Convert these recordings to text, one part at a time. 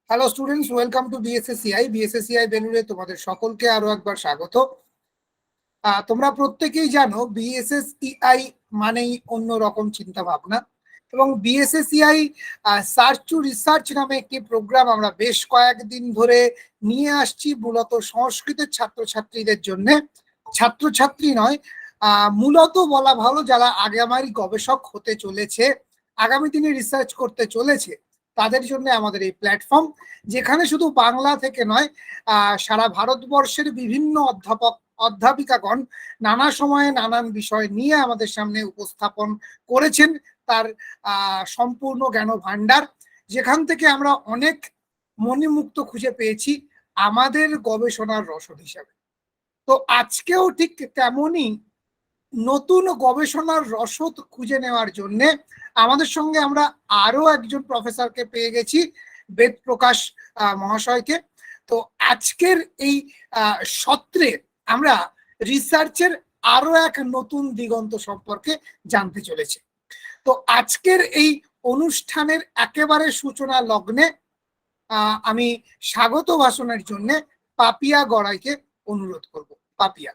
Hello students, welcome to BSSCI. BSSCI বেলুড়ে তোমাদের সকলকে আরো একবার স্বাগত। তোমরা প্রত্যেকেই জানো বিএসএসসিআই মানেই অন্যরকম চিন্তা ভাবনা, এবং বিএসএসসিআই সার্চ টু রিসার্চ নামে একটি প্রোগ্রাম আমরা বেশ কয়েকদিন ধরে নিয়ে আসছি, মূলত সংস্কৃতের ছাত্রছাত্রীদের জন্য। ছাত্রছাত্রী নয়, মূলত বলা ভালো যারা আগামী গবেষক হতে চলেছে, আগামী দিনে রিসার্চ করতে চলেছে, তাদের জন্য আমাদের এই প্ল্যাটফর্ম, যেখানে শুধু বাংলা থেকে নয়, সারা ভারতবর্ষের বিভিন্ন অধ্যাপিকাগণ নানা সময়ে নানান বিষয় নিয়ে আমাদের সামনে উপস্থাপন করেছেন তার সম্পূর্ণ জ্ঞান ভান্ডার, যেখান থেকে আমরা অনেক মণিমুক্ত খুঁজে পেয়েছি আমাদের গবেষণার রসদ হিসাবে। তো আজকেও ঠিক তেমনই নতুন গবেষণার রসদ খুঁজে নেওয়ার জন্য আমাদের সঙ্গে আমরা আরো একজন প্রফেসরকে পেয়ে গেছি, বেদ প্রকাশ মহাশয়কে। তো আজকের এই সত্রে আমরা রিসার্চের আরো এক নতুন দিগন্ত সম্পর্কে জানতে চলেছি। তো আজকের এই অনুষ্ঠানের একেবারে সূচনা লগ্নে আমি স্বাগত ভাষণের জন্য পাপিয়া গড়াইকে অনুরোধ করব। পাপিয়া।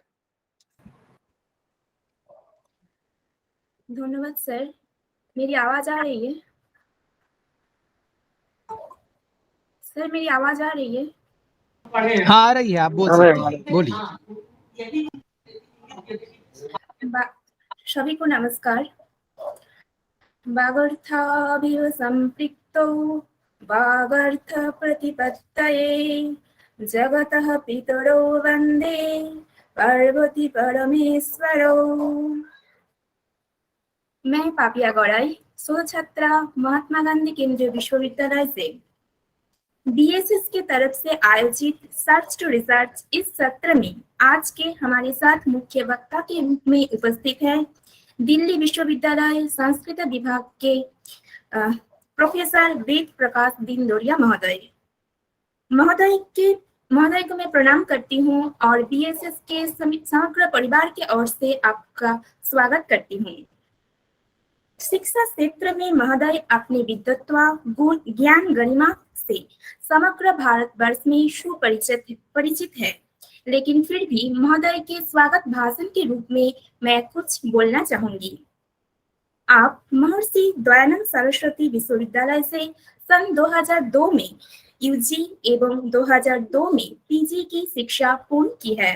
धन्यवाद सर। मेरी आवाज आ रही है? सर मेरी आवाज आ रही है? हाँ आ रही है, आप बोल सकते हैं, बोलिए। सभी को नमस्कार। वागर्थाभिव संपृक्तौ वागर्थ प्रतिपत्तये जगतः पितरौ वन्दे पार्वती परमेश्वरौ। मैं पापिया गौड़ाई, शोध छात्रा महात्मा गांधी केंद्रीय विश्वविद्यालय से बीएसएस की तरफ से आयोजित सर्च टू रिसर्च इस सत्र में आज के हमारे साथ मुख्य वक्ता के रूप में उपस्थित है दिल्ली विश्वविद्यालय संस्कृत विभाग के प्रोफेसर वेद प्रकाश दिनदोरिया महोदय। महोदय को मैं प्रणाम करती हूँ और बीएसएस के समग्र परिवार के ओर से आपका स्वागत करती हूँ। शिक्षा क्षेत्र में महोदय अपने विद्वत्व गुण ज्ञान गरिमा से समग्र भारतवर्ष में सुपरिचित है, लेकिन फिर भी महोदय के स्वागत भाषण के रूप में मैं कुछ बोलना चाहूंगी। आप महर्षि दयानंद सरस्वती विश्वविद्यालय से सन 2002 में यूजी एवं 2002 में पीजी की शिक्षा पूर्ण की है।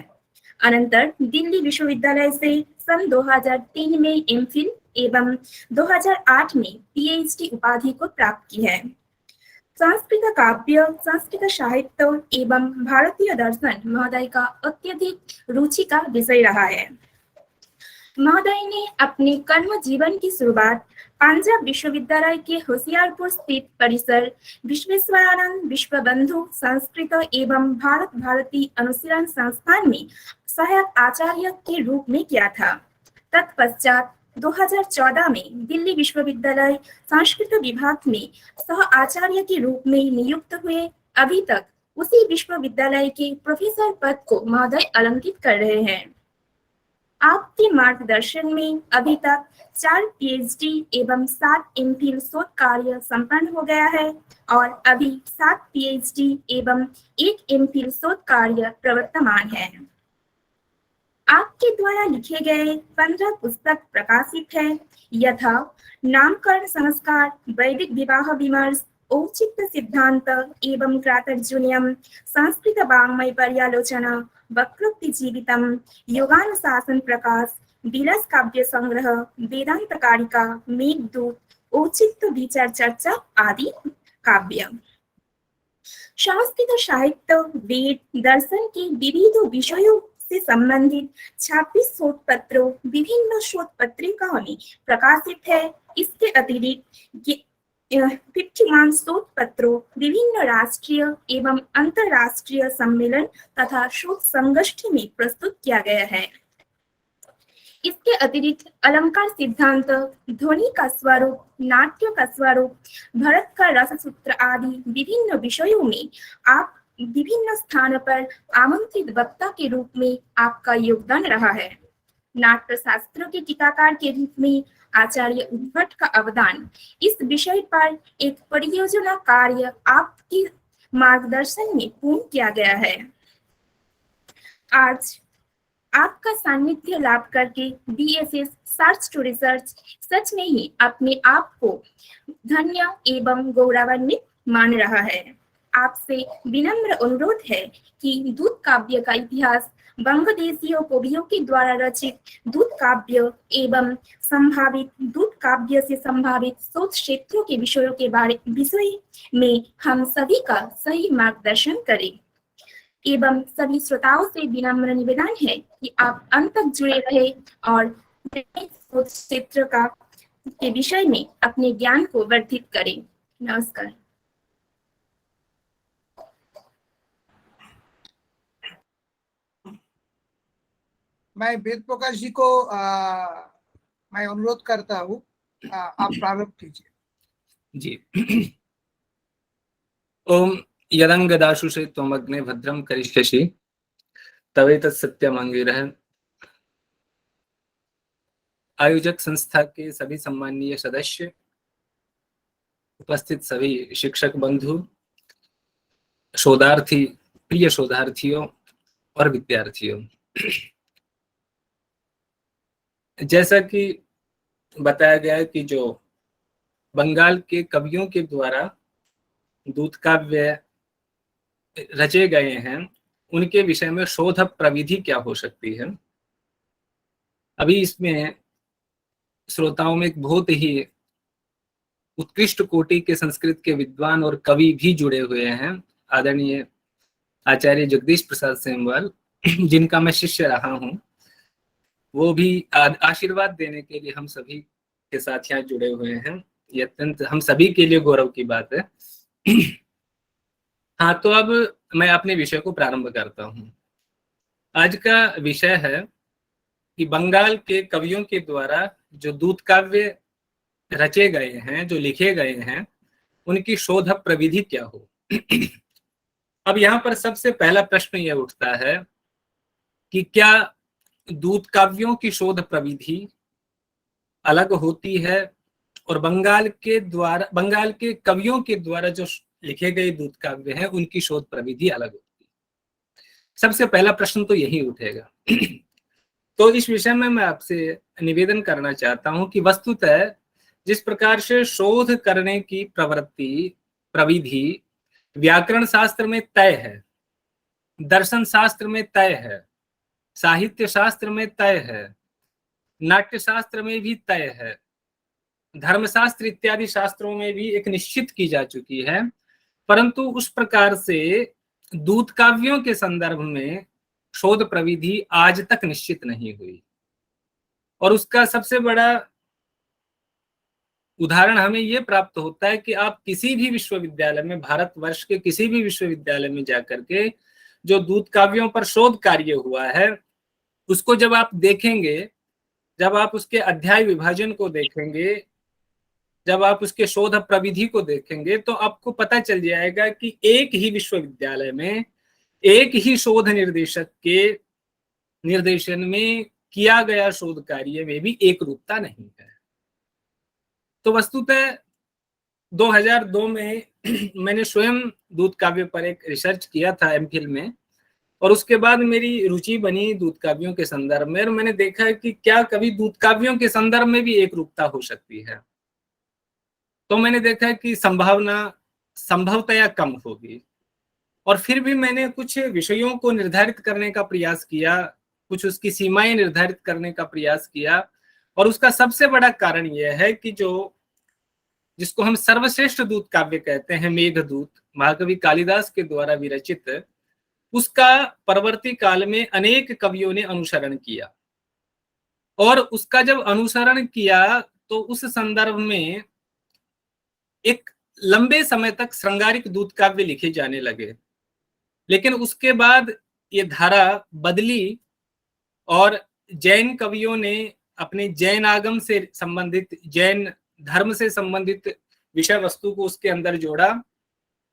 अनंतर दिल्ली विश्वविद्यालय से सन 2003 में एमफिल एवं 2008 में पीएचडी उपाधि को प्राप्त की है। संस्कृत काव्य, संस्कृत साहित्य एवं भारतीय दर्शन महोदय का अत्यधिक रुचि का विषय रहा है। महोदय ने अपने कर्म जीवन की शुरुआत पंजाब विश्वविद्यालय के होशियारपुर स्थित परिसर विश्वेश्वरानंद विश्वबंधु संस्कृत एवं भारत भारती अनुशीलन संस्थान में सहायक आचार्य के रूप में किया था। तत्पश्चात 2014 में दिल्ली विश्वविद्यालय संस्कृत विभाग में सह आचार्य के रूप में नियुक्त हुए। अभी तक उसी विश्वविद्यालय के प्रोफेसर पद को महोदय अलंकित कर रहे हैं। आपके मार्गदर्शन में अभी तक 4 पीएचडी एवं 7 एमफिल शोध कार्य संपन्न हो गया है और अभी 7 पीएचडी एवं 1 एमफिल शोध कार्य प्रवर्तमान है। आपके द्वारा लिखे गए 15 पुस्तक प्रकाशित है, यथा नामकरण संस्कार, वैदिक विवाह विमर्श, औचित्य सिद्धांत एवं क्रातर्जुनीयम, संस्कृत वाङ्मय पर्यालोचना, वक्रोक्ति जीवितम, योगानुशासन प्रकाश, विलास काव्य संग्रह, वेदांत कारिका, मेघदूत, औचित्य विचार चर्चा आदि काव्य। संस्कृत साहित्य, वेद, दर्शन के विविध विषयों से संबंधित 26 शोध पत्रों विभिन्न शोध पत्रिकाओं में प्रकाशित है। इसके अतिरिक्त 51 शोध पत्रों विभिन्न राष्ट्रीय एवं अंतरराष्ट्रीय सम्मेलन तथा शोध संगोष्ठी में प्रस्तुत किया गया है। इसके अतिरिक्त अलंकार सिद्धांत, ध्वनि का स्वरूप, नाट्य का स्वरूप, भरत का रससूत्र आदि विभिन्न विषयों में आप विभिन्न स्थान पर आमंत्रित वक्ता के रूप में आपका योगदान रहा है। नाट्य शास्त्रों के टीकाकार के रूप में आचार्य उद्भट का अवदान, इस विषय पर एक परियोजना कार्य आपकी मार्गदर्शन में पूर्ण किया गया है। आज आपका सानिध्य लाभ करके बीएसएस सर्च टू रिसर्च सच में ही अपने आप को धन्य एवं गौरवान्वित मान रहा है। आपसे विनम्र अनुरोध है कि दूत काव्य का इतिहास बंगदेशियों कवियों के द्वारा रचित दूत काव्य एवं संभावित दूत काव्य से संभावित शोध क्षेत्रों के विषय में हम सभी का सही मार्गदर्शन करें एवं सभी श्रोताओं से विनम्र निवेदन है कि आप अंत तक जुड़े रहे और शोध क्षेत्र के विषय में अपने ज्ञान को वर्धित करें। नमस्कार। मैं वेद प्रकाश जी को मैं अनुरोध करता हूँ, आप प्रारंभ कीजिए। जी। ओम यदंगदाशुषे त्वमग्ने भद्रम करिष्यसि तवेतत् सत्यम अंगिरः। आयोजक संस्था के सभी सम्माननीय सदस्य, उपस्थित सभी शिक्षक बंधु, शोधार्थी, प्रिय शोधार्थियों और विद्यार्थियों, जैसा कि बताया गया है कि जो बंगाल के कवियों के द्वारा दूत काव्य रचे गए हैं उनके विषय में शोध प्रविधि क्या हो सकती है। अभी इसमें श्रोताओं में एक बहुत ही उत्कृष्ट कोटि के संस्कृत के विद्वान और कवि भी जुड़े हुए हैं, आदरणीय आचार्य जगदीश प्रसाद सेमवाल, जिनका मैं शिष्य रहा हूं। वो भी आशीर्वाद देने के लिए हम सभी के साथ यहाँ जुड़े हुए हैं। ये अत्यंत हम सभी के लिए गौरव की बात है। हाँ, तो अब मैं अपने विषय को प्रारंभ करता हूँ। आज का विषय है कि बंगाल के कवियों के द्वारा जो दूत काव्य रचे गए हैं, जो लिखे गए हैं, उनकी शोध प्रविधि क्या हो। अब यहाँ पर सबसे पहला प्रश्न यह उठता है कि क्या दूत काव्यों की शोध प्रविधि अलग होती है और बंगाल के कवियों के द्वारा जो लिखे गए दूत काव्य हैं उनकी शोध प्रविधि अलग होती है। सबसे पहला प्रश्न तो यही उठेगा। तो इस विषय में मैं आपसे निवेदन करना चाहता हूं कि वस्तुतः जिस प्रकार से शोध करने की प्रविधि व्याकरण शास्त्र में तय है, दर्शन शास्त्र में तय है, साहित्य शास्त्र में तय है, नाट्य शास्त्र में भी तय है, धर्मशास्त्र इत्यादि शास्त्रों में भी एक निश्चित की जा चुकी है, परंतु उस प्रकार से दूत काव्यों के संदर्भ में शोध प्रविधि आज तक निश्चित नहीं हुई। और उसका सबसे बड़ा उदाहरण हमें यह प्राप्त होता है कि आप किसी भी विश्वविद्यालय में, भारतवर्ष के किसी भी विश्वविद्यालय में जाकर के जो दूत काव्यों पर शोध कार्य हुआ है उसको जब आप देखेंगे, जब आप उसके अध्याय विभाजन को देखेंगे, जब आप उसके शोध प्रविधि को देखेंगे, तो आपको पता चल जाएगा कि एक ही विश्वविद्यालय में एक ही शोध निर्देशक के निर्देशन में किया गया शोध कार्य में भी एक रूपता नहीं है। तो वस्तुतः 2002 में मैंने स्वयं दूत काव्य पर एक रिसर्च किया था एमफिल में, और उसके बाद मेरी रुचि बनी दूत काव्यों के संदर्भ में, और मैंने देखा कि क्या कभी दूत काव्यों के संदर्भ में भी एक रूपता हो सकती है। तो मैंने देखा कि संभवतया कम होगी। और फिर भी मैंने कुछ विषयों को निर्धारित करने का प्रयास किया, कुछ उसकी सीमाएं निर्धारित करने का प्रयास किया, और उसका सबसे बड़ा कारण यह है कि जिसको हम सर्वश्रेष्ठ दूत काव्य कहते हैं, मेघदूत, महाकवि कालिदास के द्वारा विरचित, उसका परवर्ती काल में अनेक कवियों ने अनुसरण किया। और उसका जब अनुसरण किया तो उस संदर्भ में एक लंबे समय तक श्रृंगारिक दूत काव्य लिखे जाने लगे। लेकिन उसके बाद ये धारा बदली और जैन कवियों ने अपने जैन आगम से संबंधित, जैन धर्म से संबंधित विषय वस्तु को उसके अंदर जोड़ा।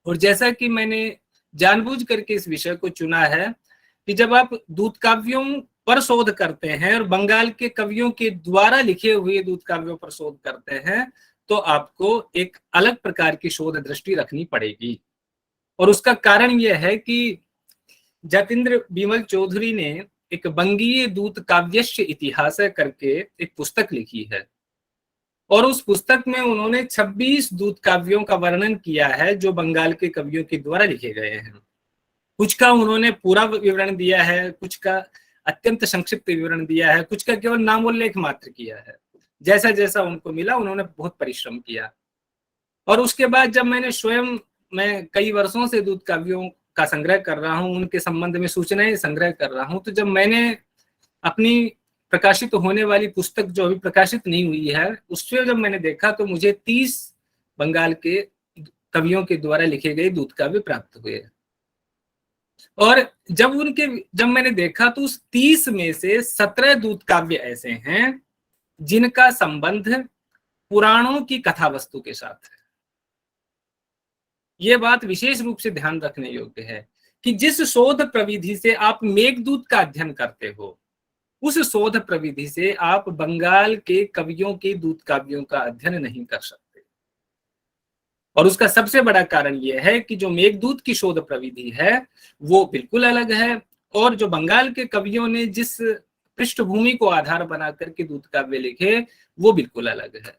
और जैसा कि मैंने जानबूझ करके इस विषय को चुना है कि जब आप दूत काव्यों पर शोध करते हैं और बंगाल के कवियों के द्वारा लिखे हुए दूत काव्यों पर शोध करते हैं, तो आपको एक अलग प्रकार की शोध दृष्टि रखनी पड़ेगी। और उसका कारण यह है कि जतीन्द्र बिमल चौधरी ने एक बंगीय दूत काव्यस्य इतिहास करके एक पुस्तक लिखी है, और उस पुस्तक में उन्होंने 26 दूत काव्यों का वर्णन किया है जो बंगाल के कवियों के द्वारा लिखे गए हैं। कुछ का उन्होंने पूरा विवरण दिया है, कुछ का अत्यंत संक्षिप्त विवरण दिया है, कुछ का केवल नामोल्लेख मात्र किया है। जैसा जैसा उनको मिला उन्होंने बहुत परिश्रम किया। और उसके बाद जब मैं कई वर्षों से दूत काव्यों का संग्रह कर रहा हूँ, उनके संबंध में सूचनाएं संग्रह कर रहा हूँ, तो जब मैंने अपनी प्रकाशित होने वाली पुस्तक जो अभी प्रकाशित नहीं हुई है उससे जब मैंने देखा तो मुझे 30 बंगाल के कवियों के द्वारा लिखे गए दूत काव्य प्राप्त हुए। और जब मैंने देखा तो उस 30 में से 17 दूत काव्य ऐसे हैं जिनका संबंध पुराणों की कथा वस्तु के साथ है। यह बात विशेष रूप से ध्यान रखने योग्य है कि जिस शोध प्रविधि से आप मेघदूत का अध्ययन करते हो, उस शोध प्रविधि से आप बंगाल के कवियों के दूत काव्यों का अध्ययन नहीं कर सकते। और उसका सबसे बड़ा कारण यह है कि जो मेघदूत की शोध प्रविधि है वो बिल्कुल अलग है, और जो बंगाल के कवियों ने जिस पृष्ठभूमि को आधार बना करके दूत काव्य लिखे वो बिल्कुल अलग है।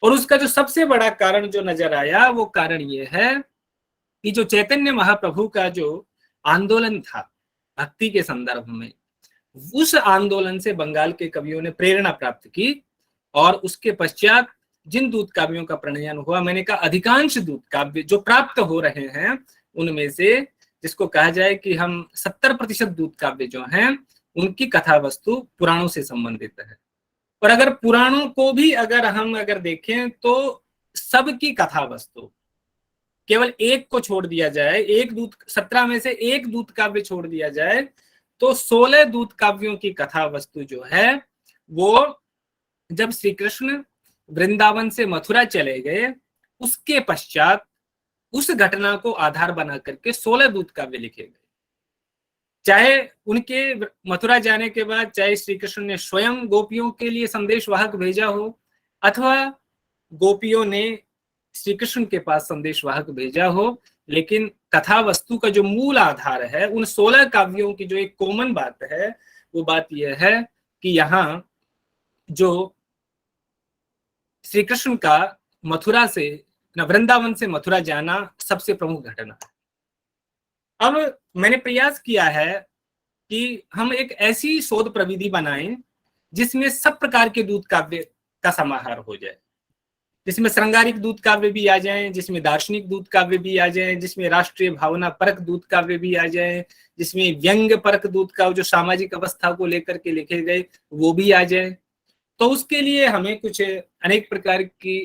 और उसका जो सबसे बड़ा कारण जो नजर आया वो कारण ये है कि जो चैतन्य महाप्रभु का जो आंदोलन था भक्ति के संदर्भ में, उस आंदोलन से बंगाल के कवियों ने प्रेरणा प्राप्त की, और उसके पश्चात जिन दूत काव्यों का प्रणयन हुआ, मैंने कहा अधिकांश दूत काव्य जो प्राप्त हो रहे हैं उनमें से जिसको कहा जाए कि हम 70% दूत काव्य जो हैं उनकी कथा वस्तु पुराणों से संबंधित है। और अगर पुराणों को भी अगर देखें तो सबकी कथा वस्तु, केवल एक को छोड़ दिया जाए, 17 में से एक दूत काव्य छोड़ दिया जाए तो 16 दूत काव्यों की कथा वस्तु जो है वो जब श्री कृष्ण वृंदावन से मथुरा चले गए उसके पश्चात उस घटना को आधार बना करके 16 दूत काव्य लिखे गए। चाहे उनके मथुरा जाने के बाद चाहे श्री कृष्ण ने स्वयं गोपियों के लिए संदेश वाहक भेजा हो, अथवा गोपियों ने श्री कृष्ण के पास संदेश वाहक भेजा हो, लेकिन कथा वस्तु का जो मूल आधार है उन 16 काव्यों की जो एक कॉमन बात है वो बात यह है कि यहाँ जो श्री कृष्ण का मथुरा से वृंदावन से मथुरा जाना सबसे प्रमुख घटना है। अब मैंने प्रयास किया है कि हम एक ऐसी शोध प्रविधि बनाएं जिसमें सब प्रकार के दूत काव्य का समाहार हो जाए, जिसमें श्रृंगारिक दूत काव्य भी आ जाएं, जिसमें दार्शनिक दूत काव्य भी आ जाएं, जिसमें राष्ट्रीय भावना परक दूत काव्य भी आ जाएं, जिसमें व्यंग्य परक दूत काव्य जो सामाजिक अवस्था को लेकर के लिखे गए वो भी आ जाए। तो उसके लिए हमें कुछ अनेक प्रकार की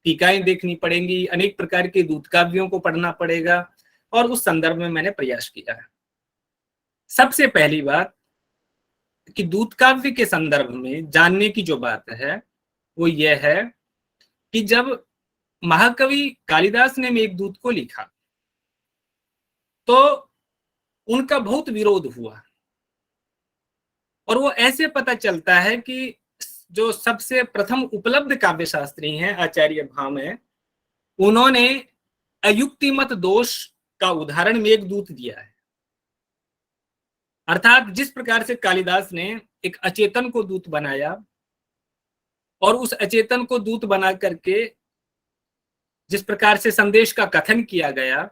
टीकाएं देखनी पड़ेंगी, अनेक प्रकार के दूत काव्यों को पढ़ना पड़ेगा, और उस संदर्भ में मैंने प्रयास किया है। सबसे पहली बात कि दूत काव्य के संदर्भ में जानने की जो बात है वो ये है कि जब महाकवि कालिदास ने मेघदूत को लिखा तो उनका बहुत विरोध हुआ, और वो ऐसे पता चलता है कि जो सबसे प्रथम उपलब्ध काव्य शास्त्री हैं आचार्य भामह, उन्होंने अयुक्तिमत दोष का उदाहरण मेघदूत दिया है। अर्थात जिस प्रकार से कालिदास ने एक अचेतन को दूत बनाया और उस अचेतन को दूत बना करके जिस प्रकार से संदेश का कथन किया गया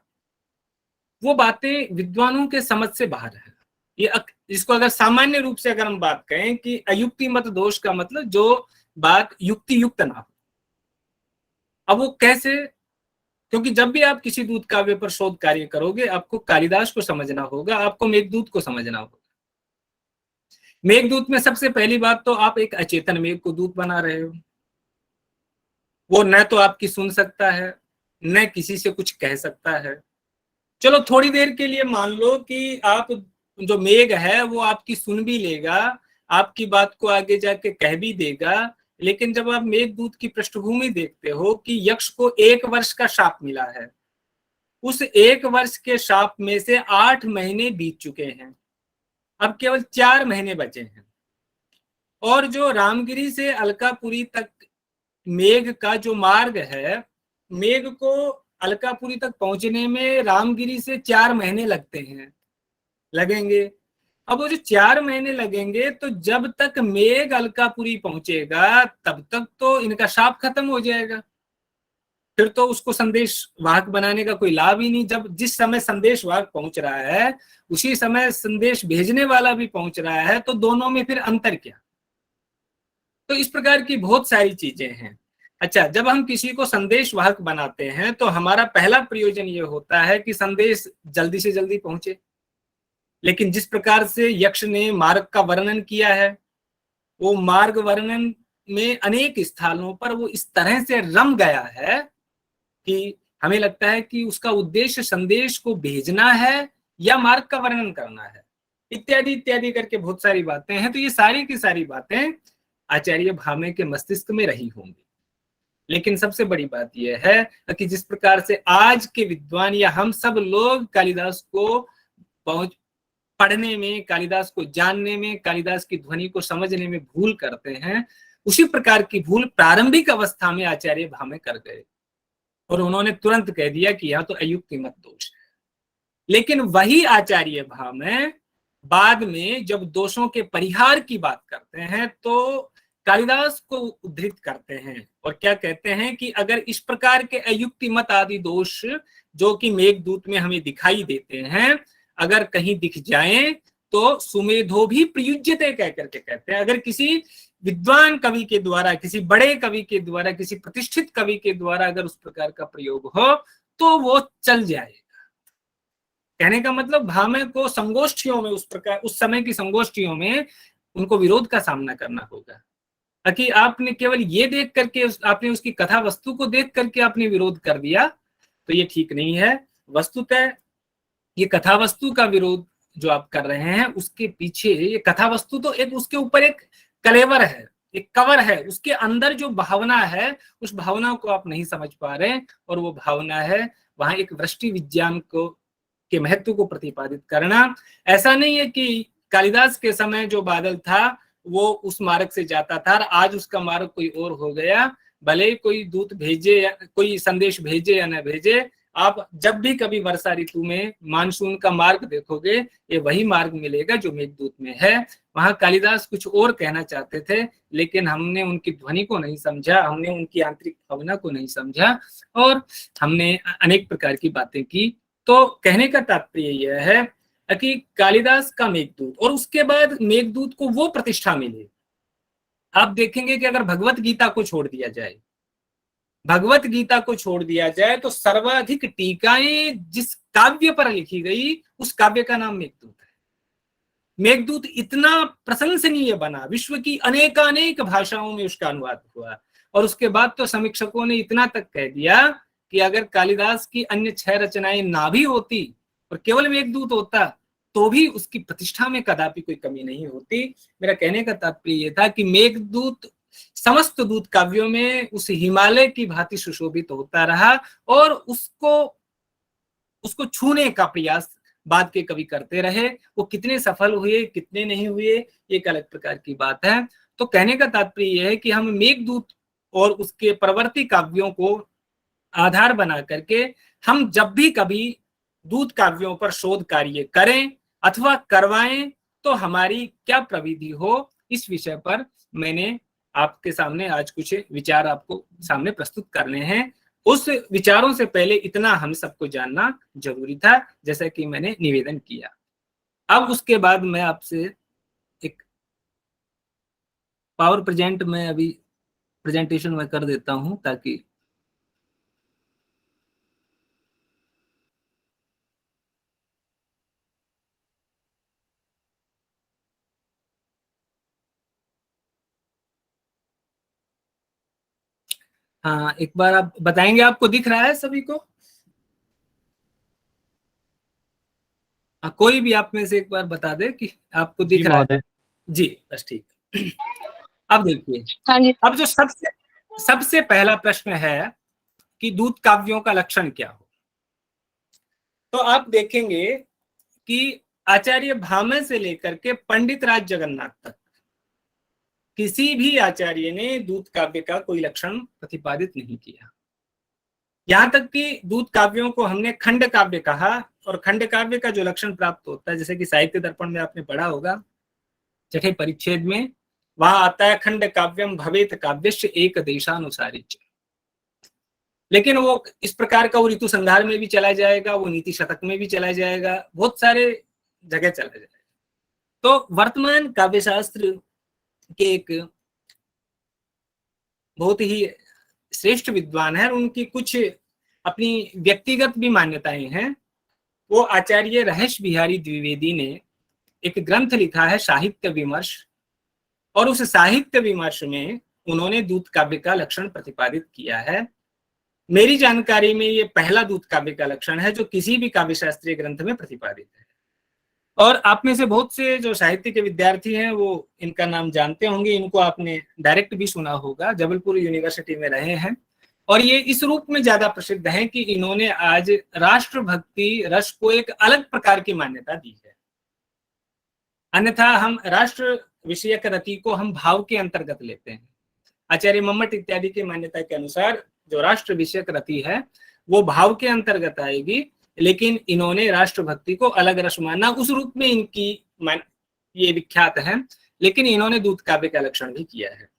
वो बातें विद्वानों के समझ से बाहर है। ये इसको अगर सामान्य रूप से अगर हम बात करें कि अयुक्तिमत दोष का मतलब जो बात युक्ति युक्त ना हो। अब वो कैसे? क्योंकि जब भी आप किसी दूत काव्य पर शोध कार्य करोगे आपको कालिदास को समझना होगा, आपको मेघदूत को समझना होगा। मेघदूत में सबसे पहली बात तो आप एक अचेतन मेघ को दूत बना रहे हो। वो न तो आपकी सुन सकता है न किसी से कुछ कह सकता है। चलो थोड़ी देर के लिए मान लो कि आप जो मेघ है वो आपकी सुन भी लेगा, आपकी बात को आगे जाके कह भी देगा, लेकिन जब आप मेघदूत की पृष्ठभूमि देखते हो कि यक्ष को 1 वर्ष का शाप मिला है, उस 1 वर्ष के शाप में से 8 महीने बीत चुके हैं, अब केवल 4 महीने बचे हैं। और जो रामगिरी से अलकापुरी तक मेघ का जो मार्ग है, मेघ को अलकापुरी तक पहुंचने में रामगिरी से 4 महीने लगेंगे। अब वो जो 4 महीने लगेंगे, तो जब तक मेघ अलकापुरी पहुंचेगा तब तक तो इनका शाप खत्म हो जाएगा। फिर तो उसको संदेश वाहक बनाने का कोई लाभ ही नहीं। जब जिस समय संदेश वाहक पहुंच रहा है उसी समय संदेश भेजने वाला भी पहुंच रहा है, तो दोनों में फिर अंतर क्या? तो इस प्रकार की बहुत सारी चीजें हैं। अच्छा, जब हम किसी को संदेश वाहक बनाते हैं तो हमारा पहला प्रयोजन ये होता है कि संदेश जल्दी से जल्दी पहुंचे। लेकिन जिस प्रकार से यक्ष ने मार्ग का वर्णन किया है, वो मार्ग वर्णन में अनेक स्थलों पर वो इस तरह से रम गया है कि हमें लगता है कि उसका उद्देश्य संदेश को भेजना है या मार्ग का वर्णन करना है, इत्यादि इत्यादि करके बहुत सारी बातें हैं। तो ये सारी की सारी बातें आचार्य भामे के मस्तिष्क में रही होंगी। लेकिन सबसे बड़ी बात यह है कि जिस प्रकार से आज के विद्वान या हम सब लोग कालिदास को पढ़ने में, कालिदास को जानने में, कालिदास की ध्वनि को समझने में भूल करते हैं, उसी प्रकार की भूल प्रारंभिक अवस्था में आचार्य भामे कर गए और उन्होंने तुरंत कह दिया कि यह तो अयुक्तिमत दोष है। लेकिन वही आचार्य भामे बाद में जब दोषों के परिहार की बात करते हैं तो कालिदास को उद्धृत करते हैं और क्या कहते हैं कि अगर इस प्रकार के अयुक्तिमत आदि दोष जो कि मेघदूत में हमें दिखाई देते हैं, अगर कहीं दिख जाएं तो सुमेधो भी प्रयुज्यते कह करके कहते हैं। अगर किसी विद्वान कवि के द्वारा, किसी बड़े कवि के द्वारा, किसी प्रतिष्ठित कवि के द्वारा अगर उस प्रकार का प्रयोग हो तो वो चल जाएगा। कहने का मतलब भामे को संगोष्ठियों में, उस प्रकार उस समय की संगोष्ठियों में उनको विरोध का सामना करना होगा। कि आपने केवल ये देख करके आपने उसकी कथा वस्तु को देख करके आपने विरोध कर दिया तो ये ठीक नहीं है। वस्तुतः ये कथा वस्तु का विरोध जो आप कर रहे हैं उसके पीछे, ये कथा वस्तु तो एक उसके ऊपर एक कलेवर है, एक कवर है, उसके अंदर जो भावना है उस भावना को आप नहीं समझ पा रहे। और वो भावना है वहां एक वृष्टि विज्ञान को के महत्व को प्रतिपादित करना। ऐसा नहीं है कि कालिदास के समय जो बादल था वो उस मार्ग से जाता था और आज उसका मार्ग कोई और हो गया। भले कोई दूत भेजे या कोई संदेश भेजे या न भेजे, आप जब भी कभी वर्षा ऋतु में मानसून का मार्ग देखोगे ये वही मार्ग मिलेगा जो मेघदूत में है। वहां कालिदास कुछ और कहना चाहते थे लेकिन हमने उनकी ध्वनि को नहीं समझा, हमने उनकी आंतरिक भावना को नहीं समझा और हमने अनेक प्रकार की बातें की। तो कहने का तात्पर्य यह है कि कालिदास का मेघदूत और उसके बाद मेघदूत को वो प्रतिष्ठा मिली। आप देखेंगे कि अगर भगवत गीता को छोड़ दिया जाए, भगवत गीता को छोड़ दिया जाए तो सर्वाधिक टीकाएं जिस काव्य पर लिखी गई उस काव्य का नाम मेघदूत है। मेघदूत इतना प्रशंसनीय बना, विश्व की अनेकानेक भाषाओं में उसका अनुवाद हुआ और उसके बाद तो समीक्षकों ने इतना तक कह दिया कि अगर कालिदास की अन्य 6 रचनाएं ना भी होती और केवल मेघदूत होता तो भी उसकी प्रतिष्ठा में कदापि कोई कमी नहीं होती। मेरा कहने का तात्पर्य यह था कि मेघदूत समस्त दूत काव्यों में उस हिमालय की भांति सुशोभित होता रहा और उसको छूने का प्रयास बाद के कवि करते रहे। वो कितने सफल हुए कितने नहीं हुए एक अलग प्रकार की बात है। तो कहने का तात्पर्य यह है कि हम मेघदूत और उसके प्रवर्ती काव्यों को आधार बना करके हम जब भी कभी दूत काव्यों पर शोध कार्य करें अथवा करवाएं तो हमारी क्या प्रविधि हो, इस विषय पर मैंने आपके सामने आज कुछ विचार आपको सामने प्रस्तुत करने हैं। उस विचारों से पहले इतना हम सबको जानना जरूरी था जैसा कि मैंने निवेदन किया। अब उसके बाद मैं आपसे एक पावर प्रेजेंट में अभी प्रेजेंटेशन में कर देता हूं ताकि हाँ, एक बार आप बताएंगे आपको दिख रहा है सभी को? कोई भी आप में से एक बार बता दे कि आपको दिख रहा है। जी बस ठीक। अब देखिए, अब जो सबसे पहला प्रश्न है कि दूत काव्यों का लक्षण क्या हो, तो आप देखेंगे कि आचार्य भामे से लेकर के पंडित राज जगन्नाथ तक किसी भी आचार्य ने दूत काव्य का कोई लक्षण प्रतिपादित नहीं किया। यहाँ तक कि दूत काव्यों को हमने खंड काव्य कहा, और खंड काव्य का जो लक्षण प्राप्त होता है, जैसे कि साहित्य दर्पण में आपने पढ़ा होगा छठे परिच्छेद में, वहां आता है खंड काव्यम भवेत काव्यस्य एक देशानुसारी। लेकिन वो इस प्रकार का वो ऋतु संहार में भी चला जाएगा, वो नीति शतक में भी चला जाएगा, बहुत सारे जगह चला जाएगा। तो वर्तमान काव्य शास्त्र के एक बहुत ही श्रेष्ठ विद्वान है, उनकी कुछ अपनी व्यक्तिगत भी मान्यताएं हैं। वो आचार्य रहस्य बिहारी द्विवेदी ने एक ग्रंथ लिखा है साहित्य विमर्श, और उस साहित्य विमर्श में उन्होंने दूत काव्य का लक्षण प्रतिपादित किया है। मेरी जानकारी में ये पहला दूत काव्य का लक्षण है जो किसी भी काव्य शास्त्रीय ग्रंथ में प्रतिपादित है। और आप में से बहुत से जो साहित्य के विद्यार्थी हैं वो इनका नाम जानते होंगे, इनको आपने डायरेक्ट भी सुना होगा, जबलपुर यूनिवर्सिटी में रहे हैं, और ये इस रूप में ज्यादा प्रसिद्ध हैं कि इन्होंने आज राष्ट्रभक्ति रस को एक अलग प्रकार की मान्यता दी है। अन्यथा हम राष्ट्र विषयक रति को हम भाव के अंतर्गत लेते हैं। आचार्य मम्मट इत्यादि की मान्यता के अनुसार जो राष्ट्र विषयक रति है वो भाव के अंतर्गत आएगी, लेकिन इन्होंने राष्ट्रभक्ति को अलग रस माना, उस रूप में इनकी ये विख्यात है। लेकिन इन्होंने दूत काव्य का लक्षण भी किया है,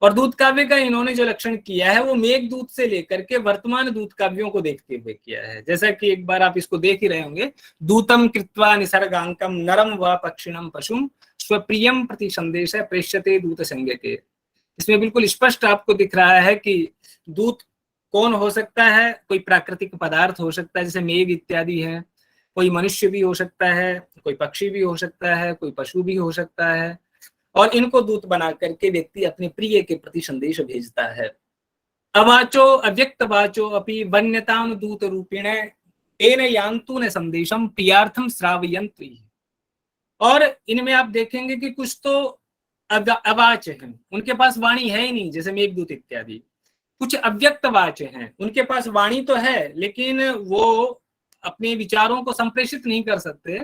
और दूत काव्य का इन्होंने जो लक्षण किया है वो मेघदूत से लेकर के वर्तमान दूत काव्यों को देखते हुए किया है। जैसा कि एक बार आप इसको देख ही रहे होंगे, दूतम कृत्वा निसर्गांकम नरम व पक्षिणम पशुम स्वप्रियम प्रति संदेश प्रेष्यते दूत संज्ञके। इसमें बिल्कुल स्पष्ट आपको दिख रहा है कि दूत कौन हो सकता है। कोई प्राकृतिक पदार्थ हो सकता है जैसे मेघ इत्यादि है, कोई मनुष्य भी हो सकता है, कोई पक्षी भी हो सकता है, कोई पशु भी हो सकता है, और इनको दूत बना करके व्यक्ति अपने प्रिय के प्रति संदेश भेजता है। अवाचो अव्यक्त वाचो अपि वन्यताम दूत रूपिणे तेन यान्तु न संदेशम प्रियार्थम श्रावयन्तु। और इनमें आप देखेंगे कि कुछ तो अवाच हैं, उनके पास वाणी है ही नहीं, जैसे मेघदूत इत्यादि। कुछ अव्यक्त वाच हैं, उनके पास वाणी तो है लेकिन वो अपने विचारों को संप्रेषित नहीं कर सकते,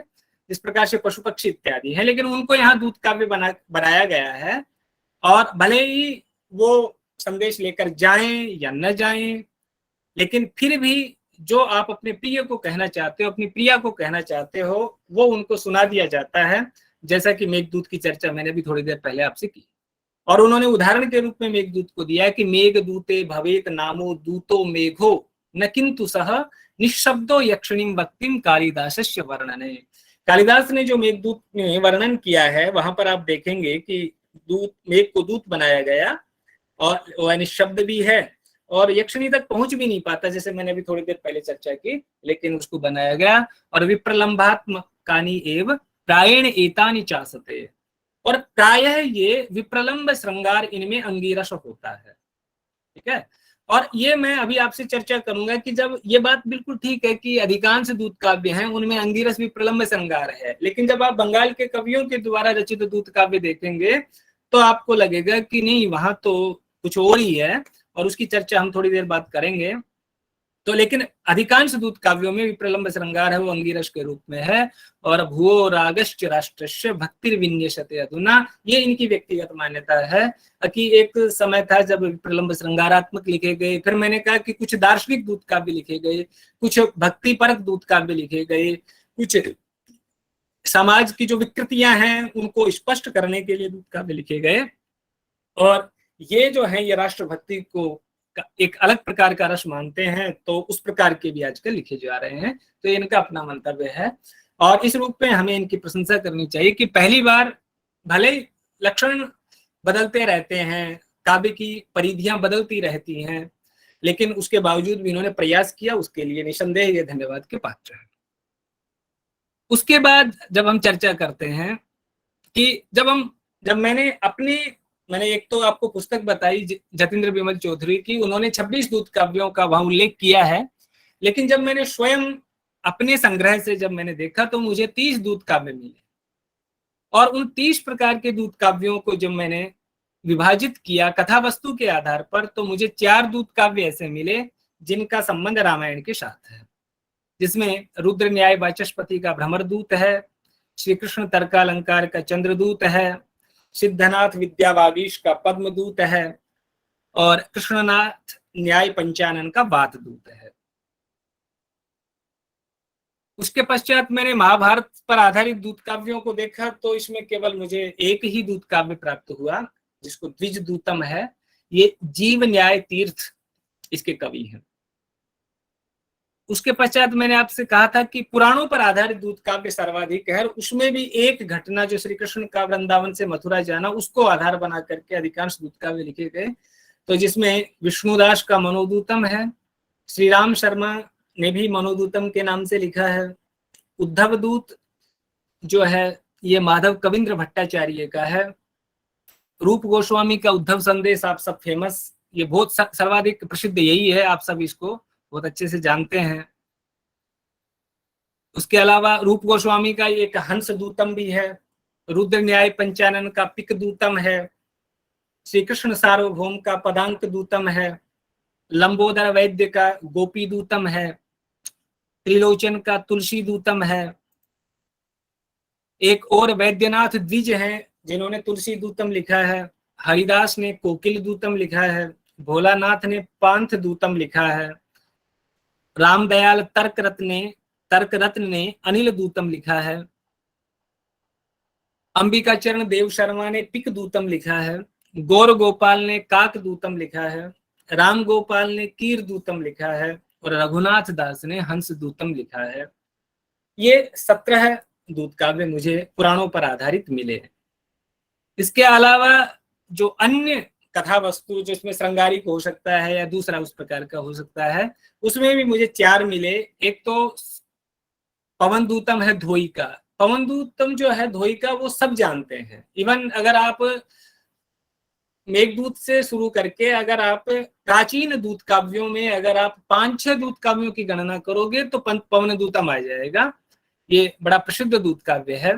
जिस प्रकार से पशु पक्षी इत्यादि है, लेकिन उनको यहाँ दूत काव्य बनाया गया है। और भले ही वो संदेश लेकर जाएं या न जाएं, लेकिन फिर भी जो आप अपने प्रिय को कहना चाहते हो, अपनी प्रिया को कहना चाहते हो, वो उनको सुना दिया जाता है। जैसा कि मेघदूत की चर्चा मैंने भी थोड़ी देर पहले आपसे की, और उन्होंने उदाहरण के रूप में मेघदूत को दिया कि मेघदूते भवेत नामो दूतो मेघो न किंतु सह निशब्दो यक्षिणीम भक्तिम कालिदासस्य वर्णने। कालिदास ने जो मेघदूत में वर्णन किया है वहां पर आप देखेंगे कि दूत मेघ को दूत बनाया गया, और वह निशब्द भी है और यक्षिणी तक पहुंच भी नहीं पाता, जैसे मैंने अभी थोड़ी देर पहले चर्चा की, लेकिन उसको बनाया गया। और विप्रलंभात्मकानि एव प्रायेण एतानि चासते, और प्रायः ये विप्रलंब श्रृंगार इनमें अंगीरस होता है। ठीक है, और ये मैं अभी आपसे चर्चा करूंगा कि जब ये बात बिल्कुल ठीक है कि अधिकांश दूत काव्य हैं उनमें अंगीरस विप्रलंब श्रृंगार है, लेकिन जब आप बंगाल के कवियों के द्वारा रचित दूत काव्य देखेंगे तो आपको लगेगा कि नहीं, वहां तो कुछ और ही है, और उसकी चर्चा हम थोड़ी देर बाद करेंगे। तो लेकिन अधिकांश दूत काव्यों में विप्रलंब श्रृंगार है वो अंगीरस के रूप में है। और भुवो रागश्च राष्ट्रस्य भक्तिर्विन्यसते अधुना, ये इनकी व्यक्तिगत मान्यता है कि एक समय था जब विप्रलंब श्रृंगारात्मक लिखे गए, फिर मैंने कहा कि कुछ दार्शनिक दूत काव्य लिखे गए, कुछ भक्तिपरक दूत काव्य लिखे गए, कुछ समाज की जो विकृतियां हैं उनको स्पष्ट करने के लिए दूत काव्य लिखे गए। और ये जो है ये राष्ट्रभक्ति को एक अलग प्रकार का रस मानते हैं, तो उस प्रकार के भी आजकल लिखे जा रहे हैं। तो इनका अपना मंतव्य है, और इस रूप में हमें इनकी प्रशंसा करनी चाहिए कि पहली बार भले लक्षण बदलते रहते हैं, काव्य की परिधियां बदलती रहती हैं, लेकिन उसके बावजूद भी इन्होंने प्रयास किया, उसके लिए निसंदेह ये धन्यवाद के पात्र है। उसके बाद जब हम चर्चा करते हैं कि जब मैंने एक तो आपको पुस्तक बताई जतिंद्र बिमल चौधरी की, उन्होंने 26 दूत काव्यों का वहां उल्लेख किया है, लेकिन जब मैंने स्वयं अपने संग्रह से जब मैंने देखा तो मुझे 30 दूत काव्य मिले, और उन 30 प्रकार के दूत काव्यों को जब मैंने विभाजित किया कथा वस्तु के आधार पर, तो मुझे 4 दूत काव्य ऐसे मिले जिनका संबंध रामायण के साथ है, जिसमें रुद्र न्याय वाचस्पति का भ्रमर दूत है, श्री कृष्ण तर्कालंकार का चंद्रदूत है, सिद्धनाथ विद्यावागीश का पद्मदूत है, और कृष्णनाथ न्याय पंचानन का वात दूत है। उसके पश्चात मैंने महाभारत पर आधारित दूत काव्यों को देखा, तो इसमें केवल मुझे एक ही दूत काव्य प्राप्त हुआ जिसको द्विज दूतम है। ये जीव न्याय तीर्थ इसके कवि हैं। उसके पश्चात मैंने आपसे कहा था कि पुराणों पर आधारित दूत काव्य सर्वाधिक है, उसमें भी एक घटना जो श्री कृष्ण का वृंदावन से मथुरा जाना, उसको आधार बना करके अधिकांश दूत काव्य लिखे गए। तो जिसमें विष्णुदास का मनोदूतम है, श्री राम शर्मा ने भी मनोदूतम के नाम से लिखा है। उद्धव दूत जो है ये माधव कविंद्र भट्टाचार्य का है। रूप गोस्वामी का उद्धव संदेश आप सब फेमस, ये बहुत सर्वाधिक प्रसिद्ध यही है, आप सब इसको बहुत अच्छे से जानते हैं। उसके अलावा रूप गोस्वामी का एक हंस दूतम भी है, रुद्र न्याय पंचानन का पिक दूतम है, श्री कृष्ण सार्वभौम का पदांक दूतम है, लंबोदर वैद्य का गोपी दूतम है, त्रिलोचन का तुलसी दूतम है। एक और वैद्यनाथ द्विज हैं जिन्होंने तुलसी दूतम लिखा है, हरिदास ने कोकिल दूतम लिखा है, भोलानाथ ने पांथ दूतम लिखा है, रामदयाल तर्क रत्न ने अनिल दूतम लिखा है, अंबिका चरण देव शर्मा ने पिक दूतम लिखा है, गौर गोपाल ने काक दूतम लिखा है, राम गोपाल ने कीर दूतम लिखा है और रघुनाथ दास ने हंस दूतम लिखा है। ये 17 दूत काव्य मुझे पुराणों पर आधारित मिले। इसके अलावा जो अन्य कथा वस्तु जिसमें श्रृंगारिक हो सकता है या दूसरा उस प्रकार का हो सकता है, उसमें भी मुझे 4 मिले। एक तो पवन दूतम है धोई का। पवन दूतम जो है धोई का वो सब जानते हैं। इवन अगर आप मेघदूत से शुरू करके अगर आप प्राचीन दूत काव्यों में अगर आप 5-6 दूत काव्यों की गणना करोगे तो पवन दूतम आ जाएगा। ये बड़ा प्रसिद्ध दूत काव्य है।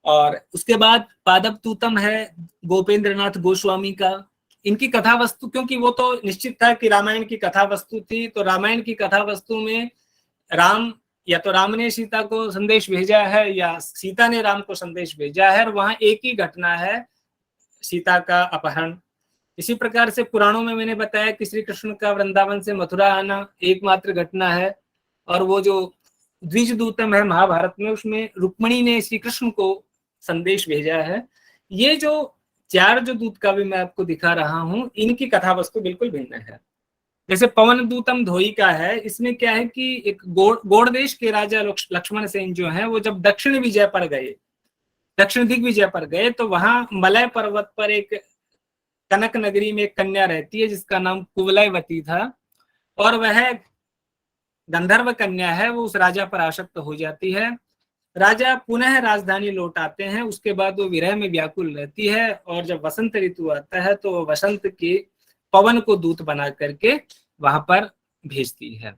और उसके बाद पादप दूतम है गोपेंद्रनाथ गोस्वामी का। इनकी कथा वस्तु, क्योंकि वो तो निश्चित था कि रामायण की कथा वस्तु थी, तो रामायण की कथा वस्तु में राम या तो राम ने सीता को संदेश भेजा है या सीता ने राम को संदेश भेजा है, और वहां एक ही घटना है, सीता का अपहरण। इसी प्रकार से पुराणों में मैंने बताया कि श्री कृष्ण का वृंदावन से मथुरा आना एकमात्र घटना है। और वो जो द्विज दूतम है महाभारत में, उसमें रुक्मिणी ने श्री कृष्ण को संदेश भेजा है। ये जो 4 जो दूत काव्य मैं आपको दिखा रहा हूं, इनकी कथा वस्तु बिल्कुल भिन्न है। जैसे पवन दूतम धोई का है, इसमें क्या है कि एक गौड़ देश के राजा लक्ष्मण सेन जो है वो जब दक्षिण दिग्विजय पर गए तो वहां मलय पर्वत पर एक कनक नगरी में एक कन्या रहती है जिसका नाम कुवलयवती था, और वह गंधर्व कन्या है, वो उस राजा पर आसक्त हो जाती है। राजा पुनः राजधानी लौट आते हैं, उसके बाद वो विरह में व्याकुल रहती है, और जब वसंत ऋतु आता है तो वसंत के पवन को दूत बना करके वहां पर भेजती है।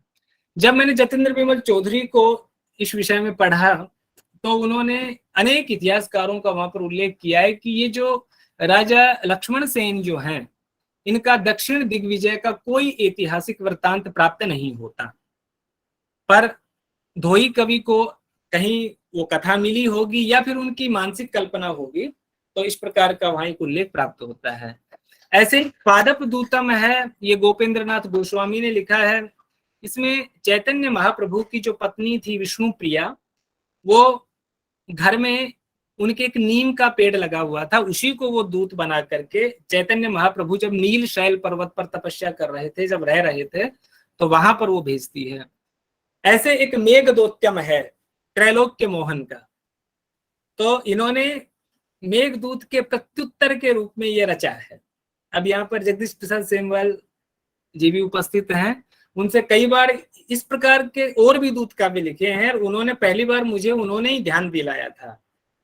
जब मैंने जतेंद्र विमल चौधरी को इस विषय में पढ़ा तो उन्होंने अनेक इतिहासकारों का वहां पर उल्लेख किया है कि ये जो राजा लक्ष्मण सेन जो हैं, इनका दक्षिण दिग्विजय का कोई ऐतिहासिक वृत्तांत प्राप्त नहीं होता, पर धोई कवि को कहीं वो कथा मिली होगी या फिर उनकी मानसिक कल्पना होगी, तो इस प्रकार का वहां एक उल्लेख प्राप्त होता है। ऐसे पादप दूतम है, ये गोपेंद्रनाथ गोस्वामी ने लिखा है। इसमें चैतन्य महाप्रभु की जो पत्नी थी विष्णु प्रिया, वो घर में उनके एक नीम का पेड़ लगा हुआ था, उसी को वो दूत बना करके चैतन्य महाप्रभु जब नील शैल पर्वत पर तपस्या कर रहे थे, जब रह रहे थे, तो वहां पर वो भेजती है। ऐसे एक मेघदूत्यम है त्रैलोक्य मोहन का, तो इन्होंने मेघदूत के प्रत्युत्तर के रूप में ये रचा है। अब यहाँ पर जगदीश प्रसाद सेमवाल जी भी उपस्थित हैं, उनसे कई बार इस प्रकार के और भी दूत काव्य लिखे हैं। उन्होंने पहली बार मुझे उन्होंने ही ध्यान दिलाया था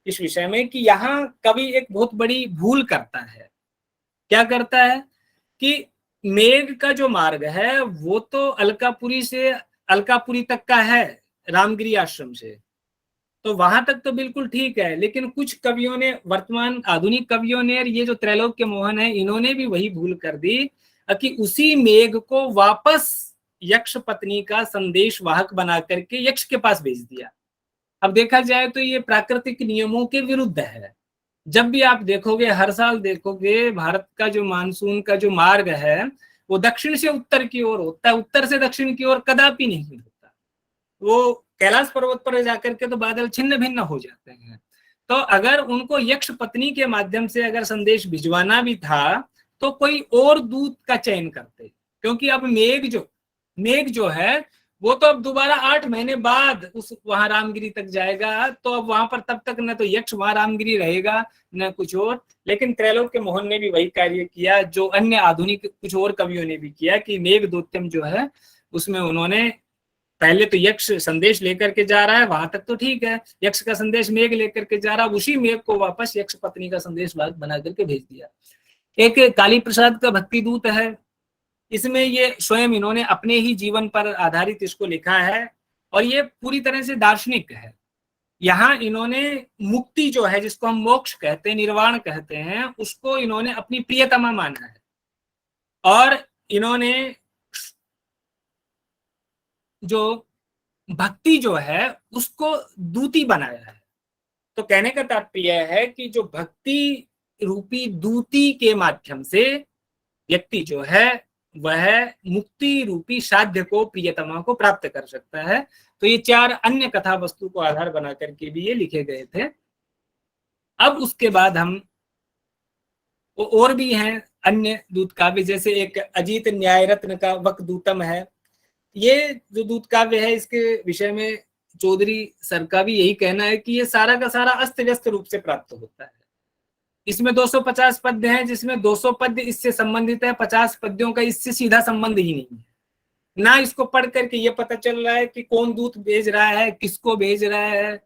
इस विषय में कि यहाँ कवि एक बहुत बड़ी भूल करता है। क्या करता है कि मेघ का जो मार्ग है वो तो अलकापुरी से अलकापुरी तक का है, रामगिरी आश्रम से, तो वहां तक तो बिल्कुल ठीक है। लेकिन कुछ कवियों ने, वर्तमान आधुनिक कवियों ने, ये जो त्रैलोक्य मोहन है, इन्होंने भी वही भूल कर दी कि उसी मेघ को वापस यक्ष पत्नी का संदेश वाहक बना करके यक्ष के पास भेज दिया। अब देखा जाए तो ये प्राकृतिक नियमों के विरुद्ध है। जब भी आप देखोगे, हर साल देखोगे, भारत का जो मानसून का जो मार्ग है वो दक्षिण से उत्तर की ओर होता है, उत्तर से दक्षिण की ओर कदापि नहीं होता। वो कैलाश पर्वत पर जाकर के तो बादल छिन्न भिन्न हो जाते हैं। तो अगर उनको यक्ष पत्नी के माध्यम से अगर संदेश भिजवाना भी था तो कोई और दूत का चयन करते, क्योंकि अब मेघ जो है वो तो अब दोबारा 8 महीने बाद उस वहां रामगिरी तक जाएगा, तो अब वहां पर तब तक न तो यक्ष वहां रामगिरी रहेगा न कुछ और। लेकिन त्रैलोक्य मोहन ने भी वही कार्य किया जो अन्य आधुनिक कुछ और कवियों ने भी किया कि मेघदूतम जो है उसमें उन्होंने पहले तो यक्ष संदेश लेकर के जा रहा है, वहां तक तो ठीक है, यक्ष का संदेश मेघ लेकर के जा रहा, उसी मेघ को वापस यक्ष पत्नी का संदेश बना करके भेज दिया। एक काली प्रसाद का भक्ति दूत है, इसमें ये स्वयं इन्होंने अपने ही जीवन पर आधारित इसको लिखा है और ये पूरी तरह से दार्शनिक है। यहाँ इन्होंने मुक्ति जो है, जिसको हम मोक्ष कहते हैं, निर्वाण कहते हैं, उसको इन्होंने अपनी प्रियतमा माना है और इन्होंने जो भक्ति जो है उसको दूती बनाया है। तो कहने का तात्पर्य है कि जो भक्ति रूपी दूती के माध्यम से व्यक्ति जो है वह मुक्ति रूपी साध्य को, प्रियतमा को प्राप्त कर सकता है। तो ये 4 अन्य कथा वस्तु को आधार बना करके भी ये लिखे गए थे। अब उसके बाद हम और भी हैं अन्य दूत काव्य, जैसे एक अजीत न्याय रत्न का वकदूतम है। ये जो दूत काव्य है इसके विषय में चौधरी सर का भी यही कहना है कि ये सारा का सारा अस्त व्यस्त रूप से प्राप्त होता है। इसमें 250 पद्य हैं, जिसमें 200 पद्य इससे संबंधित है, 50 पद्यों का इससे सीधा संबंध ही नहीं है। ना इसको पढ़ करके ये पता चल रहा है कि कौन दूत भेज रहा है, किसको भेज रहा है,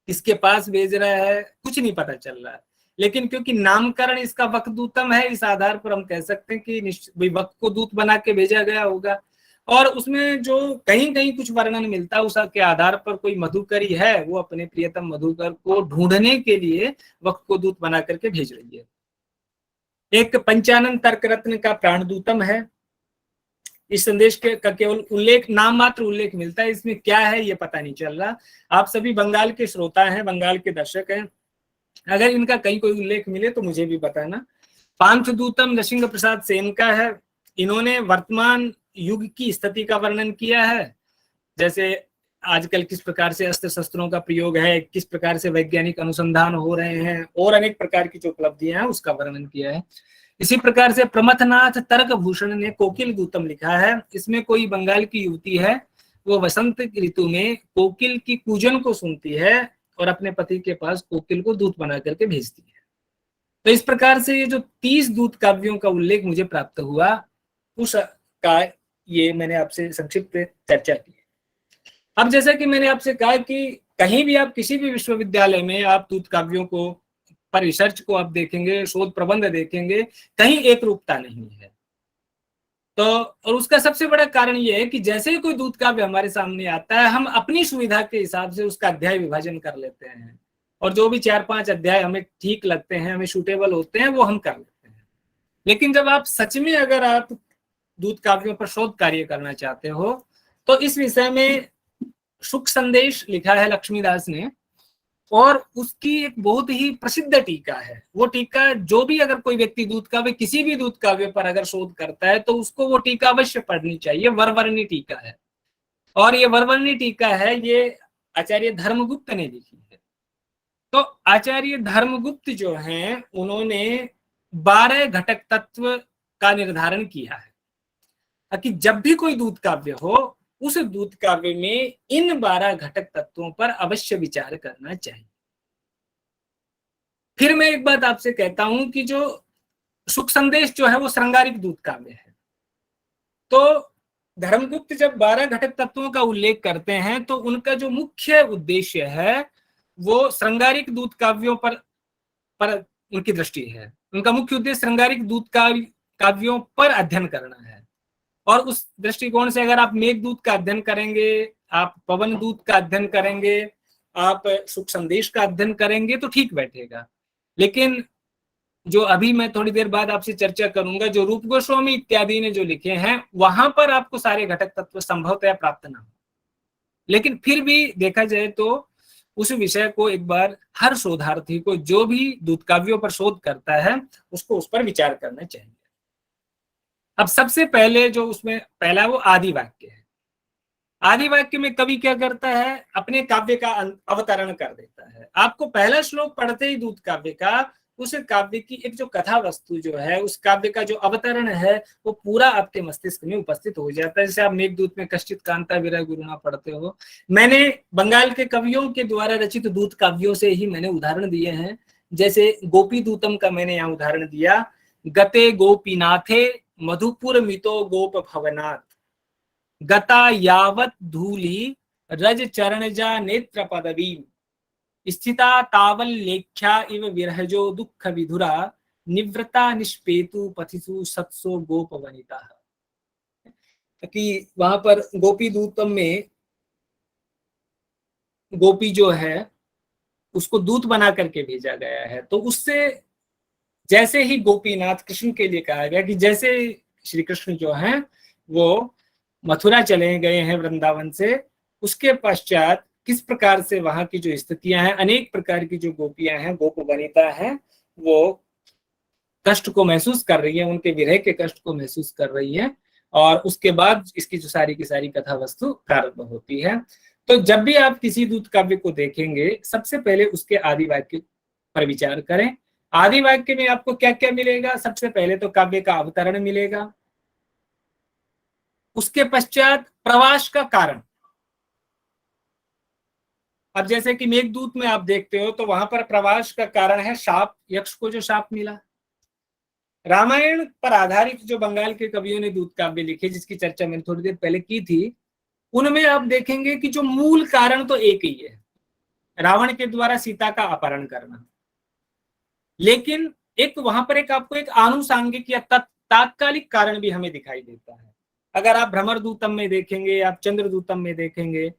किसके पास भेज रहा है, कुछ नहीं पता चल रहा है। लेकिन क्योंकि नामकरण इसका वकदूतम है, इस आधार पर हम कह सकते हैं कि वक को दूत बना के भेजा गया होगा। और उसमें जो कहीं कहीं कुछ वर्णन मिलता है उसके आधार पर कोई मधुकरी है, वो अपने प्रियतम मधुकर को ढूंढने के लिए वक्त को दूत बना करके भेज रही है। एक पंचानन तर्क रत्न का प्राणदूतम है। इस संदेश के का केवल उल्लेख, नाम मात्र उल्लेख मिलता है, इसमें क्या है ये पता नहीं चल रहा। आप सभी बंगाल के श्रोता हैं, बंगाल के दर्शक हैं, अगर इनका कहीं कोई उल्लेख मिले तो मुझे भी बताना। पांथदूतम नरसिंह प्रसाद सेन का है। इन्होंने वर्तमान युग की स्थिति का वर्णन किया है, जैसे आजकल किस प्रकार से अस्त्र शस्त्रों का प्रयोग है, किस प्रकार से वैज्ञानिक अनुसंधान हो रहे हैं और अनेक प्रकार की जो उपलब्धियां हैं उसका वर्णन किया है। इसी प्रकार से प्रमथनाथ तर्कभूषण ने कोकिल दूतम लिखा है। इसमें कोई बंगाल की युवती है, वो वसंत ऋतु में कोकिल की कूजन को सुनती है और अपने पति के पास कोकिल को दूत बना करके भेजती है। तो इस प्रकार से ये जो 30 दूत काव्यों का उल्लेख मुझे प्राप्त हुआ उसका ये मैंने आपसे संक्षिप्त चर्चा की। अब जैसा कि मैंने आपसे कहा कि कहीं भी आप किसी भी विश्वविद्यालय में आप दूत काव्यों को पर रिसर्च को आप देखेंगे, शोध प्रबंध देखेंगे, कहीं एक रूपता नहीं है। तो और उसका सबसे बड़ा कारण ये है कि जैसे ही कोई दूत काव्य हमारे सामने आता है, हम अपनी सुविधा के हिसाब से उसका अध्याय विभाजन कर लेते हैं और जो भी 4-5 अध्याय हमें ठीक लगते हैं, हमें सूटेबल होते हैं, वो हम कर लेते हैं। लेकिन जब आप सच में अगर आप दूत काव्यों पर शोध कार्य करना चाहते हो तो इस विषय में सुख संदेश लिखा है लक्ष्मीदास ने और उसकी एक बहुत ही प्रसिद्ध टीका है। वो टीका जो भी अगर कोई व्यक्ति दूत काव्य, किसी भी दूत काव्य पर अगर शोध करता है तो उसको वो टीका अवश्य पढ़नी चाहिए। वरवर्णी टीका है और ये वरवर्णी टीका है, ये आचार्य धर्मगुप्त ने लिखी है। तो आचार्य धर्मगुप्त जो हैं उन्होंने 12 घटक तत्व का निर्धारण किया है कि जब भी कोई दूत काव्य हो उस दूत काव्य में इन 12 घटक तत्वों पर अवश्य विचार करना चाहिए। फिर मैं एक बात आपसे कहता हूं कि जो सुख संदेश जो है वो श्रृंगारिक दूत काव्य है। तो धर्मगुप्त जब 12 घटक तत्वों का उल्लेख करते हैं तो उनका जो मुख्य उद्देश्य है वो श्रृंगारिक दूत काव्यों पर उनकी दृष्टि है। उनका मुख्य उद्देश्य श्रृंगारिक दूत काव्यों पर अध्ययन करना है। और उस दृष्टिकोण से अगर आप मेघदूत का अध्ययन करेंगे, आप पवन दूत का अध्ययन करेंगे, आप सुख संदेश का अध्ययन करेंगे तो ठीक बैठेगा। लेकिन जो अभी मैं थोड़ी देर बाद आपसे चर्चा करूंगा, जो रूप गोस्वामी इत्यादि ने जो लिखे हैं वहां पर आपको सारे घटक तत्व संभवतः प्राप्त ना हो। लेकिन फिर भी देखा जाए तो उस विषय को एक बार हर शोधार्थी को, जो भी दूत काव्यों पर शोध करता है, उसको उस पर विचार करना चाहिए। अब सबसे पहले जो उसमें पहला वो आदि वाक्य है। आदि वाक्य में कवि क्या करता है, अपने काव्य का अवतरण कर देता है। आपको पहला श्लोक पढ़ते ही दूत काव्य का, उस काव्य की एक जो कथा वस्तु जो है, उस काव्य का जो अवतरण है, वो पूरा आपके मस्तिष्क में उपस्थित हो जाता है। जैसे आप मेघदूत में कश्चित कांता विरह गुरुना पढ़ते हो। मैंने बंगाल के कवियों के द्वारा रचित दूत काव्यों से ही मैंने उदाहरण दिए हैं। जैसे गोपी दूतम का मैंने यहाँ उदाहरण दिया, गते गोपीनाथे मधुपुर मितो गोप भवनाथ, गता यावत धूली रज चरणजा नेत्र पदवी, स्थिता तावल लेख्या इव विरहजो दुख विधुरा, निवृता निष्पेतु पथिसु सत्सो गोप वनिता। कि वहां पर गोपी दूतम में गोपी जो है उसको दूत बना करके भेजा गया है। तो उससे जैसे ही गोपीनाथ कृष्ण के लिए कहा गया कि जैसे श्री कृष्ण जो हैं वो मथुरा चले गए हैं वृंदावन से, उसके पश्चात किस प्रकार से वहां की जो स्थितियां हैं, अनेक प्रकार की जो गोपियां हैं, गोप वनिता हैं, वो कष्ट को महसूस कर रही है, उनके विरह के कष्ट को महसूस कर रही है। और उसके बाद इसकी जो सारी की सारी कथा वस्तु प्रारंभ होती है। तो जब भी आप किसी दूत काव्य को देखेंगे, सबसे पहले उसके आदि वाक्य पर विचार करें। आदि वाक्य में आपको क्या क्या मिलेगा? सबसे पहले तो काव्य का अवतरण मिलेगा, उसके पश्चात प्रवास का कारण। अब जैसे कि मेघदूत में आप देखते हो तो वहां पर प्रवास का कारण है शाप, यक्ष को जो शाप मिला। रामायण पर आधारित जो बंगाल के कवियों ने दूत काव्य लिखे, जिसकी चर्चा मैंने थोड़ी देर पहले की थी, उनमें आप देखेंगे कि जो मूल कारण तो एक ही है, रावण के द्वारा सीता का अपहरण करना। लेकिन एक वहां पर एक आपको एक आनुषांगिक या तात्कालिक कारण भी हमें दिखाई देता है। अगर आप भ्रमर दूतम में देखेंगे, आप चंद्र दूतम में देखेंगे,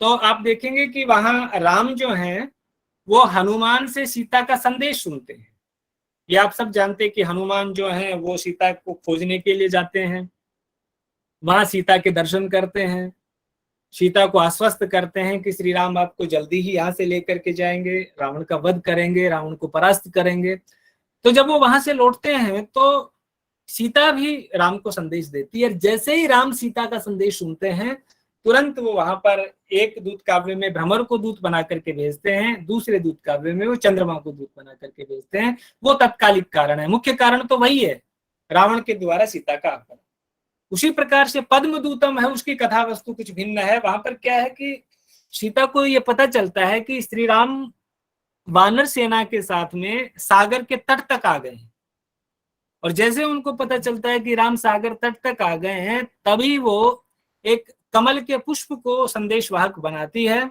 तो आप देखेंगे कि वहां राम जो हैं वो हनुमान से सीता का संदेश सुनते हैं। ये आप सब जानते हैं कि हनुमान जो हैं वो सीता को खोजने के लिए जाते हैं, वहां सीता के दर्शन करते हैं, सीता को आश्वस्त करते हैं कि श्री राम आपको जल्दी ही यहाँ से लेकर के जाएंगे, रावण का वध करेंगे, रावण को परास्त करेंगे। तो जब वो वहां से लौटते हैं तो सीता भी राम को संदेश देती है। जैसे ही राम सीता का संदेश सुनते हैं, तुरंत वो वहां पर एक दूत काव्य में भ्रमर को दूत बना करके भेजते हैं, दूसरे दूत काव्य में वो चंद्रमा को दूत बना करके भेजते हैं। वो तात्कालिक कारण है, मुख्य कारण तो वही है, रावण के द्वारा सीता का अपहरण। उसी प्रकार से पद्म दूतम है, उसकी कथा वस्तु कुछ भिन्न है। वहां पर क्या है कि सीता को ये पता चलता है कि श्री राम वानर सेना के साथ में सागर के तट तक आ गए हैं, और जैसे उनको पता चलता है कि राम सागर तट तक आ गए हैं, तभी वो एक कमल के पुष्प को संदेशवाहक बनाती है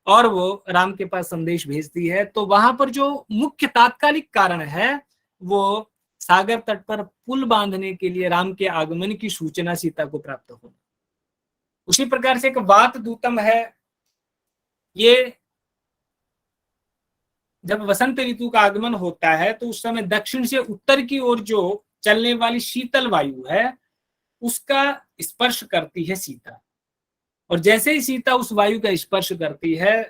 और वो राम के पास संदेश भेजती है। तो वहां पर जो मुख्य तात्कालिक कारण है वो सागर तट पर पुल बांधने के लिए राम के आगमन की सूचना सीता को प्राप्त होना। उसी प्रकार से एक वात दूतम है, ये जब वसंत ऋतु का आगमन होता है तो उस समय दक्षिण से उत्तर की ओर जो चलने वाली शीतल वायु है उसका स्पर्श करती है सीता, और जैसे ही सीता उस वायु का स्पर्श करती है,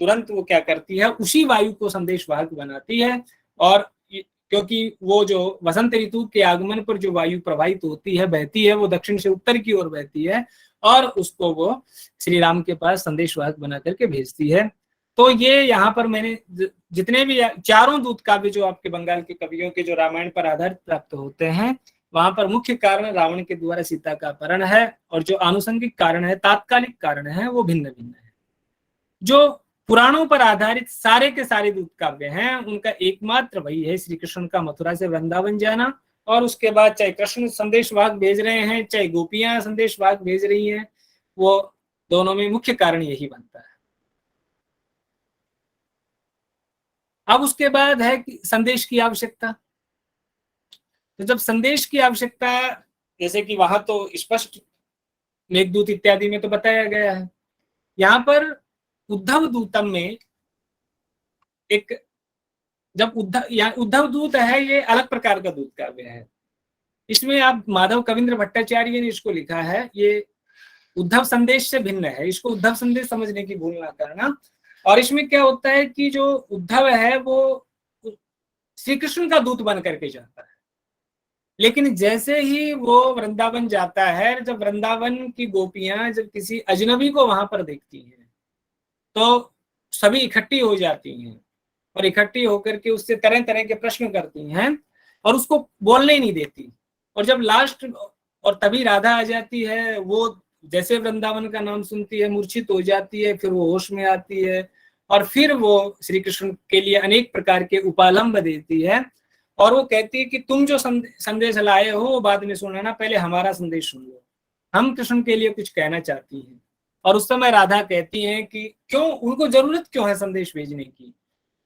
तुरंत वो क्या करती है, उसी वायु को संदेशवाहक बनाती है। और क्योंकि वो जो वसंत ऋतु के आगमन पर जो वायु प्रवाहित होती है, बहती है, वो दक्षिण से उत्तर की ओर बहती है और उसको वो श्री राम के पास संदेशवाहक बना करके भेजती है। तो ये यहाँ पर मैंने जितने भी चारों दूत काव्य जो आपके बंगाल के कवियों के जो रामायण पर आधारित प्राप्त होते हैं, वहां पर मुख्य कारण रावण के द्वारा सीता का अपहरण है, और जो आनुषंगिक कारण है, तात्कालिक कारण है, वो भिन्न भिन्न है। जो पुराणों पर आधारित सारे के सारे दूत काव्य हैं, उनका एकमात्र वही है श्री कृष्ण का मथुरा से वृंदावन जाना, और उसके बाद चाहे कृष्ण संदेशवाहक भेज रहे हैं, चाहे गोपियां संदेशवाहक भेज रही हैं, वो दोनों में मुख्य कारण यही बनता है। अब उसके बाद है कि संदेश की आवश्यकता। तो जब संदेश की आवश्यकता, जैसे कि वहां तो स्पष्ट मेघदूत इत्यादि में तो बताया गया है, यहाँ पर उद्धव दूतम में एक जब उद्धव दूत है, ये अलग प्रकार का दूत काव्य है। इसमें आप माधव कविंद्र भट्टाचार्य ने इसको लिखा है, ये उद्धव संदेश से भिन्न है, इसको उद्धव संदेश समझने की भूल ना करना। और इसमें क्या होता है कि जो उद्धव है वो श्री कृष्ण का दूत बन करके जाता है, लेकिन जैसे ही वो वृंदावन जाता है, जब वृंदावन की गोपियां जब किसी अजनबी को वहां पर देखती हैं तो सभी इकट्ठी हो जाती हैं और इकट्ठी होकर के उससे तरह तरह के प्रश्न करती हैं और उसको बोलने ही नहीं देती। और जब लास्ट, और तभी राधा आ जाती है, वो जैसे वृंदावन का नाम सुनती है मूर्छित हो जाती है, फिर वो होश में आती है और फिर वो श्री कृष्ण के लिए अनेक प्रकार के उपालंब देती है और वो कहती है कि तुम जो संदेश लाए हो वो बाद में सुनाना, पहले हमारा संदेश सुन लो, हम कृष्ण के लिए कुछ कहना चाहती हैं। और उस समय राधा कहती हैं कि क्यों, उनको जरूरत क्यों है संदेश भेजने की,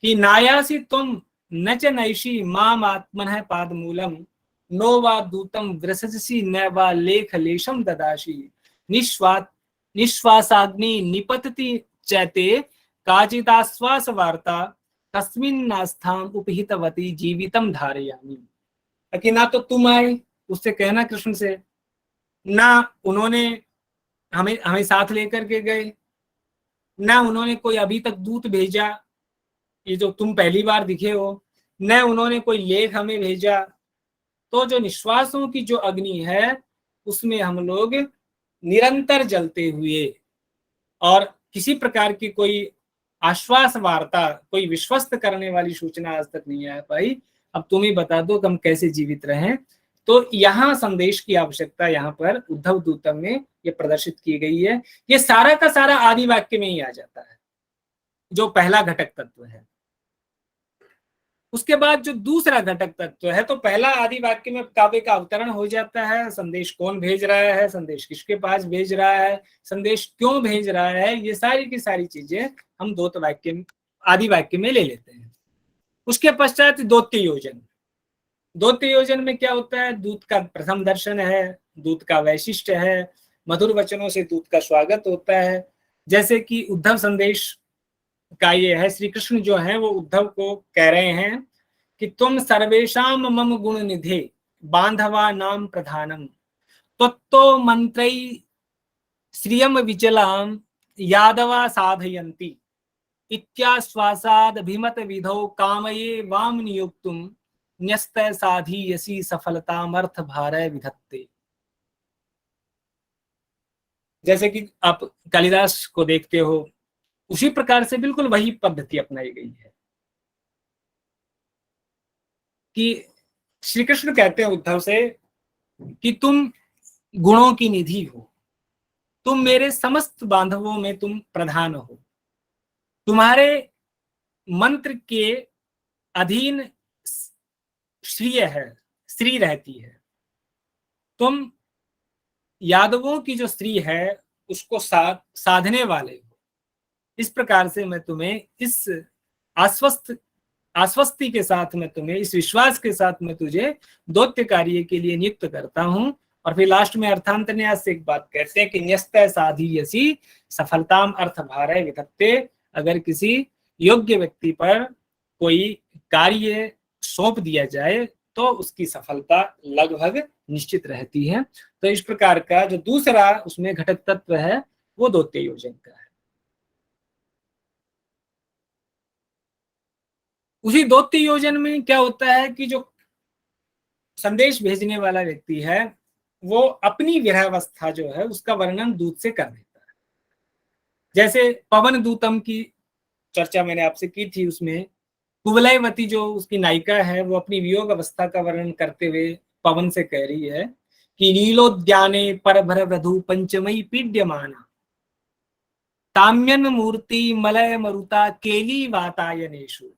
कि नायासी तुम न च नैषी माम आत्मनः पादमूलम नो वा दूतम व्रससी न वा लेख लेशम ददाशी निश्वासाग्नि निपतति चैते काचिदाश्वास वार्ता तस्मिन् नास्थाम उपहितवती जीवितम धारयामि। कि ना तो तुम आए, उससे कहना कृष्ण से, ना उन्होंने हमें साथ लेकर के गए, ना उन्होंने कोई अभी तक दूत भेजा, ये जो तुम पहली बार दिखे हो, न उन्होंने कोई लेख हमें भेजा। तो जो निश्वासों की जो अग्नि है उसमें हम लोग निरंतर जलते हुए, और किसी प्रकार की कोई आश्वास वार्ता, कोई विश्वस्त करने वाली सूचना आज तक नहीं आ पाई। अब तुम ही बता दो कि हम कैसे जीवित रहें। तो यहाँ संदेश की आवश्यकता यहाँ पर उद्धव दूतम में ये प्रदर्शित की गई है। ये सारा का सारा आदि वाक्य में ही आ जाता है, जो पहला घटक तत्व है। उसके बाद जो दूसरा घटक तत्व है, तो पहला आदि वाक्य में काव्य का अवतरण हो जाता है, संदेश कौन भेज रहा है, संदेश किसके पास भेज रहा है, संदेश क्यों भेज रहा है, ये सारी की सारी चीजें हम द्योत वाक्य, आदि वाक्य में ले लेते हैं। उसके पश्चात द्योत्य योजन। द्योत्य योजन में क्या होता है, दूत का प्रथम दर्शन है, दूत का वैशिष्ट्य है, मधुर वचनों से दूत का स्वागत होता है। जैसे कि उद्धव संदेश का ये है, श्री कृष्ण जो है वो उद्धव को कह रहे हैं कि तुम सर्वेशाम मम गुण निधे बांधवा नाम प्रधानम तत्तो मंत्रई श्रियम विचलाम यादवा साधयन्ति इत्याश्वासाद अभिमत विधौ कामये वाम नियुक्तुम न्यस्त साधीयसी सफलतामर्थ भारय विधत्ते। जैसे कि आप कालिदास को देखते हो, उसी प्रकार से बिल्कुल वही पद्धति अपनाई गई है कि श्री कृष्ण कहते हैं उद्धव से कि तुम गुणों की निधि हो, तुम मेरे समस्त बांधवों में तुम प्रधान हो, तुम्हारे मंत्र के अधीन श्रिय है, स्त्री रहती है, तुम यादवों की जो स्त्री है उसको साधने वाले हो। इस प्रकार से मैं तुम्हें इस आश्वस्ति के साथ, मैं तुम्हें इस विश्वास के साथ मैं तुझे दौत्य कार्य के लिए नियुक्त करता हूं। और फिर लास्ट में अर्थांतन्यास से एक बात कहते हैं कि न्यस्त साधीयसी सफलताम अर्थ भारय विधत्ते। अगर किसी योग्य व्यक्ति पर कोई कार्य सौंप दिया जाए तो उसकी सफलता लगभग निश्चित रहती है। तो इस प्रकार का जो दूसरा उसमें घटक तत्व है वो द्योत्य योजन का है। उसी द्योत्य योजन में क्या होता है कि जो संदेश भेजने वाला व्यक्ति है वो अपनी विरहावस्था जो है उसका वर्णन दूत से कर देता है। जैसे पवन दूतम की चर्चा मैंने आपसे की थी, उसमें कुवलयवती जो उसकी नायिका है वो अपनी वियोग अवस्था का वर्णन करते हुए पवन से कह रही है कि नीलोद्याने परभर वधु पंचमयी पीड्यमाना ताम्यन मूर्ति मलय मरुता केली वातायनेषु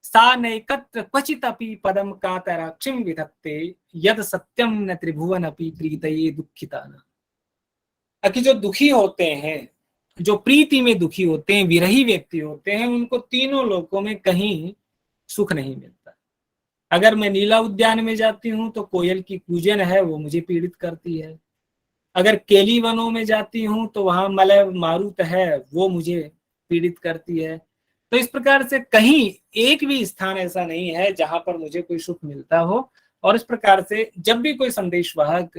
सा नैकत्र क्वचित अपि पदम कातराक्षिम विधत्ते यद सत्यम न त्रिभुवन अपि प्रीतये दुखिताना। कि जो दुखी होते हैं, जो प्रीति में दुखी होते हैं, विरही व्यक्ति होते हैं, उनको तीनों लोकों में कहीं सुख नहीं मिलता। अगर मैं नीला उद्यान में जाती हूँ तो कोयल की कूजन है वो मुझे पीड़ित करती है। अगर केली वनों में जाती हूँ तो वहां मलय मारुत है वो मुझे पीड़ित करती है। तो इस प्रकार से कहीं एक भी स्थान ऐसा नहीं है जहां पर मुझे कोई सुख मिलता हो। और इस प्रकार से जब भी कोई संदेशवाहक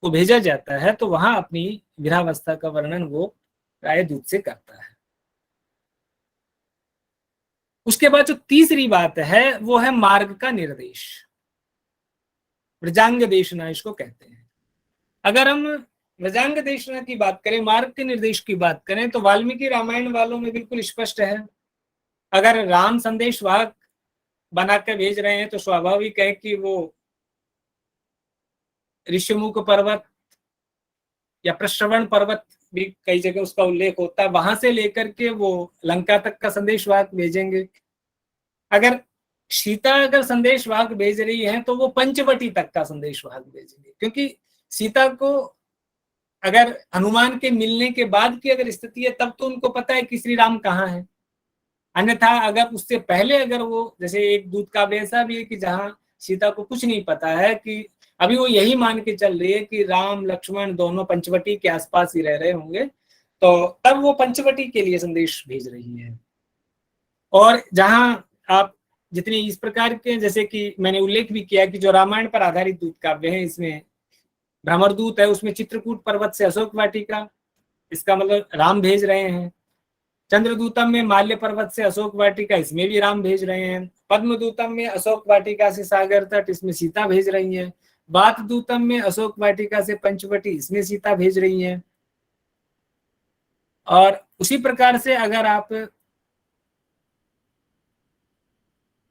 को भेजा जाता है तो वहां अपनी विरहावस्था का वर्णन वो प्राय दूत से करता है। उसके बाद जो तीसरी बात है वो है मार्ग का निर्देश। व्रजांग देशना इसको कहते हैं। अगर हम व्रजांग देशना की बात करें, मार्ग के निर्देश की बात करें, तो वाल्मीकि रामायण वालों में बिल्कुल स्पष्ट है। अगर राम संदेश वाहक बनाकर भेज रहे हैं तो स्वाभाविक है कि वो ऋषिमुख पर्वत या प्रश्रवण पर्वत भी कई जगह उसका उल्लेख होता है, वहां से लेकर के वो लंका तक का संदेश वाहक भेजेंगे। अगर सीता अगर संदेश वाहक भेज रही है तो वो पंचवटी तक का संदेश वाहक भेजेंगे, क्योंकि सीता को अगर हनुमान के मिलने के बाद की अगर स्थिति है तब तो उनको पता है कि श्री राम कहाँ है। अन्यथा अगर उससे पहले अगर वो, जैसे एक दूत का ऐसा भी है कि जहां सीता को कुछ नहीं पता है, कि अभी वो यही मान के चल रही है कि राम लक्ष्मण दोनों पंचवटी के आसपास ही रह रहे होंगे, तो तब वो पंचवटी के लिए संदेश भेज रही है। और जहां आप जितने इस प्रकार के, जैसे कि मैंने उल्लेख भी किया कि जो रामायण पर आधारित दूत काव्य है, इसमें भ्रमरदूत है, उसमें चित्रकूट पर्वत से अशोक वाटिका, इसका मतलब राम भेज रहे हैं। चंद्रदूतम में माल्य पर्वत से अशोक वाटिका, इसमें भी राम भेज रहे हैं। पद्मदूतम में अशोक वाटिका से सागर तट, इसमें सीता भेज रही है। वातदूतम में अशोक वाटिका से पंचवटी, इसमें सीता भेज रही है। और उसी प्रकार से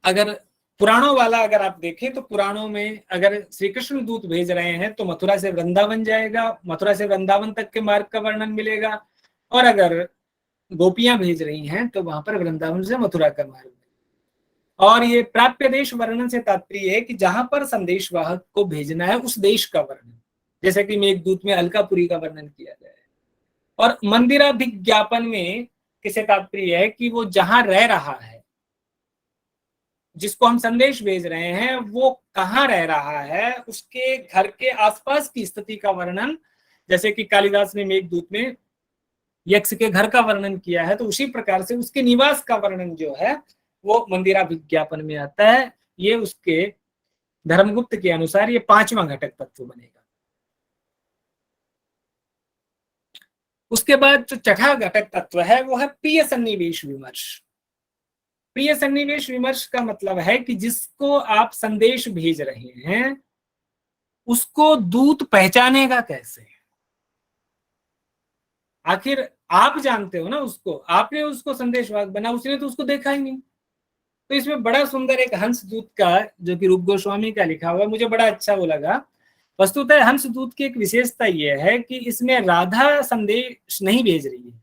अगर पुराणों वाला अगर आप देखें तो पुराणों में अगर श्री कृष्ण दूत भेज रहे हैं तो मथुरा से वृंदावन जाएगा, मथुरा से वृंदावन तक के मार्ग का वर्णन मिलेगा। और अगर गोपियां भेज रही हैं तो वहां पर वृंदावन से मथुरा का मार्ग। और ये प्राप्य देश वर्णन से तात्पर्य है कि जहां पर संदेश वाहक को भेजना है उस देश का वर्णन, जैसे कि मेघदूत में अलकापुरी का वर्णन किया गया है। और मंदिराभिज्ञापन में किसे तात्पर्य है कि वो जहां रह रहा है, जिसको हम संदेश भेज रहे हैं वो कहाँ रह रहा है, उसके घर के आसपास की स्थिति का वर्णन, जैसे कि कालिदास ने मेघदूत में यक्ष के घर का वर्णन किया है, तो उसी प्रकार से उसके निवास का वर्णन जो है वो मंदिराभिज्ञापन में आता है। ये उसके धर्मगुप्त के अनुसार ये 5वां घटक तत्व बनेगा। उसके बाद जो छठा घटक तत्व है वो है प्रिय सन्निवेश विमर्श। प्रिय सन्निवेश विमर्श का मतलब है कि जिसको आप संदेश भेज रहे हैं उसको दूत पहचानेगा कैसे। आखिर आप जानते हो ना उसको, आपने उसको संदेशवाहक बना, उसने तो उसको देखा ही नहीं। तो इसमें बड़ा सुंदर एक हंस दूत का, जो कि रूप गोस्वामी का लिखा हुआ है, मुझे बड़ा अच्छा वो लगा। वस्तुतः हंस दूत की एक विशेषता यह है कि इसमें राधा संदेश नहीं भेज रही है,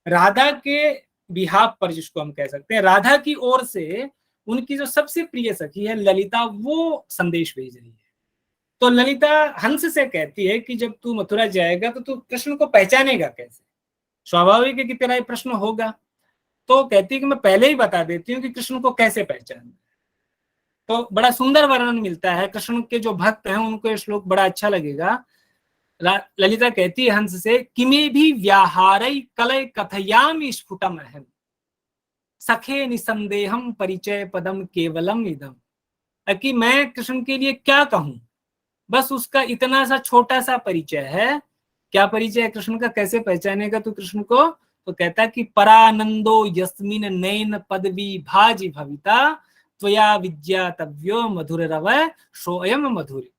राधा के बिहाफ पर, जिसको हम कह सकते हैं राधा की ओर से उनकी जो सबसे प्रिय सखी है ललिता, वो संदेश भेज रही है। तो ललिता हंस से कहती है कि जब तू मथुरा जाएगा तो तू कृष्ण को पहचानेगा कैसे। स्वाभाविक है कि तेरा ये प्रश्न होगा, तो कहती है कि मैं पहले ही बता देती हूँ कि कृष्ण को कैसे पहचानना। तो बड़ा सुंदर वर्णन मिलता है। कृष्ण के जो भक्त हैं उनको ये श्लोक बड़ा अच्छा लगेगा। ललिता कहती है हंस से, किमे भी व्याहारई कलय कथयामि स्फुटम अहम सखे निसंदेहम परिचय पदम केवलम इदम। कि मैं कृष्ण के लिए क्या कहूं, बस उसका इतना सा छोटा सा परिचय है। क्या परिचय है कृष्ण का, कैसे पहचानेगा तू कृष्ण को? तो कहता है कि परानंदो यस्मिन नैन पदवी भाजी भविता त्वया विद्यातव्यो मधुर रवय सोयम मधुर।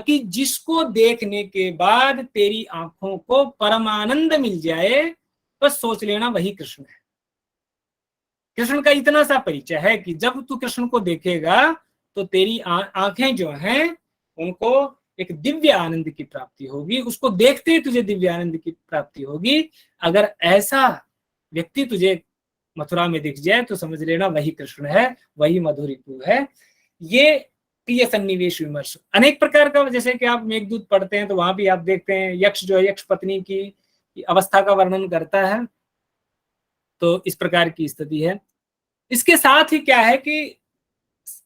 कि जिसको देखने के बाद तेरी आंखों को परमानंद मिल जाए, बस सोच लेना वही कृष्ण है। कृष्ण का इतना सा परिचय है कि जब तू कृष्ण को देखेगा तो तेरी आंखें जो हैं उनको एक दिव्य आनंद की प्राप्ति होगी, उसको देखते ही तुझे दिव्य आनंद की प्राप्ति होगी। अगर ऐसा व्यक्ति तुझे मथुरा में दिख जाए तो समझ लेना वही कृष्ण है, वही मधुर रिपु है। ये प्रिय सन्निवेश विमर्श अनेक प्रकार का, जैसे कि आप मेघदूत पढ़ते हैं तो वहां भी आप देखते हैं यक्ष जो है यक्ष पत्नी की अवस्था का वर्णन करता है। तो इस प्रकार की स्थिति है। इसके साथ ही क्या है कि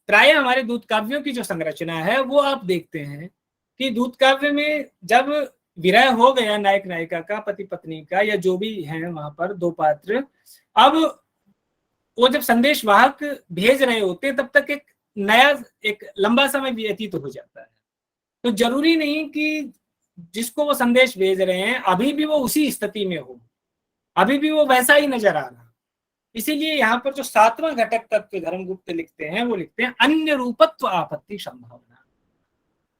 प्राय हमारे दूत काव्यों की जो संरचना है वो आप देखते हैं कि दूत काव्य में जब विरह हो गया नायक नायिका का, पति पत्नी का, या जो भी है वहां पर दो पात्र, अब वो जब संदेश वाहक भेज रहे होते तब तक एक लंबा समय व्यतीत हो जाता है। तो जरूरी नहीं कि जिसको वो संदेश भेज रहे हैं अभी भी वो उसी स्थिति में हो, अभी भी वो वैसा ही नजर आ रहा। इसीलिए यहाँ पर जो 7वां घटक तत्व धर्मगुप्त लिखते हैं वो लिखते हैं अन्य रूपत्व आपत्ति संभावना।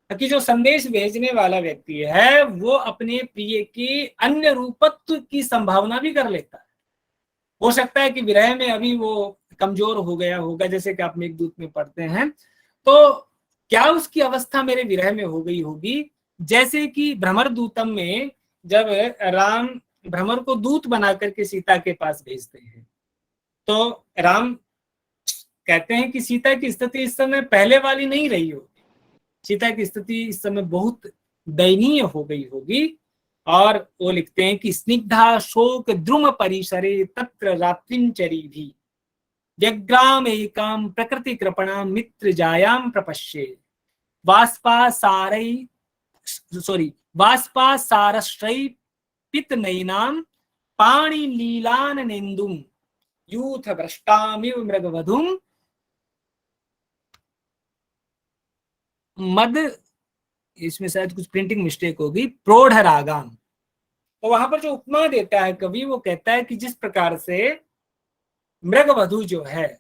कि जो संदेश भेजने वाला व्यक्ति है वो अपने प्रिय की अन्य रूपत्व की संभावना भी कर लेता है। हो सकता है कि विरह में अभी वो कमजोर हो गया होगा, जैसे कि आप मेघदूत में पढ़ते हैं, तो क्या उसकी अवस्था मेरे विरह में हो गई होगी। जैसे कि भ्रमर दूतम में जब राम भ्रमर को दूत बना करके सीता के पास भेजते हैं, तो राम कहते हैं कि सीता की स्थिति इस समय पहले वाली नहीं रही होगी, सीता की स्थिति इस समय बहुत दयनीय हो गई होगी। और वो लिखते हैं कि स्निग्धा शोक द्रुम परिसरे तत्र रात्रिंचरी भी व्यग्राम एकाम प्रकृति कृपणा मित्र जायाम प्रपश्ये वास्पा सारश्रय पित नैनाम पाणी लीलान नेन्दुम यूथ भ्रष्टामिव मृगवधुम मद, इसमें शायद कुछ प्रिंटिंग मिस्टेक होगी, प्रोढ़ रागाम। तो वहां पर जो उपमा देता है कवि, वो कहता है कि जिस प्रकार से मृगवधु जो है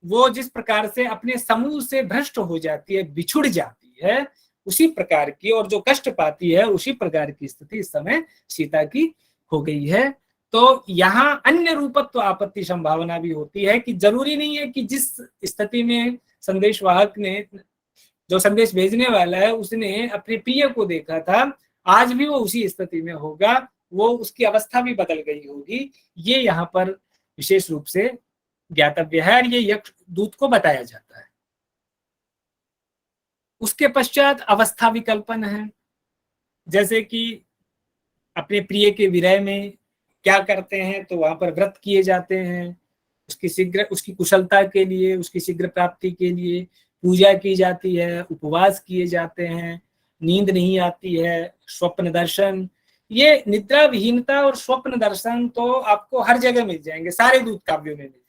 वो जिस प्रकार से अपने समूह से भ्रष्ट हो जाती है, बिछुड़ जाती है, उसी प्रकार की, और जो कष्ट पाती है उसी प्रकार की स्थिति इस समय सीता की हो गई है। तो यहाँ अन्य रूपत्व आपत्ति संभावना भी होती है कि जरूरी नहीं है कि जिस स्थिति में संदेशवाहक ने, जो संदेश भेजने वाला है, उसने अपने प्रिय को देखा था, आज भी वो उसी स्थिति में होगा, वो उसकी अवस्था भी बदल गई होगी। ये यहाँ पर विशेष रूप से ज्ञातव्य है और ये यक्ष दूत को बताया जाता है। उसके पश्चात अवस्था विकल्पन है, जैसे कि अपने प्रिय के विरह में क्या करते हैं, तो वहां पर व्रत किए जाते हैं उसकी कुशलता के लिए, उसकी शीघ्र प्राप्ति के लिए पूजा की जाती है, उपवास किए जाते हैं, नींद नहीं आती है, स्वप्न दर्शन। ये निद्रा विहीनता और स्वप्न दर्शन तो आपको हर जगह मिल जाएंगे, सारे दूत काव्यों में मिल जाएंगे।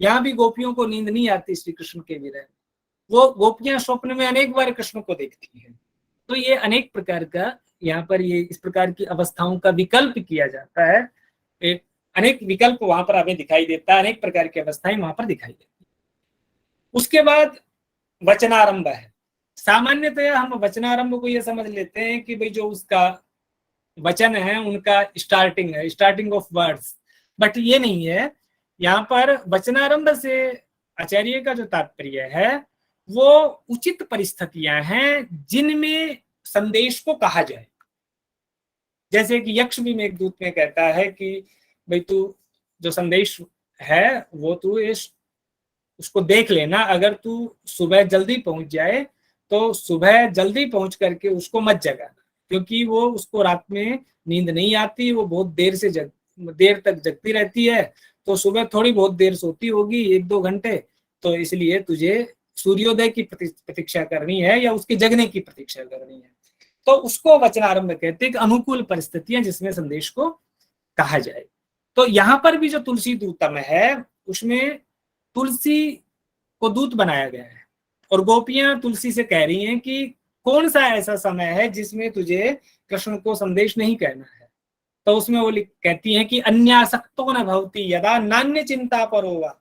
यहाँ भी गोपियों को नींद नहीं आती श्री कृष्ण के विरह, वो गोपियां स्वप्न में अनेक बार कृष्ण को देखती हैं। तो ये अनेक प्रकार का यहाँ पर ये इस प्रकार की अवस्थाओं का विकल्प किया जाता है। एक अनेक विकल्प वहां पर हमें दिखाई देता है, अनेक प्रकार की अवस्थाएं वहां पर दिखाई देती है। उसके बाद वचनारंभ है। सामान्यतया हम वचनारंभ को यह समझ लेते हैं कि भाई जो उसका वचन है उनका स्टार्टिंग है, स्टार्टिंग ऑफ वर्ड्स, बट ये नहीं है। यहाँ पर वचनारंभ से आचार्य का जो तात्पर्य है वो उचित परिस्थितियां हैं जिनमें संदेश को कहा जाए। जैसे कि यक्ष भी मेघदूत में कहता है कि भाई तू जो संदेश है वो तू उसको देख लेना, अगर तू सुबह जल्दी पहुंच जाए तो सुबह जल्दी पहुंच करके उसको मत जगाना, क्योंकि वो उसको रात में नींद नहीं आती, वो बहुत देर तक जगती रहती है, तो सुबह थोड़ी बहुत देर सोती होगी 1-2 घंटे, तो इसलिए तुझे सूर्योदय की प्रतीक्षा करनी है या उसके जगने की प्रतीक्षा करनी है। तो उसको वचनारंभ कहते हैं, अनुकूल परिस्थितियां जिसमें संदेश को कहा जाए। तो यहाँ पर भी जो तुलसी दूतम है उसमें तुलसी को दूत बनाया गया है और गोपियां तुलसी से कह रही हैं कि कौन सा ऐसा समय है जिसमें तुझे कृष्ण को संदेश नहीं कहना है। तो उसमें वो कहती हैं कि अन्यासक्तो न भवति यदा नान्य चिंता परो वा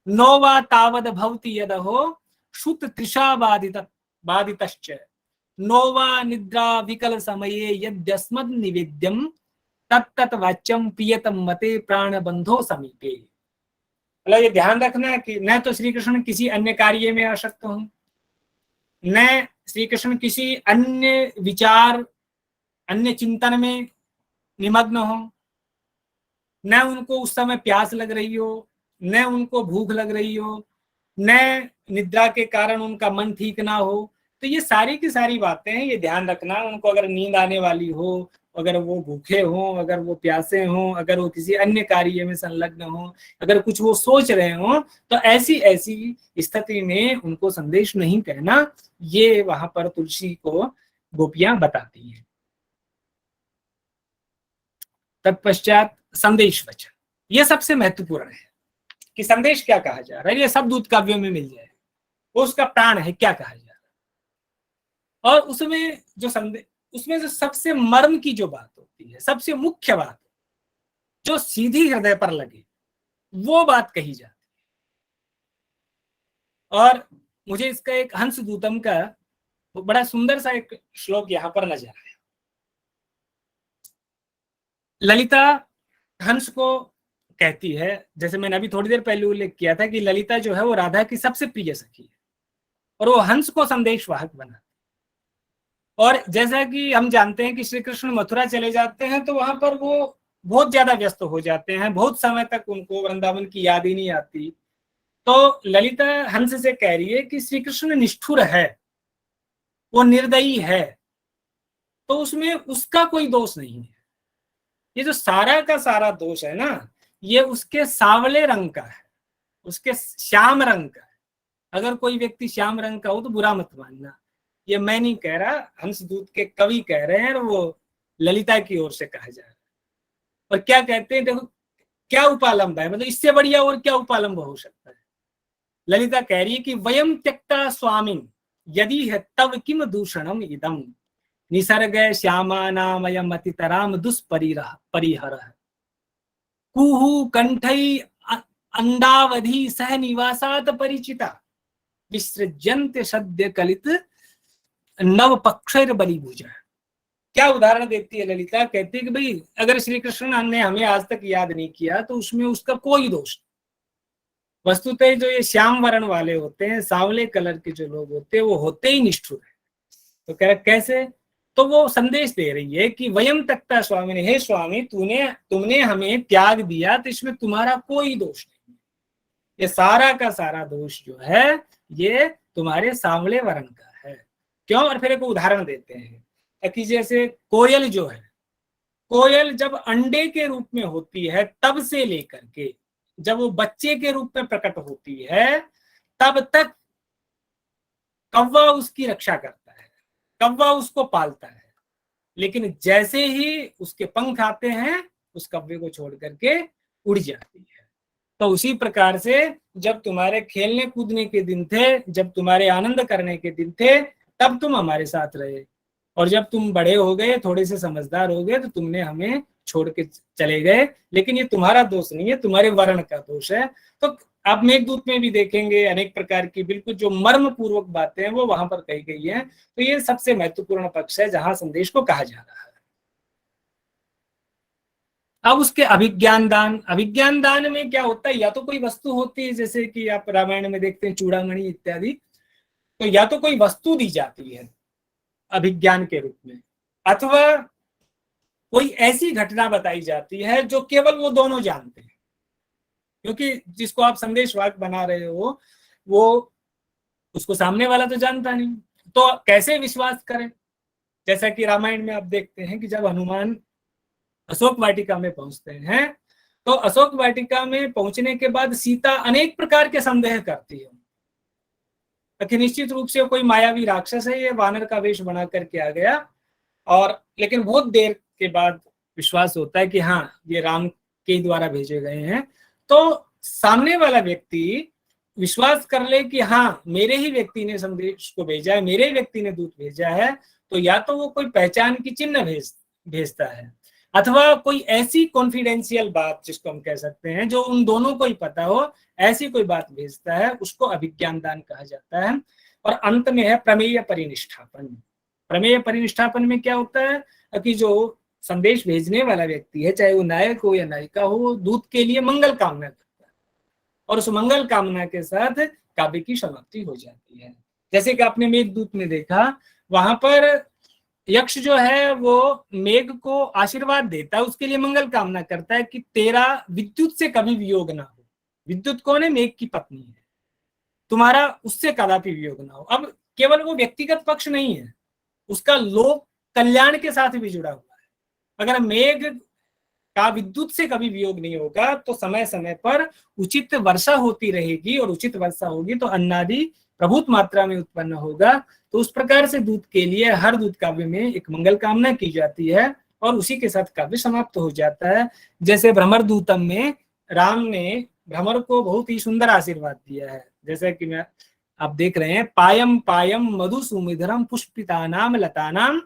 नोवा तावद भवति यदहो शुत तृषा बाधितश्च नोवा निद्रा विकल समये यद्यस्मद् निवेद्यम तत्तत् वाच्यम प्रियतम मते प्राण बंधो समीपे। मतलब ये ध्यान रखना कि न तो श्री कृष्ण किसी अन्य कार्य में आसक्त हों, न श्री कृष्ण किसी अन्य विचार अन्य चिंतन में निमग्न हो, न उनको उस समय प्यास लग रही हो, न उनको भूख लग रही हो, न निद्रा के कारण उनका मन ठीक ना हो। तो ये सारी की सारी बातें हैं, ये ध्यान रखना। उनको अगर नींद आने वाली हो, अगर वो भूखे हों, अगर वो प्यासे हों, अगर वो किसी अन्य कार्य में संलग्न हों, अगर कुछ वो सोच रहे हों, तो ऐसी स्थिति में उनको संदेश नहीं कहना। ये वहां पर तुलसी को गोपियां बताती हैं। तत्पश्चात संदेश वचन, ये सबसे महत्वपूर्ण है कि संदेश क्या कहा जा रहा है। ये सब दूत काव्यों में मिल जाए, वो उसका प्राण है, क्या कहा जा रहा है। और उसमें जो सबसे मर्म की जो बात होती है, सबसे मुख्य बात जो सीधी हृदय पर लगे, वो बात कही जाती है। और मुझे इसका एक हंस दूतम का वो बड़ा सुंदर सा एक श्लोक यहाँ पर नजर आया। ललिता हंस को कहती है, जैसे मैंने अभी थोड़ी देर पहले उल्लेख किया था कि ललिता जो है वो राधा की सबसे प्रिय सखी है और वो हंस को संदेशवाहक बना। और जैसा कि हम जानते हैं कि श्री कृष्ण मथुरा चले जाते हैं तो वहां पर वो बहुत ज्यादा व्यस्त हो जाते हैं, बहुत समय तक उनको वृंदावन की याद ही नहीं आती। तो ललिता हंस से कह रही है कि श्री कृष्ण निष्ठुर है, वो निर्दयी है, तो उसमें उसका कोई दोष नहीं है। ये जो सारा का सारा दोष है ना, ये उसके सांवले रंग का है, उसके श्याम रंग का है। अगर कोई व्यक्ति श्याम रंग का हो तो बुरा मत मानना, ये मैं नहीं कह रहा, हंसदूत के कवि कह रहे हैं और वो ललिता की ओर से कहा जा रहा है। और क्या कहते हैं, देखो क्या उपालंब है, मतलब इससे बढ़िया और क्या उपालंब हो सकता है। ललिता कह रही है कि वयम त्यक्ता स्वामिन यदि है तव किम दूषणम इदम निसर्ग श्यामानामयम अतितराम दुष्परिहर कुहु कंठई अंडावधि सह निवासात परिचिता विसृज्यन्ते सद्य कलित नव पक्षर बलिभुजा। क्या उदाहरण देती है ललिता, कहती है कि भाई अगर श्री कृष्ण ने हमें आज तक याद नहीं किया तो उसमें उसका कोई दोष नहीं। वस्तुतः जो ये श्याम वर्ण वाले होते हैं, सांवले कलर के जो लोग होते हैं, वो होते ही निष्ठुर है। तो कह कैसे, तो वो संदेश दे रही है कि वयम तक्ता स्वामी ने, हे स्वामी तुमने हमें त्याग दिया तो इसमें तुम्हारा कोई दोष नहीं। ये सारा का सारा दोष जो है ये तुम्हारे सांवले वर्ण का है। क्यों? और फिर एक उदाहरण देते हैं कि जैसे कोयल जो है, कोयल जब अंडे के रूप में होती है तब से लेकर के जब वो बच्चे के रूप में प्रकट होती है तब तक कौवा उसकी रक्षा करता है, कौवा उसको पालता है, लेकिन जैसे ही उसके पंख आते हैं उस कौवे को छोड़ करके उड़ जाती है। तो उसी प्रकार से जब तुम्हारे खेलने कूदने के दिन थे, जब तुम्हारे आनंद करने के दिन थे, तब तुम हमारे साथ रहे, और जब तुम बड़े हो गए, थोड़े से समझदार हो गए, तो तुमने हमें छोड़ के चले गए। लेकिन ये तुम्हारा दोष नहीं है, तुम्हारे वर्ण का दोष है। तो आप मेघदूत में भी देखेंगे अनेक प्रकार की बिल्कुल जो मर्म पूर्वक बातें हैं वो वहां पर कही गई है। तो ये सबसे महत्वपूर्ण पक्ष है जहां संदेश को कहा जा रहा है। अब उसके अभिज्ञान दान, अभिज्ञान दान में क्या होता है, या तो कोई वस्तु होती है, जैसे कि आप रामायण में देखते हैं चूड़ामणि इत्यादि, तो या तो कोई वस्तु दी जाती है अभिज्ञान के रूप में, अथवा कोई ऐसी घटना बताई जाती है जो केवल वो दोनों जानते हैं, क्योंकि जिसको आप संदेशवाहक बना रहे हो वो उसको सामने वाला तो जानता नहीं, तो कैसे विश्वास करें। जैसा कि रामायण में आप देखते हैं कि जब हनुमान अशोक वाटिका में पहुंचते हैं तो अशोक वाटिका में पहुंचने के बाद सीता अनेक प्रकार के संदेह करती है कि निश्चित रूप से कोई मायावी राक्षस है, ये वानर का वेश बना करके आ गया, और लेकिन बहुत देर के बाद विश्वास होता है कि हाँ ये राम के द्वारा भेजे गए हैं। तो सामने वाला व्यक्ति विश्वास कर ले कि हाँ मेरे ही व्यक्ति ने संदेश को भेजा है, मेरे ही व्यक्ति ने दूत भेजा है, तो या तो वो कोई पहचान की चिन्ह भेजता है, अथवा कोई ऐसी कॉन्फिडेंशियल बात जिसको हम कह सकते हैं जो उन दोनों को ही पता हो, ऐसी कोई बात भेजता है, उसको अभिज्ञान दान कहा जाता है। और अंत में है प्रमेय परिनिष्ठापन। प्रमेय परिनिष्ठापन में क्या होता है कि जो संदेश भेजने वाला व्यक्ति है, चाहे वो नायक हो या नायिका हो, वो दूत के लिए मंगल कामना करता है और उस मंगल कामना के साथ काव्य की समाप्ति हो जाती है। जैसे कि आपने मेघदूत में देखा, वहां पर यक्ष जो है वो मेघ को आशीर्वाद देता है, उसके लिए मंगल कामना करता है कि तेरा विद्युत से कभी वियोग ना हो। विद्युत कौन है? मेघ की पत्नी है। तुम्हारा उससे कदापि वियोग ना हो। अब केवल वो व्यक्तिगत पक्ष नहीं है, उसका लोक कल्याण के साथ भी जुड़ा हुआ है। अगर मेघ का विद्युत से कभी वियोग नहीं होगा तो समय समय पर उचित वर्षा होती रहेगी, और उचित वर्षा होगी तो अन्नादि प्रभुत मात्रा में उत्पन्न होगा। तो उस प्रकार से दूत के लिए हर दूत काव्य में एक मंगल कामना की जाती है और उसी के साथ काव्य समाप्त हो जाता है। जैसे भ्रमर दूतम में राम ने भ्रमर को बहुत ही सुंदर आशीर्वाद दिया है, जैसे कि आप देख रहे हैं, पायम पायम मधु सुमिधरम पुष्पितानाम लतानाम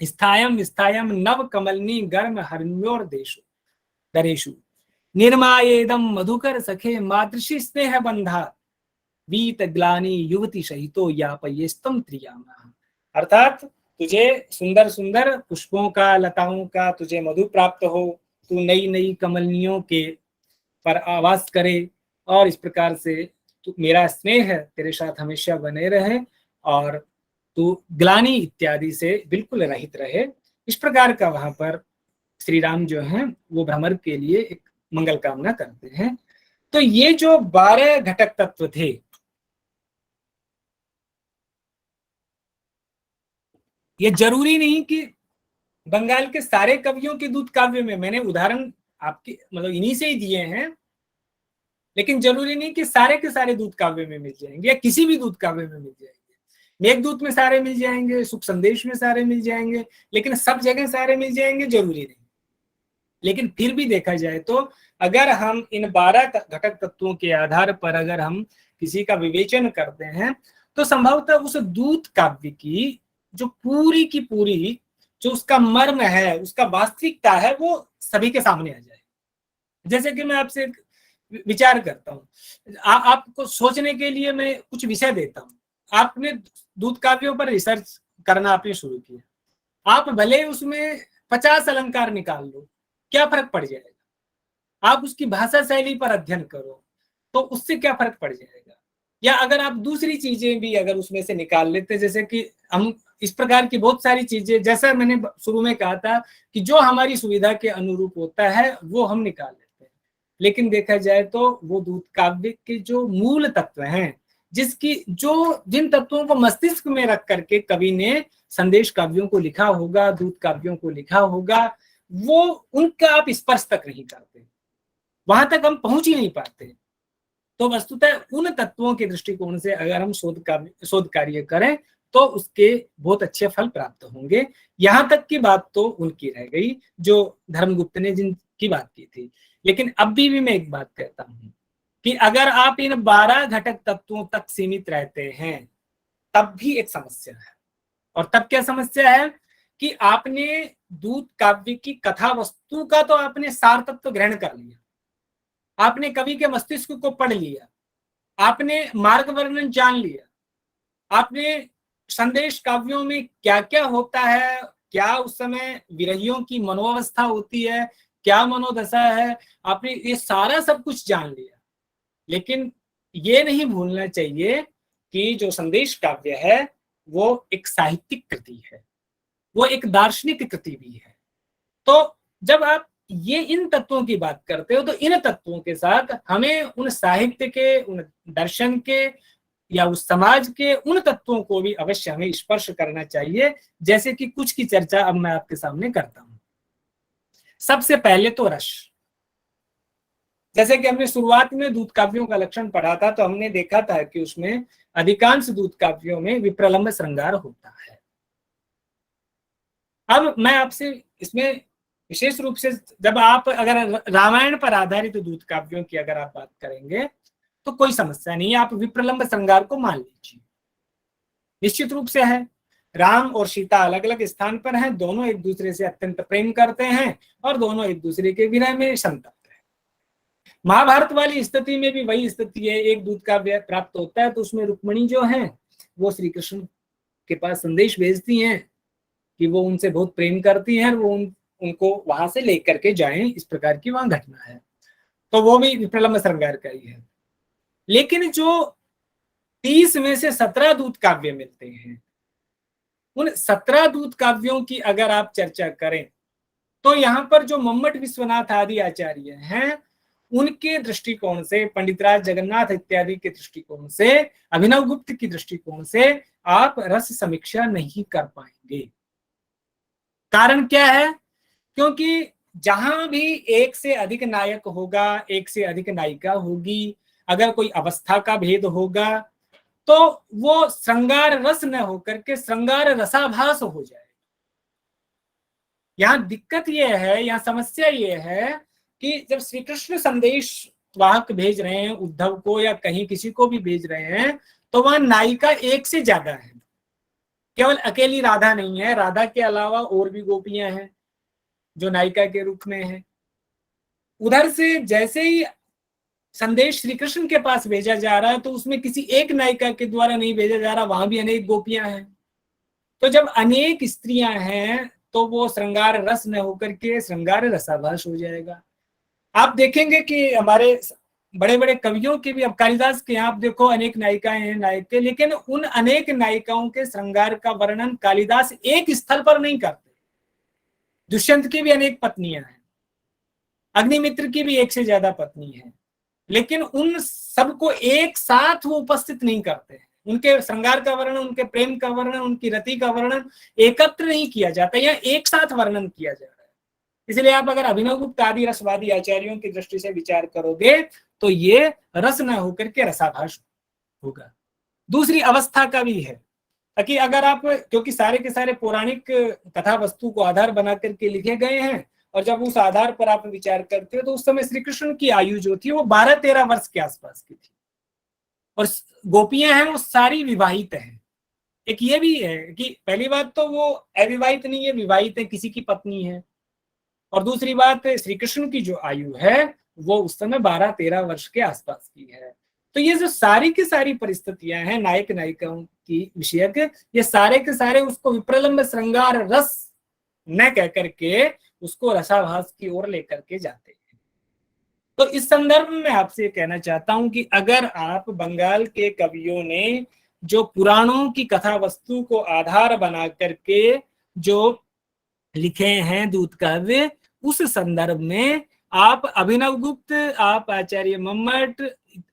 स्थायम स्थायम नव कमलनी गर्म हरण्योर देशु दरेशु निर्मायेदम मधुकर सखे मातृषि स्नेह बंधा वीत ग्लानी युवती सहितो यापयेस्तम त्रियामा। अर्थात तुझे सुंदर सुंदर पुष्पों का, लताओं का तुझे मधु प्राप्त हो, तू नई नई कमलनियों के पर आवास करे, और इस प्रकार से तू, मेरा स्नेह तेरे साथ हमेशा बने रहे, और तू ग्लानि इत्यादि से बिल्कुल रहित रहे। इस प्रकार का वहां पर श्री राम जो है वो भ्रमर के लिए एक मंगल कामना करते हैं। तो ये जो 12 घटक तत्व थे, ये जरूरी नहीं कि बंगाल के सारे कवियों के दूत काव्य में, मैंने उदाहरण आपके मतलब इन्हीं से ही दिए हैं, लेकिन जरूरी नहीं कि सारे के सारे दूत काव्य में मिल जाएंगे या किसी भी दूत काव्य में मिल जाएंगे। मेघदूत में सारे मिल जाएंगे, सुख संदेश में सारे मिल जाएंगे, लेकिन सब जगह सारे मिल जाएंगे जरूरी नहीं। लेकिन फिर भी देखा जाए तो अगर हम इन 12 घटक तत्वों के आधार पर अगर हम किसी का विवेचन करते हैं तो संभवतः उस दूत काव्य की जो पूरी की पूरी जो उसका मर्म है, उसका वास्तविकता है, वो सभी के सामने आ जाए। जैसे कि मैं आपसे विचार करता हूँ, आपको सोचने के लिए मैं कुछ विषय देता हूँ। आपने दूत काव्यों पर रिसर्च करना आपने शुरू किया, आप भले उसमें 50 अलंकार निकाल लो, क्या फर्क पड़ जाएगा? आप उसकी भाषा शैली पर अध्ययन करो तो उससे क्या फर्क पड़ जाएगा? या अगर आप दूसरी चीजें भी अगर उसमें से निकाल लेते, जैसे कि हम इस प्रकार की बहुत सारी चीजें, जैसा मैंने शुरू में कहा था कि जो हमारी सुविधा के अनुरूप होता है वो हम निकाल लेते हैं, लेकिन देखा जाए तो वो दूत काव्य के जो मूल तत्व हैं, जिन तत्वों को मस्तिष्क में रख करके कवि ने संदेश काव्यों को लिखा होगा, दूत काव्यों को लिखा होगा, वो उनका आप स्पर्श तक नहीं करते, वहां तक हम पहुंच ही नहीं पाते। तो वस्तुतः उन तत्वों के दृष्टिकोण से अगर हम शोध कार्य करें तो उसके बहुत अच्छे फल प्राप्त होंगे। यहां तक की बात तो उनकी रह गई जो धर्मगुप्त ने जिनकी बात की थी। लेकिन अब भी मैं एक बात कहता हूं कि अगर आप इन 12 घटक तत्वों तक सीमित रहते हैं तब भी एक समस्या है। और तब क्या समस्या है कि आपने दूत काव्य की कथा वस्तु का तो आपने सार तत्व ग्रहण कर लिया, आपने कवि के मस्तिष्क को पढ़ लिया, आपने मार्ग वर्णन जान लिया, आपने संदेश काव्यों में क्या क्या होता है, क्या उस समय विरहियों की मनोअवस्था होती है, क्या मनोदशा है, आपने ये सारा सब कुछ जान लिया। लेकिन ये नहीं भूलना चाहिए कि जो संदेश काव्य है वो एक साहित्यिक कृति है, वो एक दार्शनिक कृति भी है। तो जब आप ये इन तत्वों की बात करते हो तो इन तत्वों के साथ हमें उन साहित्य के, उन दर्शन के या उस समाज के उन तत्वों को भी अवश्य हमें स्पर्श करना चाहिए, जैसे कि कुछ की चर्चा अब मैं आपके सामने करता हूं। सबसे पहले तो रस। जैसे कि हमने शुरुआत में दूत काव्यों का लक्षण पढ़ा था तो हमने देखा था कि उसमें अधिकांश दूत काव्यों में विप्रलंब श्रृंगार होता है। अब मैं आपसे इसमें विशेष रूप से, जब आप अगर रामायण पर आधारित दूत काव्यों की अगर आप बात करेंगे तो कोई समस्या नहीं है, आप विप्रलंब श्रृंगार को मान लीजिए। निश्चित रूप से है, राम और सीता अलग अलग स्थान पर हैं, दोनों एक दूसरे से अत्यंत प्रेम करते हैं और दोनों एक दूसरे के विरह में संतप्त हैं। महाभारत वाली स्थिति में भी वही स्थिति है, एक दूत काव्य प्राप्त होता है तो उसमें रुक्मिणी जो है वो श्री कृष्ण के पास संदेश भेजती हैं कि वो उनसे बहुत प्रेम करती हैं, वो उनको वहां से लेकर के जाएं, इस प्रकार की वहां घटना है। तो वो भी विप्रलंब श्रृंगार का ही है। लेकिन जो 30 में से 17 दूत काव्य मिलते हैं, उन 17 दूत काव्यों की अगर आप चर्चा करें तो यहाँ पर जो मम्मट विश्वनाथ आदि आचार्य हैं उनके दृष्टिकोण से, पंडितराज जगन्नाथ इत्यादि के दृष्टिकोण से, अभिनव गुप्त की दृष्टिकोण से आप रस समीक्षा नहीं कर पाएंगे। कारण क्या है? क्योंकि जहां भी एक से अधिक नायक होगा, एक से अधिक नायिका होगी, अगर कोई अवस्था का भेद होगा तो वो श्रृंगार रस न होकर के श्रृंगार रसाभास हो जाए। यहां दिक्कत यह है, यहां समस्या यह है कि जब श्री कृष्ण संदेश वाहक भेज रहे हैं उद्धव को या कहीं किसी को भी भेज रहे हैं तो वहां नायिका एक से ज्यादा है, केवल अकेली राधा नहीं है, राधा के अलावा और भी गोपियां हैं जो नायिका के रूप में है। उधर से जैसे ही संदेश श्री कृष्ण के पास भेजा जा रहा है तो उसमें किसी एक नायिका के द्वारा नहीं भेजा जा रहा, वहां भी अनेक गोपियां हैं। तो जब अनेक स्त्रियां हैं तो वो श्रृंगार रस न होकर के श्रृंगार रसाभास हो जाएगा। आप देखेंगे कि हमारे बड़े बड़े कवियों के भी, अब कालिदास के यहाँ आप देखो अनेक नायिकाएं हैं, नायक के, लेकिन उन अनेक नायिकाओं के श्रृंगार का वर्णन कालिदास एक स्थल पर नहीं करते। दुष्यंत की भी अनेक पत्नियां हैं, अग्निमित्र की भी एक से ज्यादा पत्नी है, लेकिन उन सबको एक साथ वो उपस्थित नहीं करते। उनके श्रृंगार का वर्णन, उनके प्रेम का वर्णन, उनकी रति का वर्णन एकत्र नहीं किया जाता या एक साथ वर्णन किया जा रहा है। इसलिए आप अगर अभिनवगुप्त आदि रसवादी आचार्यों की दृष्टि से विचार करोगे तो ये रस न होकर के रसाभास होगा। दूसरी अवस्था का भी है, ताकि अगर आप, क्योंकि सारे के सारे पौराणिक कथा वस्तु को आधार बना करके लिखे गए हैं, और जब उस आधार पर आप विचार करते हो तो उस समय श्री कृष्ण की आयु जो थी वो 12-13 वर्ष के आसपास की थी, और गोपियां हैं वो सारी विवाहित हैं। एक ये भी है कि पहली बात तो वो अविवाहित नहीं है, विवाहित है, किसी की पत्नी है, और दूसरी बात श्री कृष्ण की जो आयु है वो उस समय 12-13 वर्ष के आसपास की है। तो ये जो सारी की सारी परिस्थितियां हैं नायक नायिकाओं की विषयक, ये सारे के सारे उसको विप्रलंब श्रृंगार रस न कह करके उसको रसाभास की ओर लेकर के जाते हैं। तो इस संदर्भ में आपसे कहना चाहता हूं कि अगर आप बंगाल के कवियों ने जो पुराणों की कथा वस्तु को आधार बना करके जो लिखे हैं दूत काव्य, उस संदर्भ में आप अभिनवगुप्त, आप आचार्य मम्मट,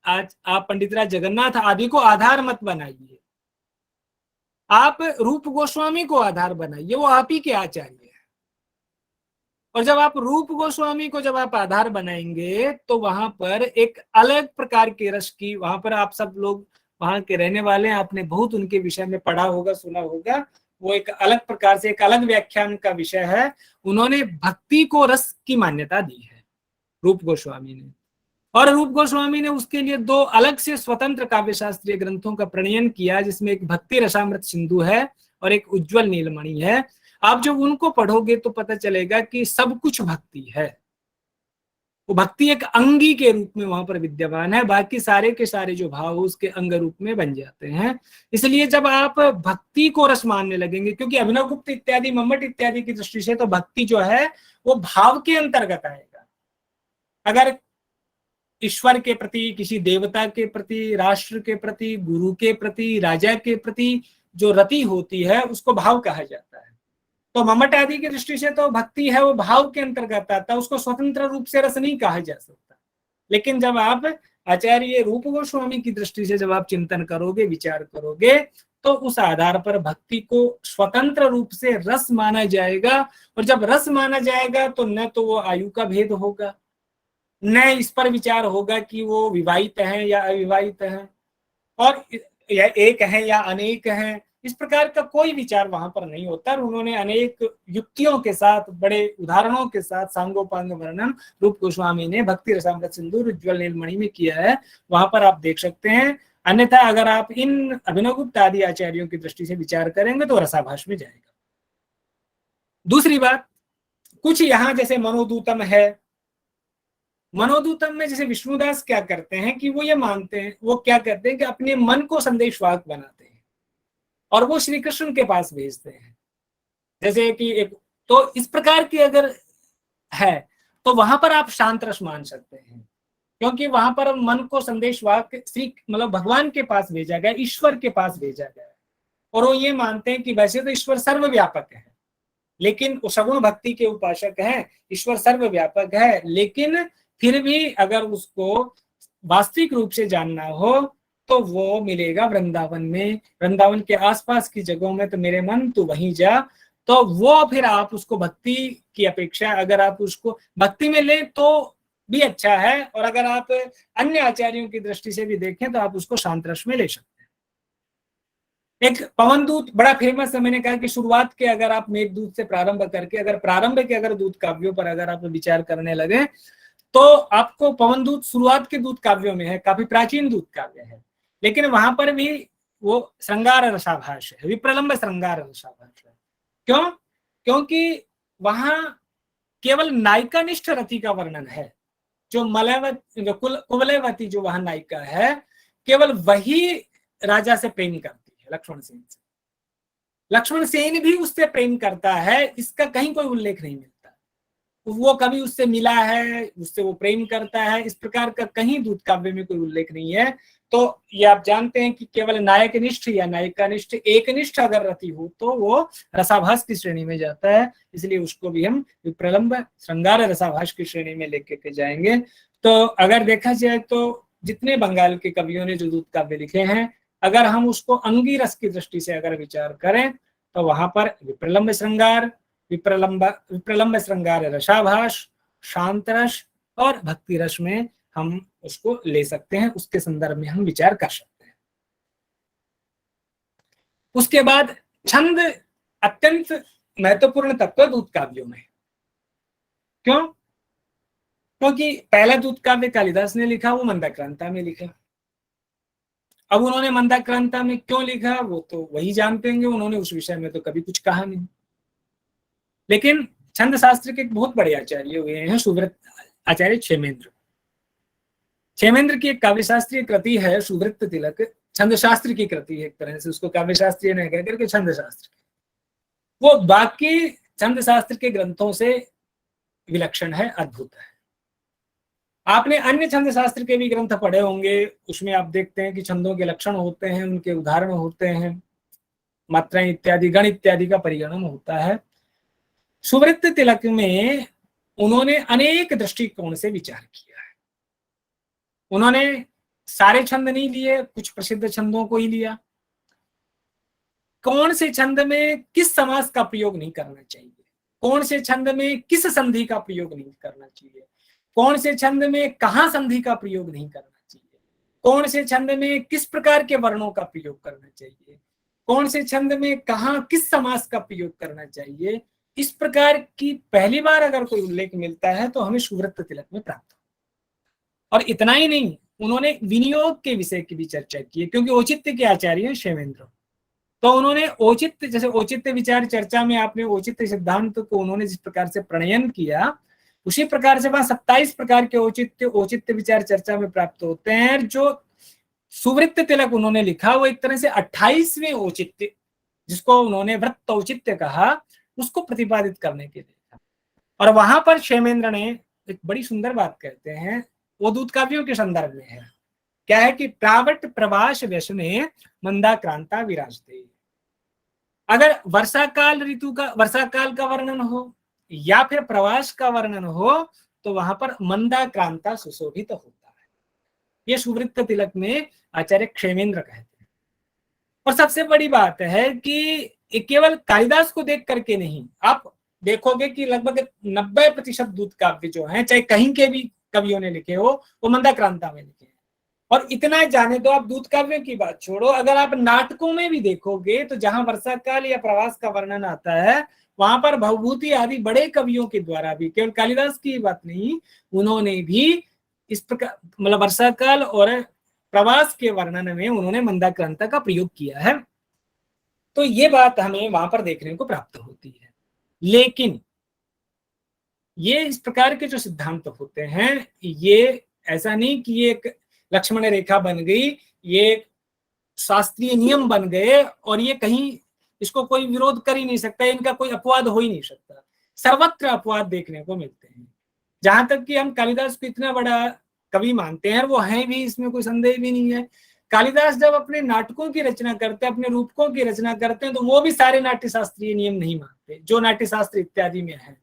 आप पंडित राज जगन्नाथ आदि को आधार मत बनाइए, आप रूप गोस्वामी को आधार बनाइए, वो आप ही के आचार्य है। और जब आप रूप गोस्वामी को जब आप आधार बनाएंगे तो वहां पर एक अलग प्रकार के रस की, वहां पर आप सब लोग वहां के रहने वाले हैं, आपने बहुत उनके विषय में पढ़ा होगा, सुना होगा, वो एक अलग प्रकार से एक अलग व्याख्यान का विषय है। उन्होंने भक्ति को रस की मान्यता दी है रूप गोस्वामी ने, और रूप गोस्वामी ने उसके लिए 2 अलग से स्वतंत्र काव्य शास्त्रीय ग्रंथों का प्रणयन किया, जिसमें एक भक्ति रसामृत सिंधु है और एक उज्ज्वल नीलमणि है। आप जब उनको पढ़ोगे तो पता चलेगा कि सब कुछ भक्ति है, वो भक्ति एक अंगी के रूप में वहां पर विद्यमान है, बाकी सारे के सारे जो भाव उसके अंग रूप में बन जाते हैं। इसलिए जब आप भक्ति को रस मानने लगेंगे, क्योंकि अभिनवगुप्त इत्यादि, मम्मट इत्यादि की दृष्टि से तो भक्ति जो है वो भाव के अंतर्गत आएगा। अगर ईश्वर के प्रति, किसी देवता के प्रति, राष्ट्र के प्रति, गुरु के प्रति, राजा के प्रति जो रति होती है उसको भाव कहा जाता है। तो मम्मट आदि की दृष्टि से तो भक्ति है वो भाव के अंतर्गत आता है, उसको स्वतंत्र रूप से रस नहीं कहा जा सकता। लेकिन जब आप आचार्य रूप गोस्वामी की दृष्टि से जब आप चिंतन करोगे, विचार करोगे, तो उस आधार पर भक्ति को स्वतंत्र रूप से रस माना जाएगा। और जब रस माना जाएगा तो न तो वो आयु का भेद होगा, न इस पर विचार होगा कि वो विवाहित है या अविवाहित है, और या एक है या अनेक है, इस प्रकार का कोई विचार वहां पर नहीं होता। उन्होंने अनेक युक्तियों के साथ, बड़े उदाहरणों के साथ सांगोपांग वर्णन रूप गोस्वामी ने भक्ति रसामृत सिंधु उज्ज्वल नीलमणि में किया है, वहां पर आप देख सकते हैं। अन्यथा अगर आप इन अभिनवगुप्त आदि आचार्यों की दृष्टि से विचार करेंगे तो रसाभास में जाएगा। दूसरी बात, कुछ यहाँ जैसे मनोदूतम है, मनोदूतम में जैसे विष्णुदास क्या करते हैं कि वो ये मानते हैं, वो क्या करते हैं कि अपने मन को संदेशवाहक बनाते हैं और वो श्री कृष्ण के पास भेजते हैं। जैसे कि एक, तो इस प्रकार की अगर है तो वहां पर आप शांत रस मान सकते हैं, क्योंकि वहां पर मन को संदेशवाहक श्री मतलब भगवान के पास भेजा गया, ईश्वर के पास भेजा गया। और वो ये मानते हैं कि वैसे तो ईश्वर सर्वव्यापक है, लेकिन वो सगुण भक्ति के उपासक हैं, ईश्वर सर्वव्यापक है, लेकिन फिर भी अगर उसको वास्तविक रूप से जानना हो तो वो मिलेगा वृंदावन में, वृंदावन के आसपास की जगहों में, तो मेरे मन तू वहीं जा। तो वो फिर आप उसको भक्ति की अपेक्षा अगर आप उसको भक्ति में ले तो भी अच्छा है, और अगर आप अन्य आचार्यों की दृष्टि से भी देखें तो आप उसको शांत रस में ले सकते हैं। एक पवन दूत बड़ा फेमस है, मैंने कहा कि शुरुआत के अगर आप मेघदूत से प्रारंभ करके अगर प्रारंभ के अगर दूत काव्यों पर अगर आप विचार करने लगे तो आपको पवन दूत शुरुआत के दूत काव्यों में है, काफी प्राचीन दूत काव्य है, लेकिन वहां पर भी वो श्रृंगार रसाभास है, विप्रलंब श्रृंगार रसाभास है। क्यों? क्योंकि वहां केवल नायिकानिष्ठ रति का वर्णन है। जो मलयवती, जो कुवलयवती जो वहां नायिका है, केवल वही राजा से प्रेम करती है, लक्ष्मण सिंह से। लक्ष्मण सेन भी उससे प्रेम करता है, इसका कहीं कोई उल्लेख नहीं मिलता। वो कभी उससे मिला है, उससे वो प्रेम करता है, इस प्रकार का कहीं दूत काव्य में कोई उल्लेख नहीं है। तो ये आप जानते हैं कि केवल नायकनिष्ठ या नायिकानिष्ठ एकनिष्ठ अगर रति हो तो वो रसाभास की श्रेणी में जाता है, इसलिए उसको भी हम विप्रलंब श्रृंगार रसाभास की श्रेणी में लेके के जाएंगे। तो अगर देखा जाए तो जितने बंगाल के कवियों ने जो दूत काव्य लिखे हैं, अगर हम उसको अंगी रस की दृष्टि से अगर विचार करें तो वहां पर विप्रलंब श्रृंगार, विप्रलंब श्रृंगार रसाभास, शांत रस और भक्ति रस में हम उसको ले सकते हैं, उसके संदर्भ में हम विचार कर सकते हैं। उसके बाद छंद अत्यंत महत्वपूर्ण तत्व दूत काव्यों में। क्यों? क्योंकि पहला दूत काव्य कालिदास ने लिखा, वो मंदाक्रांता में लिखा। अब उन्होंने मंदाक्रांता में क्यों लिखा वो तो वही जानते होंगे, उन्होंने उस विषय में तो कभी कुछ कहा नहीं। लेकिन छंद शास्त्र के एक बहुत बड़े आचार्य हुए हैं सुव्रत आचार्य क्षेमेंद्र। क्षेमेंद्र की एक काव्य शास्त्रीय कृति है सुवृत्त तिलक, छंद शास्त्र की कृति है, एक तरह से उसको काव्य शास्त्रीय नहीं कहकर के छंद शास्त्र, वो बाकी छंद शास्त्र के ग्रंथों से विलक्षण है, अद्भुत है। आपने अन्य छंद शास्त्र के भी ग्रंथ पढ़े होंगे, उसमें आप देखते हैं कि छंदों के लक्षण होते हैं, उनके उदाहरण होते हैं, मात्राएं इत्यादि गण इत्यादि का परिगणन होता है। सुवृत्त तिलक में उन्होंने अनेक दृष्टिकोण से विचार किया है। उन्होंने सारे छंद नहीं लिए, कुछ प्रसिद्ध छंदों को ही लिया। कौन से छंद में किस समास का प्रयोग नहीं करना चाहिए, कौन से छंद में किस संधि का प्रयोग नहीं करना चाहिए, कौन से छंद में कहाँ संधि का प्रयोग नहीं करना चाहिए, कौन से छंद में किस प्रकार के वर्णों का प्रयोग करना चाहिए, कौन से छंद में कहाँ किस समास का प्रयोग करना चाहिए, इस प्रकार की पहली बार अगर कोई उल्लेख मिलता है तो हमें सुवृत्त तिलक में प्राप्त हो। और इतना ही नहीं, उन्होंने विनियोग के विषय की भी चर्चा की है, क्योंकि औचित्य के आचार्य हैं क्षेमेंद्र। तो उन्होंने औचित्य, जैसे औचित्य विचार चर्चा में आपने औचित्य सिद्धांत को उन्होंने जिस प्रकार से प्रणयन किया, उसी प्रकार से वहां 27 प्रकार के औचित्य विचार चर्चा में प्राप्त होते हैं। जो सुवृत्त तिलक उन्होंने लिखा वो एक तरह से 28वें औचित्य, जिसको उन्होंने वृत्त औचित्य कहा, उसको प्रतिपादित करने के लिए। और वहां पर क्षेमेंद्र ने एक बड़ी सुंदर बात कहते हैं, वो दूत काव्यों के संदर्भ में है। क्या है कि प्रावट प्रवास व्यसने मंदाक्रांता विराजते। अगर वर्षा काल ऋतु का, वर्षा काल का वर्णन हो या फिर प्रवास का वर्णन हो तो वहां पर मंदाक्रांता सुशोभित होता है। ये सुवृत्त तिलक में आचार्य क्षेमेंद्र कहते हैं। और सबसे बड़ी बात है कि केवल कालिदास को देख करके नहीं, आप देखोगे कि लगभग 90% दूत काव्य जो हैं, चाहे कहीं के भी कवियों ने लिखे हो, वो मंदाक्रांता में लिखे हैं। और इतना जाने दो, आप दूत काव्यों की बात छोड़ो, अगर आप नाटकों में भी देखोगे तो जहां वर्षा काल या प्रवास का वर्णन आता है वहां पर भवभूति आदि बड़े कवियों के द्वारा भी, केवल कालिदास की बात नहीं, उन्होंने भी इस प्रकार मतलब वर्षा काल और प्रवास के वर्णन में उन्होंने मंदाक्रांता का प्रयोग किया है। तो ये बात हमें वहां पर देखने को प्राप्त होती है। लेकिन ये इस प्रकार के जो सिद्धांत होते हैं, ये ऐसा नहीं कि ये एक लक्ष्मण रेखा बन गई, ये शास्त्रीय नियम बन गए और ये कहीं इसको कोई विरोध कर ही नहीं सकता, इनका कोई अपवाद हो ही नहीं सकता। सर्वत्र अपवाद देखने को मिलते हैं। जहां तक कि हम कालिदास को इतना बड़ा कवि मानते हैं, वो हैं भी, इसमें कोई संदेह भी नहीं है। कालिदास जब अपने नाटकों की रचना करते हैं, अपने रूपकों की रचना करते हैं, तो वो भी सारे नाट्य शास्त्रीय नियम नहीं मानते जो नाट्य शास्त्र इत्यादि में है।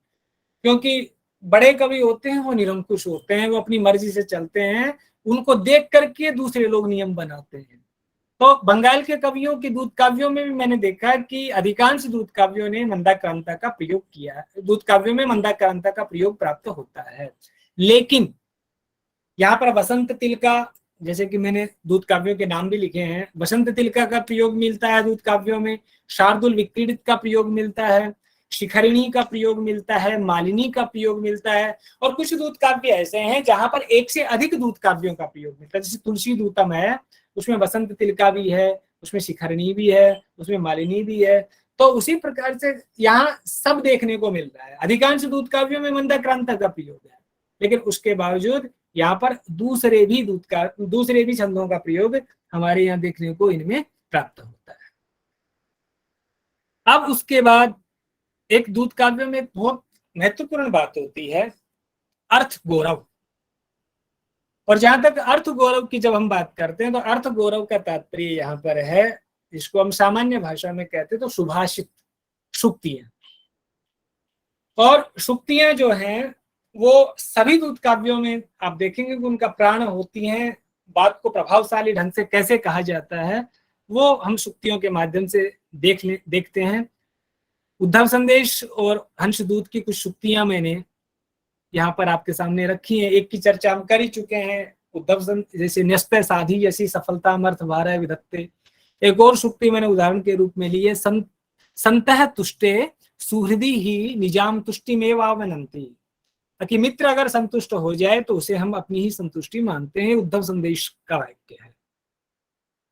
क्योंकि बड़े कवि होते हैं वो निरंकुश होते हैं, वो अपनी मर्जी से चलते हैं, उनको देख करके दूसरे लोग नियम बनाते हैं। तो बंगाल के कवियों की दूत काव्यों में भी मैंने देखा कि अधिकांश दूत काव्यों ने मंदाक्रांता का प्रयोग किया है, दूत काव्यों में मंदाक्रांता का प्रयोग प्राप्त होता है। लेकिन यहाँ पर वसंत तिलका, जैसे कि मैंने दूत काव्यों के नाम भी लिखे हैं, वसंत तिलका का प्रयोग मिलता है दूत काव्यों में, शार्दुल विक्रीडित का प्रयोग मिलता है, शिखरिणी का प्रयोग मिलता है, मालिनी का प्रयोग मिलता है। और कुछ दूत काव्य ऐसे हैं जहां पर एक से अधिक दूत काव्यों का प्रयोग मिलता है। जैसे तुलसी दूतम है, उसमें वसंत तिलका भी है, उसमें शिखरिणी भी है, उसमें मालिनी भी है। तो उसी प्रकार से यहाँ सब देखने को मिल रहा है। अधिकांश दूत काव्यों में मंदाक्रांता का प्रयोग है, लेकिन उसके बावजूद यहाँ पर दूसरे भी छंदों का प्रयोग हमारे यहाँ देखने को इनमें प्राप्त होता है। अब उसके बाद एक दूत काव्य में एक बहुत महत्वपूर्ण बात होती है अर्थ गौरव। और जहां तक अर्थ गौरव की जब हम बात करते हैं तो अर्थ गौरव का तात्पर्य यहाँ पर है, जिसको हम सामान्य भाषा में कहते हैं तो सुभाषित, सूक्तियां। और सूक्तियां जो हैं वो सभी दूत काव्यों में आप देखेंगे कि उनका प्राण होती हैं। बात को प्रभावशाली ढंग से कैसे कहा जाता है वो हम सूक्तियों के माध्यम से देखते हैं। उद्धव संदेश और हंसदूत की कुछ सूक्तियां मैंने यहाँ पर आपके सामने रखी है। एक की चर्चा हम कर ही चुके हैं, उद्धव जैसे न्यस्त साधी जैसी सफलता मर्थ भार विधत्ते। एक और सूक्ति मैंने उदाहरण के रूप में ली है, संतः तुष्टे सुहृदि ही निजाम तुष्टि में वावनंती, कि मित्र अगर संतुष्ट हो जाए तो उसे हम अपनी ही संतुष्टि मानते हैं। उद्धव संदेश का वाक्य है।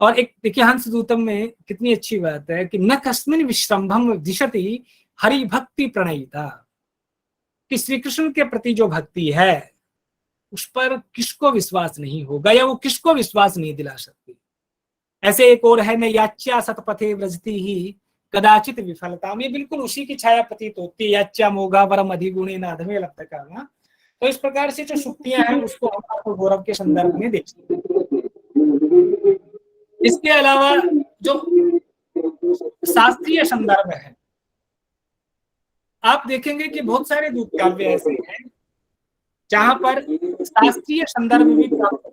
और एक देखिए हंसदूतम में कितनी अच्छी बात है कि न कस्मिन विश्रम्भम दिशति हरि भक्ति प्रणयिता, कि श्री कृष्ण के प्रति जो भक्ति है उस पर किसको विश्वास नहीं होगा या वो किसको विश्वास नहीं दिला सकती। ऐसे एक और है, न याच्या सतपथे व्रजती ही कदाचित विफलता, में बिल्कुल उसी की छाया प्रतीत होती है। याच्या मोगा वरम अधिगुणे नाधमे लब्ध करना। तो इस प्रकार से जो सूक्तियां हैं उसको हम आपको गौरव के संदर्भ में देख सकते हैं। इसके अलावा जो शास्त्रीय संदर्भ है, आप देखेंगे कि बहुत सारे दूत काव्य ऐसे हैं जहां पर शास्त्रीय संदर्भ भी प्राप्त।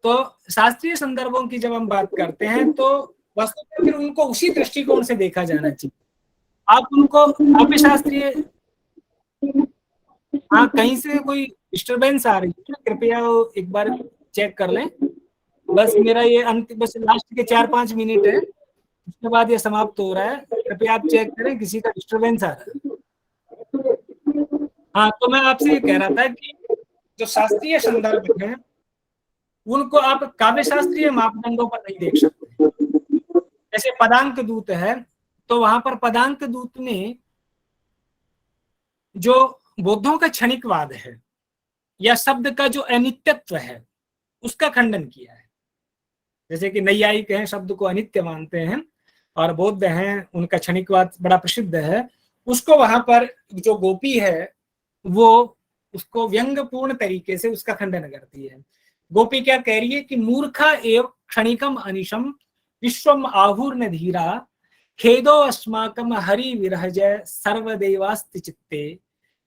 तो शास्त्रीय संदर्भों की जब हम बात करते हैं तो वास्तव में फिर उनको उसी दृष्टिकोण से देखा जाना चाहिए। आप उनको काव्य शास्त्रीय, हाँ कहीं से कोई डिस्टरबेंस आ रही है कृपया एक बार चेक कर लें। बस मेरा ये बस लास्ट के 4-5 मिनट है, उसके बाद ये समाप्त हो रहा है। कृपया आप चेक करें किसी का डिस्टरबेंस आ रहा है। हाँ, तो मैं आपसे ये कह रहा था कि जो शास्त्रीय संदर्भ है उनको आप काव्य शास्त्रीय मापदंडों पर नहीं देख सकते। जैसे पदांक दूत है तो वहां पर पदांक दूत ने जो बौद्धों का क्षणिकवाद है या शब्द का जो अनित्यत्व है उसका खंडन किया है। जैसे कि नैयायिक हैं शब्द को अनित्य मानते हैं और बौद्ध हैं उनका क्षणिकवाद बड़ा प्रसिद्ध है। उसको वहां पर जो गोपी है वो उसको व्यंग्यपूर्ण तरीके से उसका खंडन करती है। गोपी क्या कह रही है कि मूर्खा एव क्षणिकम अनिशम विश्वम आहुर्न धीरा खेदो अस्माकम हरि विरहज सर्वदेवास्ति चित्ते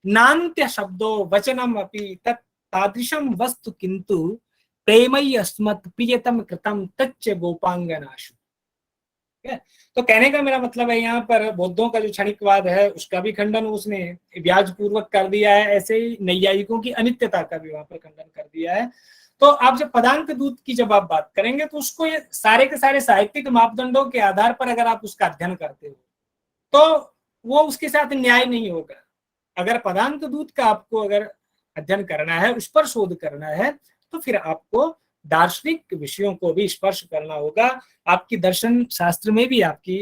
नान्त्य शब्दो वचनम अपि तत् तादृशम वस्तु किंतु प्रेमई अस्मत् प्रियतम कृतम तच्च गोपांगनाशु। तो कहने का मेरा मतलब है यहाँ पर बौद्धों का जो क्षणिकवाद है उसका भी खंडन उसने व्याज पूर्वक कर दिया है, ऐसे ही नैयायिकों की अनित्यता का भी वहां पर खंडन कर दिया है। तो आप जब पदांक दूत की जब आप बात करेंगे तो उसको ये सारे के सारे साहित्यिक मापदंडों के आधार पर अगर आप उसका अध्ययन करते हो तो वो उसके साथ न्याय नहीं होगा। अगर पदांक दूत का आपको अगर अध्ययन करना है, उस पर शोध करना है, तो फिर आपको दार्शनिक विषयों को भी स्पर्श करना होगा। आपकी दर्शन शास्त्र में भी आपकी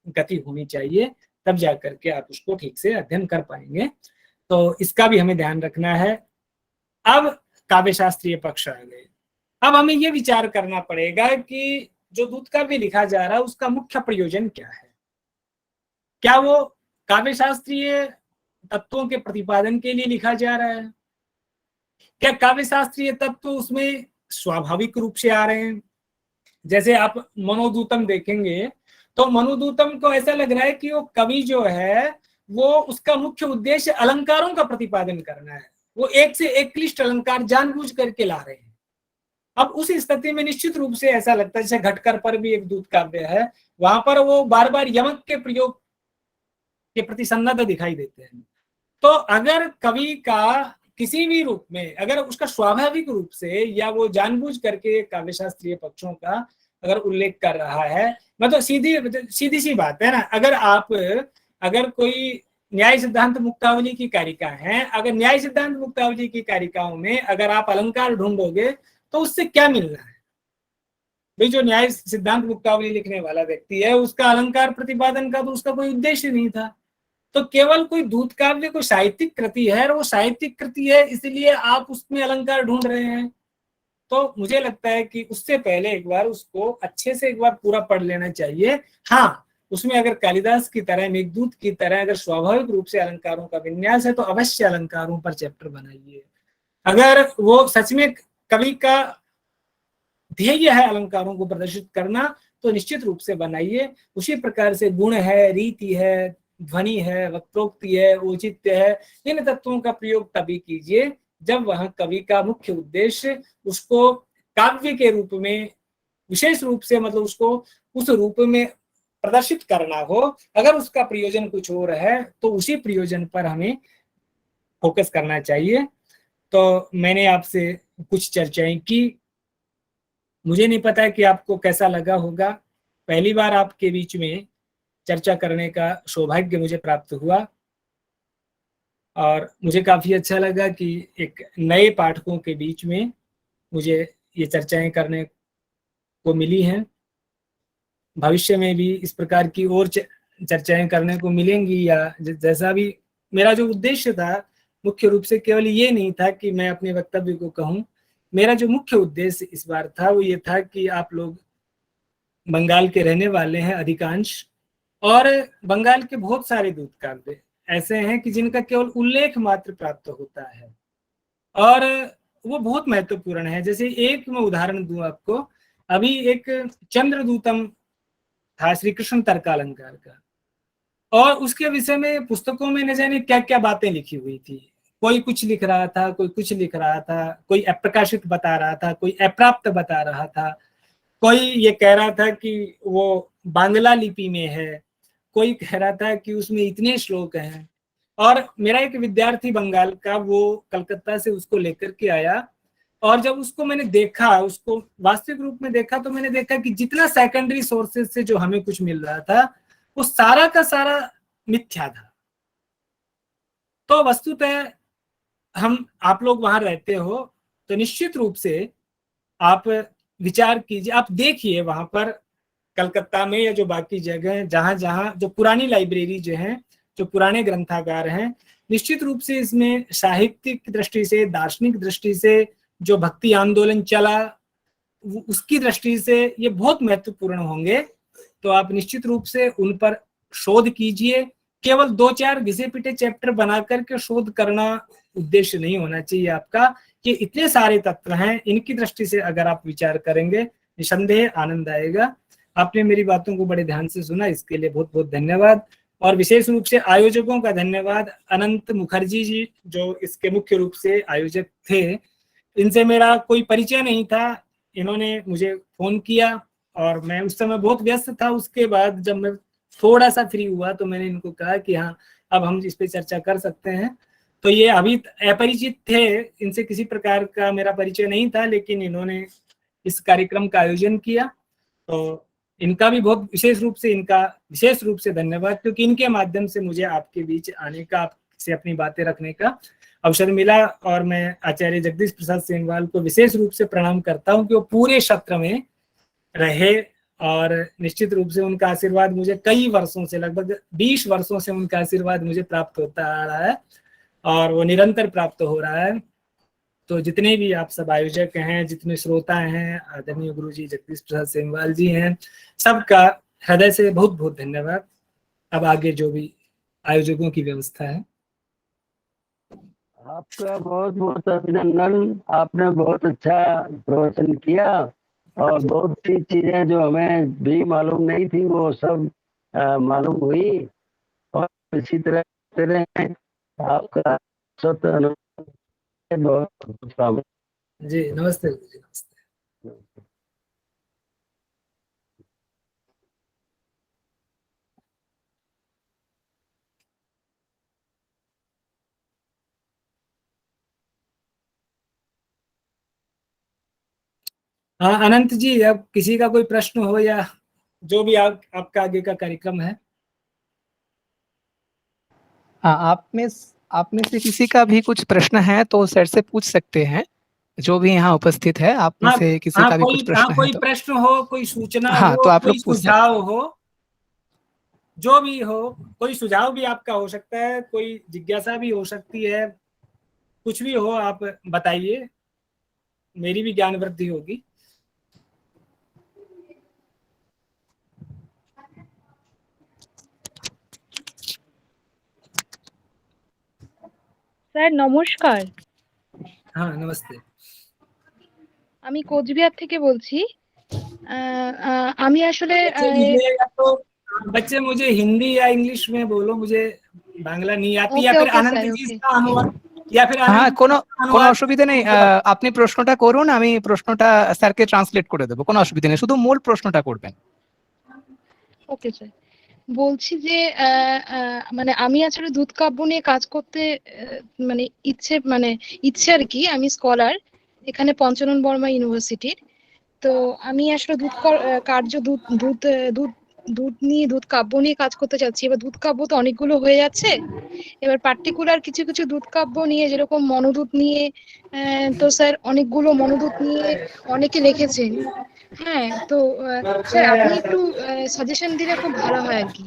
गति होनी चाहिए, तब जाकर के आप उसको ठीक से अध्ययन कर पाएंगे। तो इसका भी हमें ध्यान रखना है। अब काव्य शास्त्रीय पक्ष आ गए। अब हमें यह विचार करना पड़ेगा कि जो दूत काव्य लिखा जा रहा है उसका मुख्य प्रयोजन क्या है। क्या वो काव्य शास्त्रीय तत्वों के प्रतिपादन के लिए लिखा जा रहा है? क्या काव्य शास्त्रीय तत्व उसमें स्वाभाविक रूप से आ रहे हैं? जैसे आप मनोदूतम देखेंगे तो मनोदूतम को ऐसा लग रहा है कि वो कवि जो है वो उसका मुख्य उद्देश्य अलंकारों का प्रतिपादन करना है। वो एक से एक क्लिष्ट अलंकार जानबूझ करके ला रहे हैं। अब उस स्थिति में निश्चित रूप से ऐसा लगता है, जैसे घटकर पर भी एक दूत काव्य है, वहां पर वो बार बार यमक के प्रयोग के प्रति सन्नद्ध दिखाई देते हैं। तो अगर कवि का किसी भी रूप में अगर उसका स्वाभाविक रूप से या वो जानबूझ करके काव्य शास्त्रीय पक्षों का अगर उल्लेख कर रहा है, मतलब सीधी सी बात है ना, अगर कोई न्याय सिद्धांत मुक्तावली की कारिका है, अगर न्याय सिद्धांत मुक्तावली की कारिकाओं में अगर आप अलंकार ढूंढोगे तो उससे क्या मिलना है भाई? जो न्याय सिद्धांत मुक्तावली लिखने वाला व्यक्ति है उसका अलंकार प्रतिपादन का तो उसका कोई उद्देश्य नहीं था। तो केवल कोई दूत काव्य कोई साहित्यिक कृति है और वो साहित्यिक कृति है इसलिए आप उसमें अलंकार ढूंढ रहे हैं। तो मुझे लगता है कि उससे पहले एक बार उसको अच्छे से एक बार पूरा पढ़ लेना चाहिए। हाँ, उसमें अगर कालिदास की तरह, मेघदूत की तरह अगर स्वाभाविक रूप से अलंकारों का विन्यास है तो अवश्य अलंकारों पर चैप्टर बनाइए। अगर वो सच में कवि का ध्येय है अलंकारों को प्रदर्शित करना तो निश्चित रूप से बनाइए। उसी प्रकार से गुण है, रीति है, ध्वनि है, वक्रोक्ति है, औचित्य है, इन तत्वों का प्रयोग तभी कीजिए जब वह कवि का मुख्य उद्देश्य उसको काव्य के रूप में विशेष रूप से, मतलब उसको उस रूप में प्रदर्शित करना हो। अगर उसका प्रयोजन कुछ और है तो उसी प्रयोजन पर हमें फोकस करना चाहिए। तो मैंने आपसे कुछ चर्चाएं की, मुझे नहीं पता कि आपको कैसा लगा होगा। पहली बार आपके बीच में चर्चा करने का सौभाग्य मुझे प्राप्त हुआ और मुझे काफी अच्छा लगा कि एक नए पाठकों के बीच में मुझे ये चर्चाएं करने को मिली हैं। भविष्य में भी इस प्रकार की और चर्चाएं करने को मिलेंगी, या जैसा भी मेरा जो उद्देश्य था मुख्य रूप से केवल ये नहीं था कि मैं अपने वक्तव्य को कहूं। मेरा जो मुख्य उद्देश्य इस बार था वो ये था कि आप लोग बंगाल के रहने वाले हैं अधिकांश, और बंगाल के बहुत सारे दूत काव्य ऐसे हैं कि जिनका केवल उल्लेख मात्र प्राप्त होता है और वो बहुत महत्वपूर्ण है। जैसे एक मैं उदाहरण दूं आपको, अभी एक चंद्रदूतम था श्री कृष्ण तर्कालंकार का, और उसके विषय में पुस्तकों में न जाने क्या क्या बातें लिखी हुई थी। कोई कुछ लिख रहा था, कोई कुछ लिख रहा था, कोई अप्रकाशित बता रहा था, कोई अप्राप्त बता रहा था, कोई ये कह रहा था कि वो बांग्ला लिपि में है, कोई कह रहा था कि उसमें इतने श्लोक हैं। और मेरा एक विद्यार्थी बंगाल का, वो कलकत्ता से उसको लेकर के आया, और जब उसको मैंने देखा, उसको वास्तविक रूप में देखा, तो मैंने देखा कि जितना सेकेंडरी सोर्सेज से जो हमें कुछ मिल रहा था वो सारा का सारा मिथ्या था। तो वस्तुतः हम आप लोग वहां रहते हो तो निश्चित रूप से आप विचार कीजिए, आप देखिए वहां पर कलकत्ता में या जो बाकी जगह जहां जहां जो पुरानी लाइब्रेरी जो है, जो पुराने ग्रंथागार हैं, निश्चित रूप से इसमें साहित्यिक दृष्टि से, दार्शनिक दृष्टि से, जो भक्ति आंदोलन चला उसकी दृष्टि से ये बहुत महत्वपूर्ण होंगे। तो आप निश्चित रूप से उन पर शोध कीजिए। केवल 2-4 घिसे पिटे चैप्टर बना करके शोध करना उद्देश्य नहीं होना चाहिए आपका, कि इतने सारे तत्व हैं, इनकी दृष्टि से अगर आप विचार करेंगे निसंदेह आनंद आएगा। आपने मेरी बातों को बड़े ध्यान से सुना, इसके लिए बहुत बहुत धन्यवाद। और विशेष रूप से आयोजकों का धन्यवाद, अनंत मुखर्जी जी जो इसके मुख्य रूप से आयोजक थे। इनसे मेरा कोई परिचय नहीं था, इन्होंने मुझे फोन किया और मैं उस समय बहुत व्यस्त था। उसके बाद जब मैं थोड़ा सा फ्री हुआ तो मैंने इनको कहा कि हाँ अब हम इस पे चर्चा कर सकते हैं। तो ये अभी अपरिचित थे, इनसे किसी प्रकार का मेरा परिचय नहीं था, लेकिन इन्होंने इस कार्यक्रम का आयोजन किया। तो इनका भी बहुत विशेष रूप से धन्यवाद, क्योंकि इनके माध्यम से मुझे आपके बीच आने का, आपसे अपनी बातें रखने का अवसर मिला। और मैं आचार्य जगदीश प्रसाद सेनवाल को विशेष रूप से प्रणाम करता हूं कि वो पूरे सत्र में रहे, और निश्चित रूप से उनका आशीर्वाद मुझे कई वर्षों से, लगभग 20 वर्षों से उनका आशीर्वाद मुझे प्राप्त होता आ रहा है और वो निरंतर प्राप्त हो रहा है। तो जितने भी आप सब आयोजक हैं, जितने श्रोता हैं, आदरणीय गुरु जी जगदीश प्रसाद सेनवाल जी हैं, सबका हृदय से बहुत बहुत धन्यवाद। अब आगे जो भी आयोजकों की व्यवस्था है। आपका बहुत बहुत अभिनंदन। आपने बहुत अच्छा प्रवचन किया और बहुत सी चीजें जो हमें भी मालूम नहीं थी वो सब मालूम हुई। और इसी तरह आपका बहुत जी नमस्ते गुरु जी, नमस्ते। हाँ अनंत जी, अब किसी का कोई प्रश्न हो या जो भी आपका आगे का कार्यक्रम है। हाँ, आप में से किसी का भी कुछ प्रश्न है तो सर से पूछ सकते हैं, जो भी यहाँ उपस्थित है। आप में से किसी का भी कुछ प्रश्न है कोई तो प्रश्न हो, कोई सूचना हाँ, हो, तो आप कोई लोग पूछ सकते सुझाव हो, जो भी हो, कोई सुझाव भी आपका हो सकता है, कोई जिज्ञासा भी हो सकती है, कुछ भी हो आप बताइए, मेरी भी ज्ञान वृद्धि होगी। স্যার নমস্কার, हाँ नमस्ते। আমি কোচবিহার থেকে বলছি। আমি আসলে बच्चे मुझे या तो बच्चे मुझे हिंदी या इंग्लिश में बोलो, मुझे बांग्ला नहीं आती, या ওকে फिर ওকে आनंद স্যার, जी ওকে। इसका अनुवाद, या फिर হ্যাঁ आनंद जी কোনো इसका কোনো अनुवाद। অসুবিধা নেই, আপনি প্রশ্নটা করুন, আমি প্রশ্নটা স্যারকে ট্রান্সলেট করে দেবো, কোনো অসুবিধা নেই, শুধু মূল প্রশ্নটা করবেন। ওকে স্যার, বলছি যে মানে আমি আসলে দুধ কাব্য নিয়ে কাজ করতে মানে ইচ্ছে আর কি। আমি স্কলার এখানে পঞ্চানন বর্মা ইউনিভার্সিটির। তো আমি আসলে কার্য দুধ দুধ দুধ দুধ নিয়ে দুধ কাব্য নিয়ে কাজ করতে চাচ্ছি। এবার দুধ কাব্য তো অনেকগুলো হয়ে যাচ্ছে, এবার পার্টিকুলার কিছু কিছু দুধ কাব্য নিয়ে, যেরকম মনোদূত নিয়ে, তো স্যার অনেকগুলো মনোদূত নিয়ে অনেকে লিখেছেন। হ্যাঁ, তো স্যার আপনি একটু সাজেশন দিলে খুব ভালো হয় আর কি।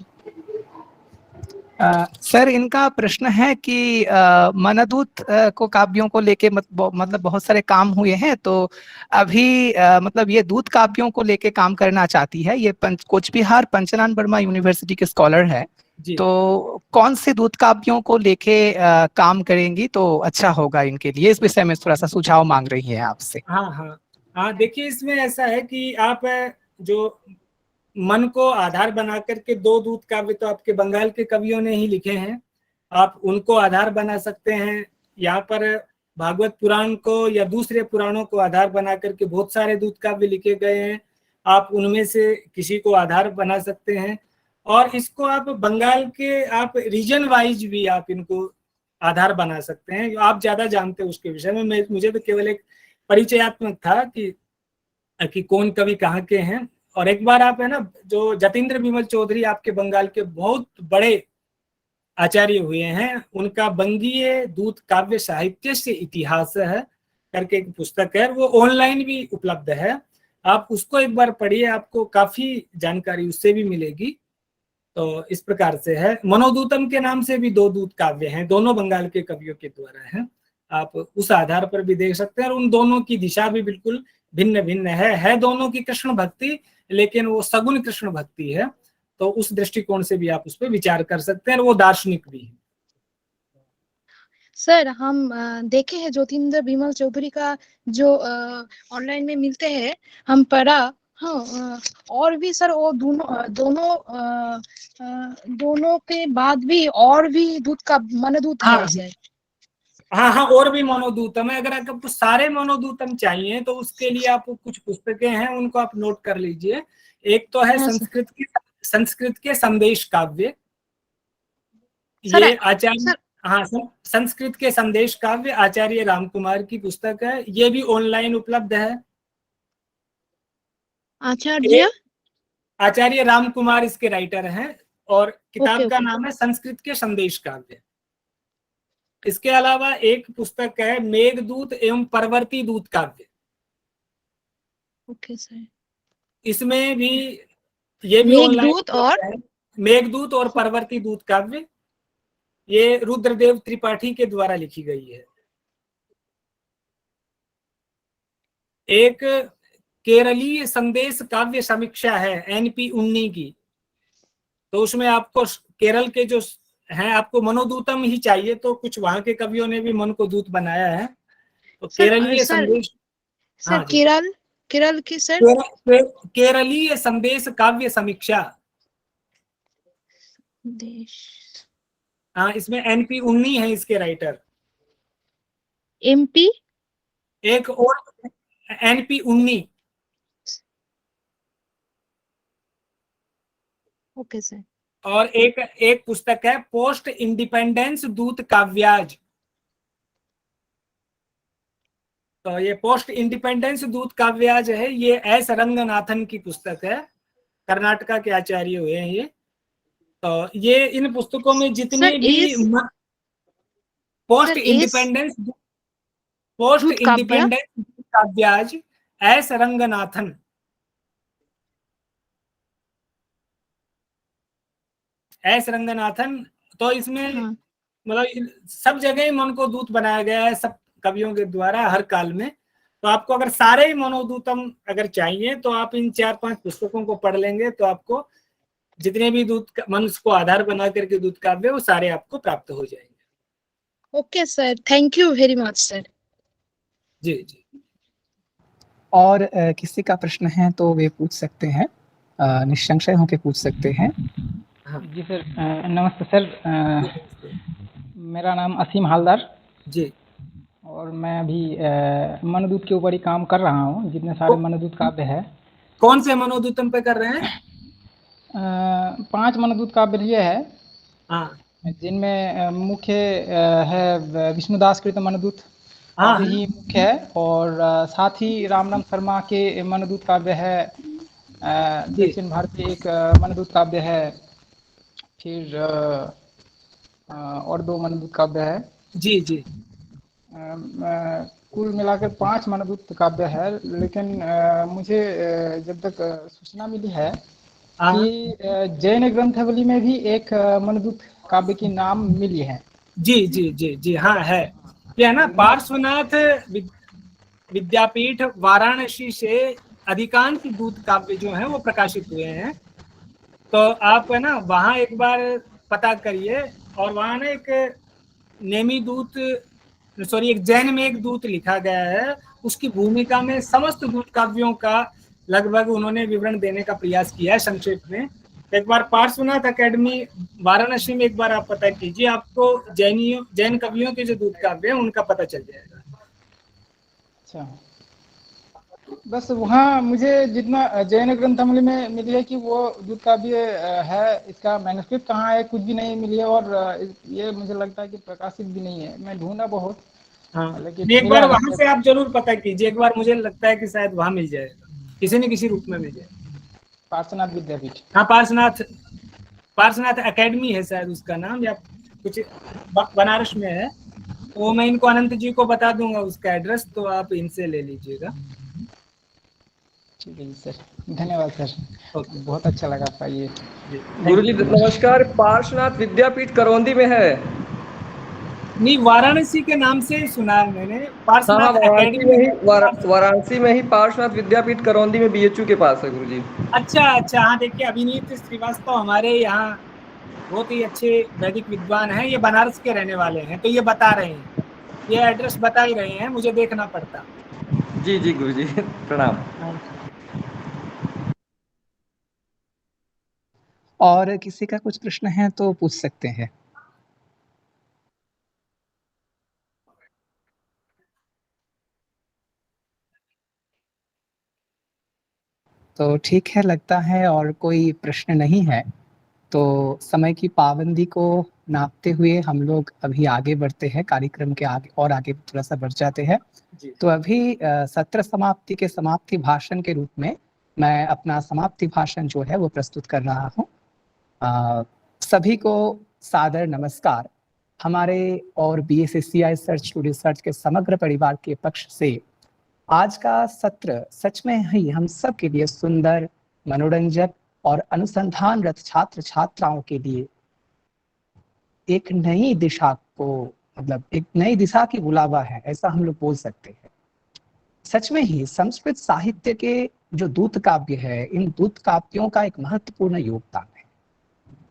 सर इनका प्रश्न है कि मनदूत को काव्यों को लेके मतलब बहुत सारे काम हुए हैं, तो अभी मतलब ये दूत काव्यों को लेके काम करना चाहती है। ये कोचबिहार पंचनान वर्मा यूनिवर्सिटी के स्कॉलर है, जी। तो कौन से दूत काव्यों को लेके काम करेंगी तो अच्छा होगा इनके लिए, इस विषय में थोड़ा सा सुझाव मांग रही है आपसे। हाँ हाँ हाँ, देखिए इसमें ऐसा है कि आप जो मन को आधार बना करके दो दूत काव्य तो आपके बंगाल के कवियों ने ही लिखे हैं, आप उनको आधार बना सकते हैं। यहाँ पर भागवत पुराण को या दूसरे पुराणों को आधार बना करके बहुत सारे दूत काव्य लिखे गए हैं, आप उनमें से किसी को आधार बना सकते हैं। और इसको आप बंगाल के आप रीजन वाइज भी आप इनको आधार बना सकते हैं। आप ज्यादा जानते हैं उसके विषय में, मुझे तो केवल एक परिचयात्मक था कि कौन कवि कहाँ के हैं। और एक बार आप है ना, जो जतीन्द्र विमल चौधरी आपके बंगाल के बहुत बड़े आचार्य हुए हैं, उनका बंगीय दूत काव्य साहित्य से इतिहास है करके एक पुस्तक है, वो ऑनलाइन भी उपलब्ध है, आप उसको एक बार पढ़िए, आपको काफी जानकारी उससे भी मिलेगी। तो इस प्रकार से है। मनोदूतम के नाम से भी दो दूत काव्य हैं, दोनों बंगाल के कवियों के द्वारा हैं, आप उस आधार पर भी देख सकते हैं। और उन दोनों की दिशा भी बिल्कुल भिन्न भिन्न है दोनों की कृष्ण भक्ति, लेकिन वो सगुण कृष्ण भक्ति है, तो उस दृष्टिकोण से भी आप उस पर विचार कर सकते हैं, और वो दार्शनिक भी है। सर हम देखे हैं ज्योतिन्द्र विमल चौधरी का जो ऑनलाइन में मिलते हैं, हम पढ़ा। हाँ, और भी सर वो दोनों के बाद भी और भी दूध का मनोदूत है सर। हाँ हाँ, और भी मनोदूतम है। अगर आपको सारे मनोदूतम चाहिए तो उसके लिए आप कुछ पुस्तकें हैं, उनको आप नोट कर लीजिए। एक तो है हाँ, संस्कृत के संदेश काव्य, सर, ये आचार्य, हाँ संस्कृत के संदेश काव्य आचार्य रामकुमार की पुस्तक है, ये भी ऑनलाइन उपलब्ध है। आचार्य रामकुमार इसके राइटर हैं, और किताब का नाम है संस्कृत के संदेश काव्य। इसके अलावा एक पुस्तक है मेघदूत एवं परवर्ती दूत काव्य। ओके सर, इसमें भी ये भी मेघदूत और परवर्ती दूत काव्य, ये रुद्रदेव त्रिपाठी के द्वारा लिखी गई है। एक केरलीय संदेश काव्य समीक्षा है NP 19 की, तो उसमें आपको केरल के जो हैं, आपको मनोदूतम ही चाहिए तो कुछ वहां के कवियों ने भी मन को दूत बनाया है, तो केरलीय संदेश। सर केरल की सर केरलीय संदेश काव्य समीक्षा, हाँ इसमें NP 19 है इसके राइटर। MP एक और NP 19। Okay sir. और एक पुस्तक है पोस्ट इंडिपेंडेंस दूत काव्याज। तो ये पोस्ट इंडिपेंडेंस दूत काव्याज है, ये S रंगनाथन की पुस्तक है, कर्नाटका के आचार्य हुए हैं ये। तो ये इन पुस्तकों में जितने भी पोस्ट इंडिपेंडेंस दूत काव्याज S रंगनाथन, S रंगनाथन, तो इसमें मतलब सब जगह मन को दूत बनाया गया है, सब कवियों के द्वारा हर काल में। तो आपको अगर सारे ही मनोदूतम अगर चाहिए तो आप इन 4-5 पुस्तकों को पढ़ लेंगे, तो आपको जितने भी दूत मन को आधार बना करके दूत काव्य वो सारे आपको प्राप्त हो जाएंगे। Okay sir, thank you very much sir. जी जी। और किसी का प्रश्न है तो वे पूछ सकते हैं, निसंशय होकर पूछ सकते हैं। हाँ जी सर, नमस्ते सर। मेरा नाम असीम हालदार जी। और मैं अभी मनोदूत के ऊपर ही काम कर रहा हूँ। जितने सारे मनोदूत काव्य है, कौन से मनोदूतम पे कर रहे हैं? 5 मनोदूत काव्य ये है, हाँ जिनमें मुख्य है विष्णुदास कृत मनोदूत हाँ काव्य ही मुख्य है, और साथ ही रामराम शर्मा के मनोदूत काव्य है, जी दक्षिण भारतीय एक मनोदूत काव्य है, फिर और 2 मनोदूत काव्य है। जी जी। कुल मिलाकर 5 मनोदूत काव्य है। लेकिन मुझे जब तक सूचना मिली है हाँ कि जैन ग्रंथावली में भी एक मनोदूत काव्य की नाम मिली है। जी जी जी जी। हाँ है, ये है ना, पार्श्वनाथ विद्यापीठ वाराणसी से अधिकांश दूत काव्य जो हैं वो प्रकाशित हुए हैं। तो आप है ना वहाँ एक बार पता करिए, और वहाँ ना एक नेमी दूत, सॉरी एक जैन में एक दूत लिखा गया है, उसकी भूमिका में समस्त दूत काव्यों का लगभग उन्होंने विवरण देने का प्रयास किया है संक्षेप में। एक बार पार्श्वनाथ अकेडमी वाराणसी में एक बार आप पता कीजिए, आपको जैन कवियों के जो दूत काव्य है उनका पता चल जाएगा। अच्छा, बस वहाँ मुझे जितना जैन ग्रंथावली में मिली है कि वो दूत काव्य है, इसका मैन्युस्क्रिप्ट कहाँ है कुछ भी नहीं मिली है, और ये मुझे लगता है कि प्रकाशित भी नहीं है। मैं ढूंढा बहुत, हाँ, लेकिन एक बार मिला वहां नहीं। से आप जरूर पता कीजिए, एक बार मुझे लगता है कि शायद वहां मिल जाएगा, किसी न किसी रूप में मिल जाएगा। पार्श्वनाथ विद्यापीठ। हाँ, पार्श्वनाथ एकेडमी है शायद उसका नाम, या कुछ बनारस में है। वो मैं इनको अनंत जी को बता दूंगा उसका एड्रेस, तो आप इनसे ले लीजिएगा। ठीक है सर, धन्यवाद सर, ओके, बहुत अच्छा लगा आपका ये। गुरुजी नमस्कार। पार्श्वनाथ विद्यापीठ करौंदी में है? नहीं, वाराणसी के नाम से सुना है मैंने, हाँ हाँ, पार्श्वनाथ वाराणसी एकेडमी में ही है। वाराणसी में ही पार्श्वनाथ विद्यापीठ करौंदी में बीएचयू के पास है गुरुजी। अच्छा अच्छा, हाँ देखिए, अभिनीत श्रीवास्तव हमारे यहाँ बहुत ही अच्छे वैदिक विद्वान हैं, ये बनारस के रहने वाले हैं, तो ये बता रहे हैं, ये एड्रेस बता ही रहे हैं, मुझे देखना पड़ता। जी जी गुरुजी, प्रणाम। और किसी का कुछ प्रश्न है तो पूछ सकते हैं। तो ठीक है, लगता है और कोई प्रश्न नहीं है, तो समय की पाबंदी को नापते हुए हम लोग अभी आगे बढ़ते हैं, कार्यक्रम के आगे और आगे थोड़ा सा बढ़ जाते हैं। तो अभी सत्र समाप्ति के समाप्ति भाषण के रूप में मैं अपना समाप्ति भाषण जो है वो प्रस्तुत कर रहा हूँ। सभी को सादर नमस्कार। हमारे और BSSCI सर्च टू रिसर्च के समग्र परिवार के पक्ष से आज का सत्र सच में ही हम सब के लिए सुंदर, मनोरंजक और अनुसंधानरत छात्र छात्राओं के लिए एक नई दिशा को, मतलब एक नई दिशा की बुलावा है, ऐसा हम लोग बोल सकते हैं। सच में ही संस्कृत साहित्य के जो दूत काव्य है, इन दूत काव्यों का एक महत्वपूर्ण योगदान है।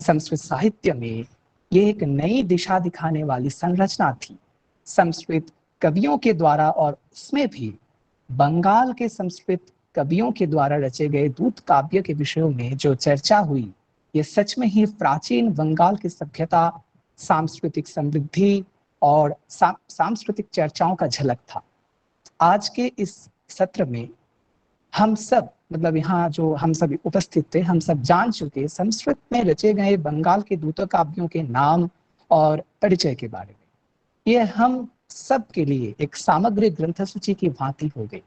संस्कृत साहित्य में ये एक नई दिशा दिखाने वाली संरचना थी। संस्कृत कवियों के द्वारा, और उसमें भी बंगाल के संस्कृत कवियों के द्वारा रचे गए दूत काव्य के विषयों में जो चर्चा हुई, ये सच में ही प्राचीन बंगाल की सभ्यता, सांस्कृतिक समृद्धि और सांस्कृतिक चर्चाओं का झलक था। आज के इस सत्र में हम सब, मतलब यहाँ जो हम सब उपस्थित थे, हम सब जान चुके संस्कृत में रचे गए बंगाल के दूत काव्यों के नाम और परिचय के बारे में। ये हम सब के लिए एक सामग्री ग्रंथ सूची की भांति हो गई,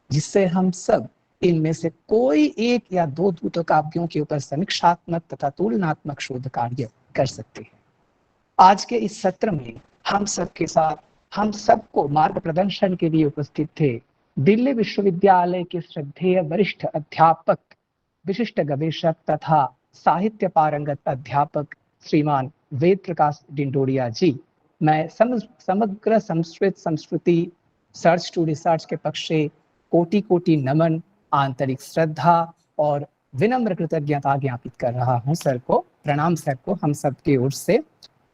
जिससे हम सब इनमें से कोई एक या दो दूत काव्यों के ऊपर समीक्षात्मक तथा तुलनात्मक शोध कार्य कर सकते हैं। आज के इस सत्र में हम सब के साथ, हम सबको मार्ग प्रदर्शन के लिए उपस्थित थे दिल्ली विश्वविद्यालय के श्रद्धेय वरिष्ठ अध्यापक, विशिष्ट गवेषक तथा साहित्य पारंगत अध्यापक श्रीमान वेद प्रकाश डिंडोरिया जी। मैं समग्र संस्कृत संस्कृति सर्च टू रिसर्च के पक्ष से कोटि कोटि नमन, आंतरिक श्रद्धा और विनम्र कृतज्ञता ज्ञापित कर रहा हूं सर को, प्रणाम सर को हम सब की ओर से।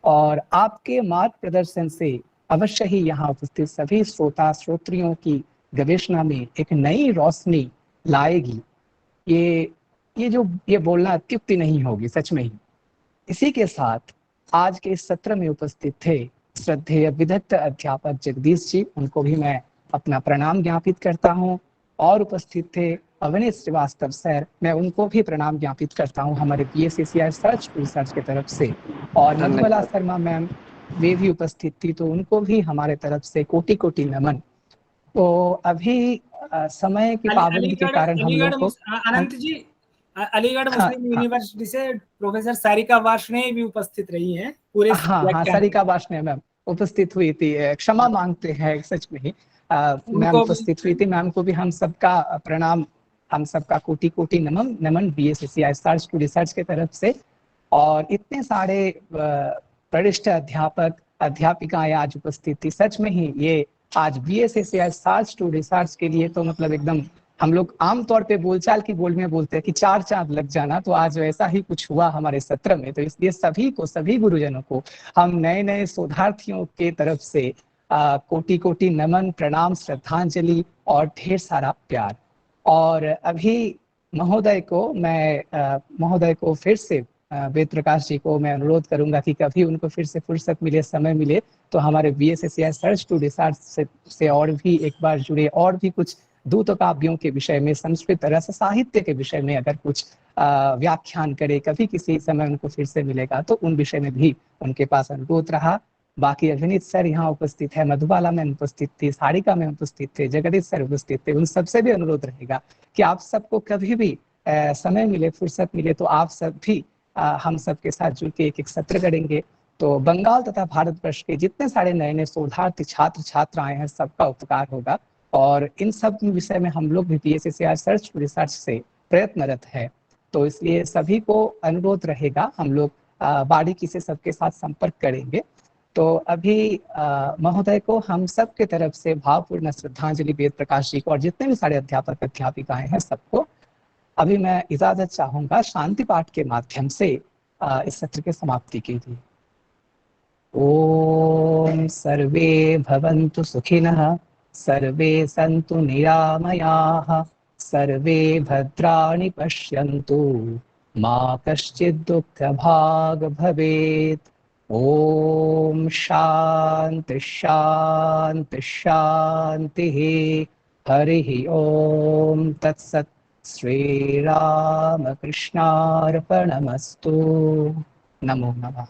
और आपके मार्गदर्शन से अवश्य ही यहाँ उपस्थित सभी श्रोता श्रोत्रियों की गवेषणा में एक नई रोशनी लाएगी। ये बोलना अत्युक्ति नहीं होगी, सच में ही। इसी के साथ आज के इस सत्र में उपस्थित थे श्रद्धेय विदग्ध अध्यापक जगदीश जी, उनको भी मैं अपना प्रणाम ज्ञापित करता हूँ। और उपस्थित थे अवनीश श्रीवास्तव सर, मैं उनको भी प्रणाम ज्ञापित करता हूँ हमारे BSSCI सर्च रिसर्च की तरफ से। और मधुबाला शर्मा मैम वे भी उपस्थित थी, तो उनको भी हमारे तरफ से कोटि कोटि नमन। तो अभी समय की पाबंदी के कारण हम लोग को अनंत जी, अलीगढ़ मुस्लिम यूनिवर्सिटी से प्रोफेसर सारिका वार्ष्णेय भी उपस्थित रही हैं पूरे। हाँ, सारिका वार्ष्णेय मैम उपस्थित हुई थी, क्षमा मांगते हैं सच में ही मैम उपस्थित हुई थी। मैम को भी हम सबका प्रणाम, हम सबका कोटि कोटि नमन BSSCI सर्च टू रिसर्च के तरफ से। और इतने सारे वरिष्ठ अध्यापक अध्यापिकाएं आज उपस्थित थी, सच में ही ये आज BSSCI सर्च टू रिसर्च के लिए तो मतलब एकदम, हम लोग आमतौर पे बोलचाल की बोल में बोलते हैं कि 4 चांद लग जाना, तो आज वैसा ही कुछ हुआ हमारे सत्र में। तो इसलिए सभी गुरुजनों को हम नए शोधार्थियों के तरफ से कोटि कोटि नमन, प्रणाम, श्रद्धांजलि और ढेर सारा प्यार। और अभी महोदय को फिर से वेद प्रकाश जी को मैं अनुरोध करूंगा कि कभी उनको फिर से फुर्सत मिले, समय मिले तो हमारे BSSCI सर्च टू रिसर्च से और भी एक बार जुड़े, और भी कुछ दूत काव्यों के विषय में, संस्कृत रस साहित्य के विषय में अगर कुछ व्याख्यान करे, कभी किसी समय उनको फिर से मिलेगा तो उन विषय में भी उनके पास अनुरोध रहा। बाकी अभिनीत सर यहाँ उपस्थित है, मधुबाला में उपस्थित थी, सारिका में उपस्थित थे, जगदीश सर उपस्थित थे, उन सबसे भी अनुरोध रहेगा कि आप सबको कभी भी समय मिले, फुर्सत मिले तो आप सब भी हम सबके साथ जुड़ के एक सत्र करेंगे। तो बंगाल तथा भारतवर्ष के जितने सारे नए शोधार्थी छात्र छात्राएं हैं, सबका उपकार होगा। और इन सब विषय में हम लोग भी BSSCI सर्च टू रिसर्च से प्रयत्नरत है, तो इसलिए सभी को अनुरोध रहेगा, हम लोग बारीकी से सबके साथ संपर्क करेंगे। तो अभी महोदय को हम सब के तरफ से भावपूर्ण श्रद्धांजलि वेद प्रकाश जी को और जितने भी सारे अध्यापक अध्यापिकाएं हैं सबको अभी मैं इजाजत चाहूंगा शांति पाठ के माध्यम से इस सत्र के समाप्ति के लिए। ओम सर्वे भवन्तु सुखिनः, सर्वे सन्तु निरामयाः, सर्वे भद्राणि पश्यन्तु, मा कश्चित् दुःखभाग् भवेत्। ओम शांति शांति शांतिः। हरिः ओम तत्सत्। श्री राम कृष्णार्पणमस्तु। नमो नमः।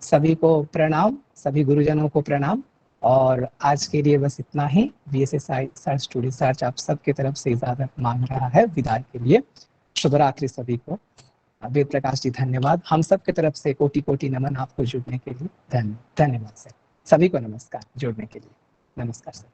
सभी को प्रणाम, सभी गुरुजनों को प्रणाम। और आज के लिए बस इतना ही। BSSCI सर्च टू रिसर्च आप सबके तरफ से इजाजत मांग रहा है विदाई के लिए। शुभ रात्रि सभी को। वेद प्रकाश जी धन्यवाद। हम सब की तरफ से कोटि कोटि नमन आपको जुड़ने के लिए। धन्यवाद सर। सभी को नमस्कार जुड़ने के लिए। नमस्कार सर।